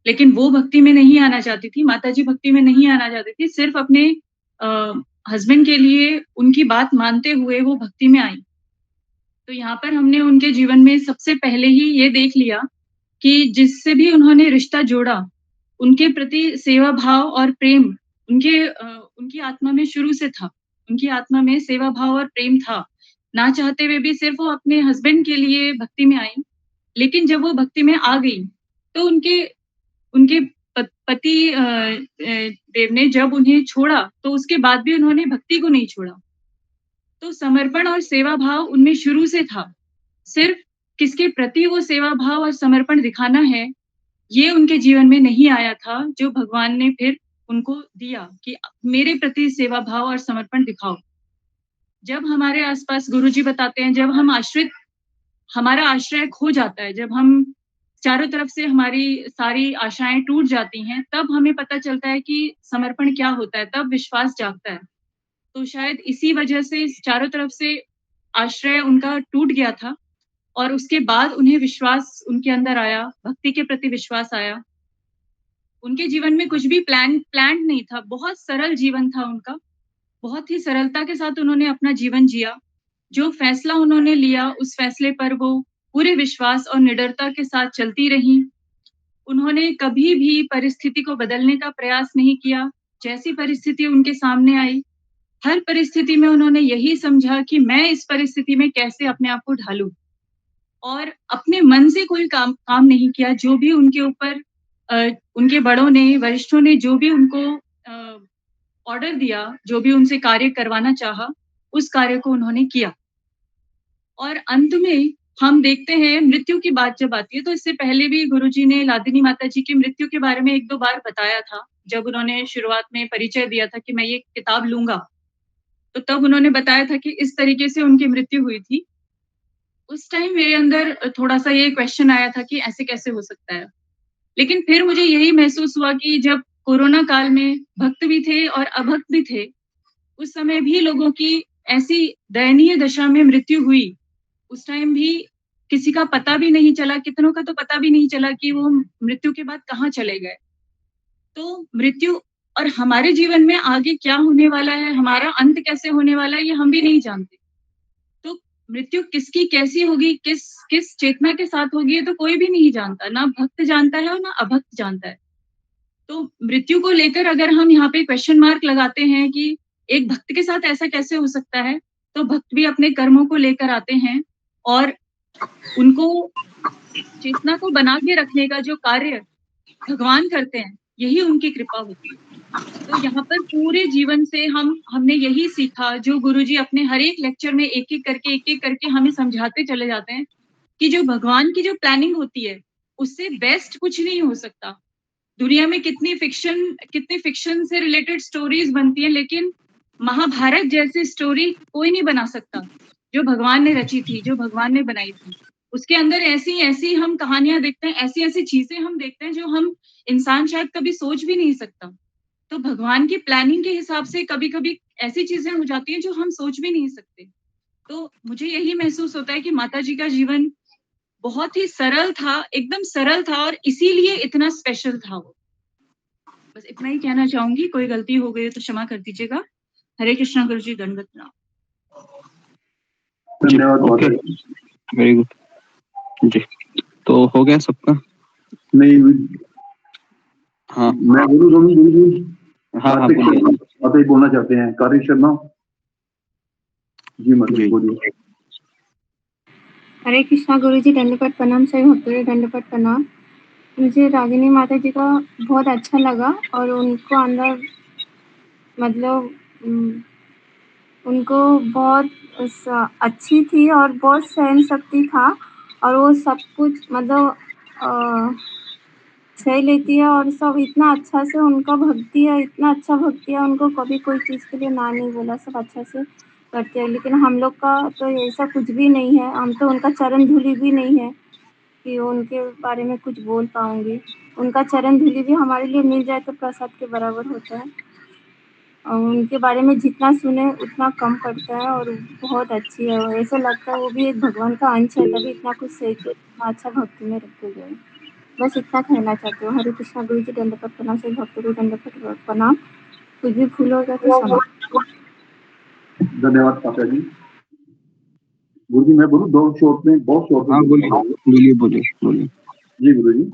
लेकिन वो भक्ति में नहीं आना चाहती थी, माताजी भक्ति में नहीं आना चाहती थी, सिर्फ़ अपने हस्बैंड के लिए उनकी बात मानते हुए वो भक्ति में आई। तो यहाँ पर हमने उनके जीवन में सबसे पहले ही ये देख लिया कि जिससे भी उन्होंने रिश्ता जोड़ा, उनके प्रति सेवा भाव और प्रेम उनकी आत्मा में शुरू से था। उनकी आत्मा में सेवा भाव और प्रेम था। ना चाहते हुए भी सिर्फ़ वो अपने हस्बैंड के लिए भक्ति में आई, लेकिन जब वो भक्ति में आ गई, तो उनके पति देव ने जब उन्हें छोड़ा, तो उसके बाद भी उन्होंने भक्ति को नहीं छोड़ा। तो समर्पण और सेवा भाव उनमें शुरू से था। सिर्फ़ किसके प्रति वो सेवा भाव और समर्पण दिखाना है, ये उनके जीवन में नहीं आया था, जो भगवान ने फिर उनको दिया कि मेरे प्रति सेवा भाव और समर्पण दिखाओ। जब हमारे आस-पास गुरुजी बताते हैं, जब हमारा आश्रय खो जाता है, जब हम चारों तरफ से हमारी सारी आशाएँ टूट जाती हैं, तब हमें पता चलता है कि समर्पण क्या होता है, तब विश्वास जागता है। तो शायद इसी वजह से चारों तरफ से आश्रय उनका टूट गया था और उसके बाद उन्हें विश्वास उनके अंदर आया, भक्ति के प्रति विश्वास आया। उनके जीवन में कुछ भी प्लान्ड नहीं था, बहुत सरल जीवन था उनका। बहुत ही सरलता के साथ उन्होंने अपना जीवन जिया। जो फैसला उन्होंने लिया, उस फैसले पर वो पूरे विश्वास और निडरता के साथ चलती रहीं। उन्होंने कभी भी परिस्थिति को बदलने का प्रयास नहीं किया। जैसी परिस्थिति उनके सामने आई, हर परिस्थिति में उन्होंने यही समझा कि मैं इस परिस्थिति में कैसे अपने आप को ढालूँ और अपने मन से कोई काम नहीं किया। जो भी उनके ऊपर उनके बड़ों ने, वरिष्ठों ने जो भी उनको ऑर्डर दिया, जो भी उनसे कार्य करवाना चाहा, उस कार्य को उन्होंने किया। और अंत में हम देखते हैं मृत्यु की बात जब आती है, तो इससे पहले भी गुरुजी ने लादिनी माता जी की मृत्यु के बारे में 1-2 बार बताया था। जब उन्होंने शुरुआत में परिचय दिया था कि मैं ये किताब लूँगा, तो तब उन्होंने बताया था कि इस तरीके से उनकी मृत्यु हुई थी। उस टाइम मेरे अंदर थोड़ा-सा ये क्वेश्चन आया था कि ऐसे कैसे हो सकता है? लेकिन फिर मुझे यही महसूस हुआ कि जब कोरोना काल में भक्त भी थे और अभक्त भी थे, उस समय भी लोगों की ऐसी दयनीय दशा में मृत्यु हुई। उस टाइम भी किसी का पता भी नहीं चला, कितनों का तो पता भी नहीं चला कि वो मृत्यु के बाद कहाँ चले गए। तो मृत्यु और हमारे जीवन में आगे क्या होने वाला है, हमारा अंत कैसे होने वाला है, ये हम भी नहीं जानते। तो मृत्यु किसकी कैसी होगी, किस चेतना के साथ होगी, ये तो कोई भी नहीं जानता। ना भक्त जानता है और ना अभक्त जानता है। तो मृत्यु को लेकर अगर हम यहाँ पे क्वेश्चन मार्क लगाते हैं कि एक भक्त के साथ ऐसा कैसे हो सकता है, तो भक्त भी अपने कर्मों को लेकर आते हैं और उनको चेतना को बना के रखने का जो कार्य भगवान करते हैं, यही उनकी कृपा होती है। तो यहाँ पर पूरे जीवन से हमने यही सीखा, जो गुरुजी अपने हर एक लेक्चर में एक एक करके हमें समझाते चले जाते हैं कि जो भगवान की जो प्लानिंग होती है, उससे बेस्ट कुछ नहीं हो सकता। दुनिया में कितनी फिक्शन से रिलेटेड स्टोरीज बनती हैं, लेकिन महाभारत जैसी स्टोरी कोई नहीं बना सकता जो भगवान ने रची थी, जो भगवान ने बनाई थी। उसके अंदर ऐसी हम कहानियां देखते हैं, ऐसी चीजें हम देखते हैं जो हम इंसान शायद कभी सोच भी नहीं सकता। तो भगवान की प्लानिंग के हिसाब से कभी-कभी ऐसी चीजें हो जाती हैं जो हम सोच भी नहीं सकते। तो मुझे यही महसूस होता है कि माता जी का जीवन बहुत ही सरल था, एकदम सरल था और इसीलिए इतना स्पेशल था वो। बस इतना ही कहना चाहूंगी, कोई गलती हो गई तो क्षमा कर दीजिएगा। हरे कृष्णा गुरुजी, दंडवत प्रणाम। धन्यवाद। वेरी गुड जी। तो हो गया सबका? नहीं, हाँ मैं बोलूँ गुरुजी? हाँ आप ही बोलना चाहते हैं? कार्य शर्मा जी, मतलब बोलिए। हरे कृष्णा गुरुजी, दंडवत प्रणाम। सभी भक्तों दंडवत प्रणाम। मुझे रागिनी माता जी का बहुत अच्छा लगा और उनको अंदर मतलब उनको बहुत अच्छी थी और बहुत सहन शक्ति था और वो सब कुछ मतलब सह लेती है और सब इतना अच्छा से उनका भक्ति है, इतना अच्छा भक्ति है, उनको कभी कोई चीज़ के लिए ना नहीं बोला, सब अच्छा से करते हैं। लेकिन हम लोग का तो ऐसा कुछ भी नहीं है, हम तो उनका चरण धूलि भी नहीं है कि उनके बारे में कुछ बोल पाऊँगी। उनका चरण धूलि भी हमारे लिए मिल जाए तो प्रसाद के बराबर होता है और उनके बारे में जितना सुने उतना कम पड़ता है और बहुत अच्छी है। ऐसा लगता है वो भी एक भगवान का अंश है, तभी इतना कुछ सह के इतना अच्छा भक्ति में रखे गए। बस इतना कहना चाहती हूँ। हरे कृष्णा गुरुजी, दंडवत प्रणाम। सभी भक्तों को दंडवत प्रणाम। कुछ भी भूल होगा तो क्षमा। धन्यवाद पापा जी। गुरुजी मैं बोलूं? बहुत शॉर्ट में बोलिए जी गुरुजी।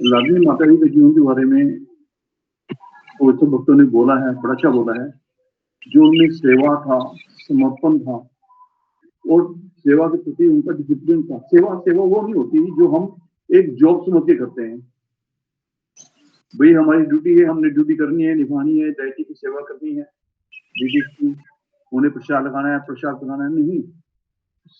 रागिनी माता जी के जीवन के बारे में और सब भक्तों ने बोला है, बड़ा अच्छा बोला है। जो उनमें सेवा था, समर्पण था और सेवा के प्रति उनका डिसिप्लिन था। सेवा वो नहीं होती जो हम एक जॉब समझ के करते हैं, भाई हमारी ड्यूटी है, हमने ड्यूटी करनी है, निभानी है, दैटी की सेवा करनी है, दीदी की उन्हें प्रसाद लगाना है, प्रसाद लगाना है। नहीं,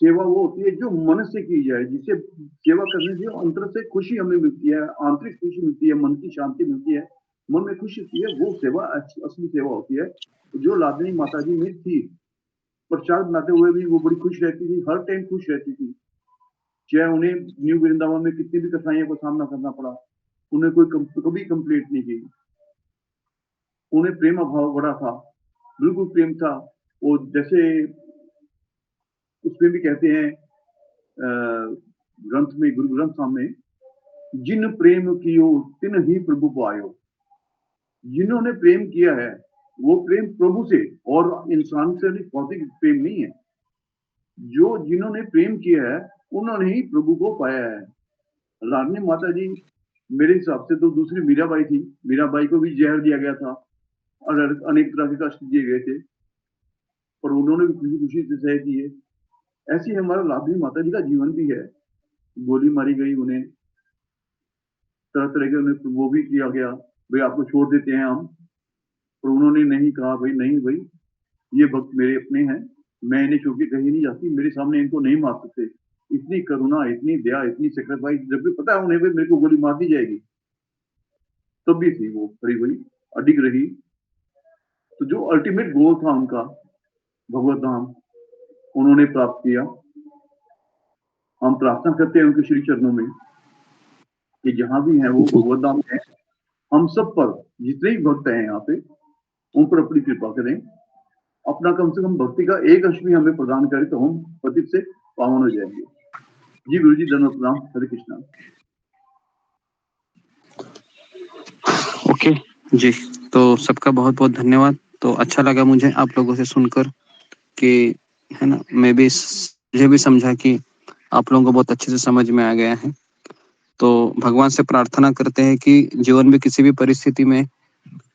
सेवा वो होती है जो मन से की जाए, जिसे सेवा करने से अंतर से खुशी हमें मिलती है, आंतरिक खुशी मिलती है, मन की शांति मिलती है, मन में खुशी होती है, वो सेवा असली सेवा होती है। जो लादनी माता जी में थी, प्रसाद बनाते हुए भी वो बड़ी खुश रहती थी, हर टाइम खुश रहती थी, चाहे उन्हें न्यू वृंदावन में कितनी भी कठिनाइयों का सामना करना पड़ा, उन्हें कभी कंप्लेंट नहीं की। उन्हें प्रेम भाव बड़ा था, बिल्कुल प्रेम था। वो जैसे उसमें भी कहते हैं ग्रंथ में, गुरु ग्रंथ साहब में, जिन प्रेम कियो तिन ही प्रभु पायो। जिन्होंने प्रेम किया है वो प्रेम प्रभु से और इंसान से भौतिक प्रेम नहीं है। जो जिन्होंने प्रेम किया है उन्होंने ही प्रभु को पाया है। रागिनी माता जी मेरे हिसाब से तो दूसरी मीराबाई थी। मीराबाई को भी जहर दिया गया था और अनेक तरह के कष्ट दिए गए थे, पर उन्होंने भी खुशी खुशी से सह किए। ऐसी हमारा रागिनी माता जी का जीवन भी है। गोली मारी गई, उन्हें तरह तरह के उन्हें वो भी किया गया, भाई आपको छोड़ देते हैं हम, पर उन्होंने नहीं कहा, भाई नहीं भाई ये भक्त मेरे अपने हैं, मैं इन्हें छोड़ के कहीं नहीं जाती, मेरे सामने इनको नहीं मार सकते। इतनी करुणा, इतनी दया, इतनी सेक्रीफाइस, जब भी पता है उन्हें भी मेरे को गोली मार दी जाएगी, तब भी थी वो खड़ी हुई, अडिग रही। तो जो अल्टीमेट गोल था उनका, भगवत धाम, उन्होंने प्राप्त किया। हम प्रार्थना करते हैं उनके श्री चरणों में कि जहां भी हैं वो भगवत धाम है, हम सब पर, जितने भी भक्त हैं यहाँ पे, उन पर अपनी कृपा करें। अपना कम से कम भक्ति का एक अंश भी हमें प्रदान करें तो हम पतित से पावन हो जाएंगे। जी गुरु जी, धन्यवाद प्रणाम। हरे कृष्णा। ओके जी, तो सबका बहुत बहुत धन्यवाद। तो अच्छा लगा मुझे आप लोगों से सुनकर कि है ना, मुझे भी समझा कि आप लोगों को बहुत अच्छे से समझ में आ गया है। तो भगवान से प्रार्थना करते हैं कि जीवन में किसी भी परिस्थिति में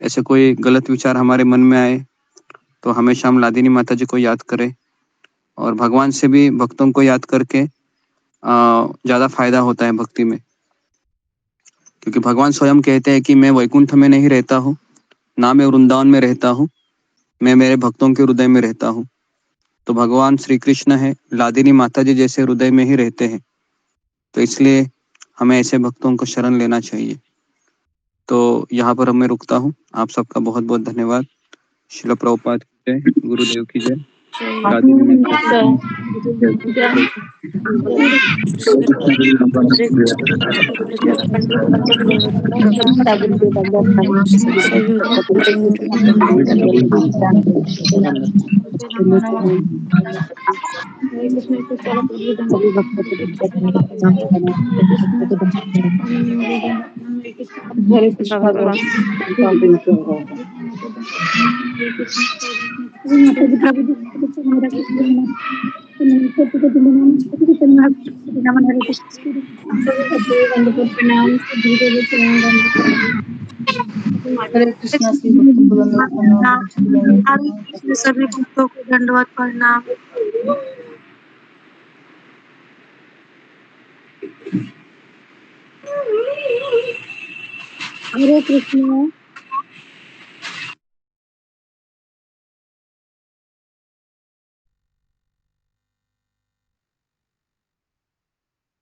ऐसे कोई गलत विचार हमारे मन में आए तो हमेशा हम लादिनी माता जी को याद करें और भगवान से भी भक्तों को याद करके ज़्यादा फायदा होता है भक्ति में, क्योंकि भगवान स्वयं कहते हैं कि मैं वैकुंठ में नहीं रहता हूँ, ना मैं वृंदावन में रहता हूँ, मैं मेरे भक्तों के हृदय में रहता हूँ। तो भगवान श्री कृष्ण है लादिनी माता जी जैसे हृदय में ही रहते हैं, तो इसलिए हमें ऐसे भक्तों को शरण लेना चाहिए। तो यहाँ पर मैं रुकता हूँ। आप सबका बहुत बहुत धन्यवाद। श्रील प्रभुपाद की जय, गुरुदेव की जय, लादिनी माता की जय। हरे कृष्णा भगवान। हरे कृष्णा श्री भक्तों को दंडवत प्रणाम, हरे कृष्ण सभी भक्तों को दंडवत प्रणाम। हरे कृष्ण।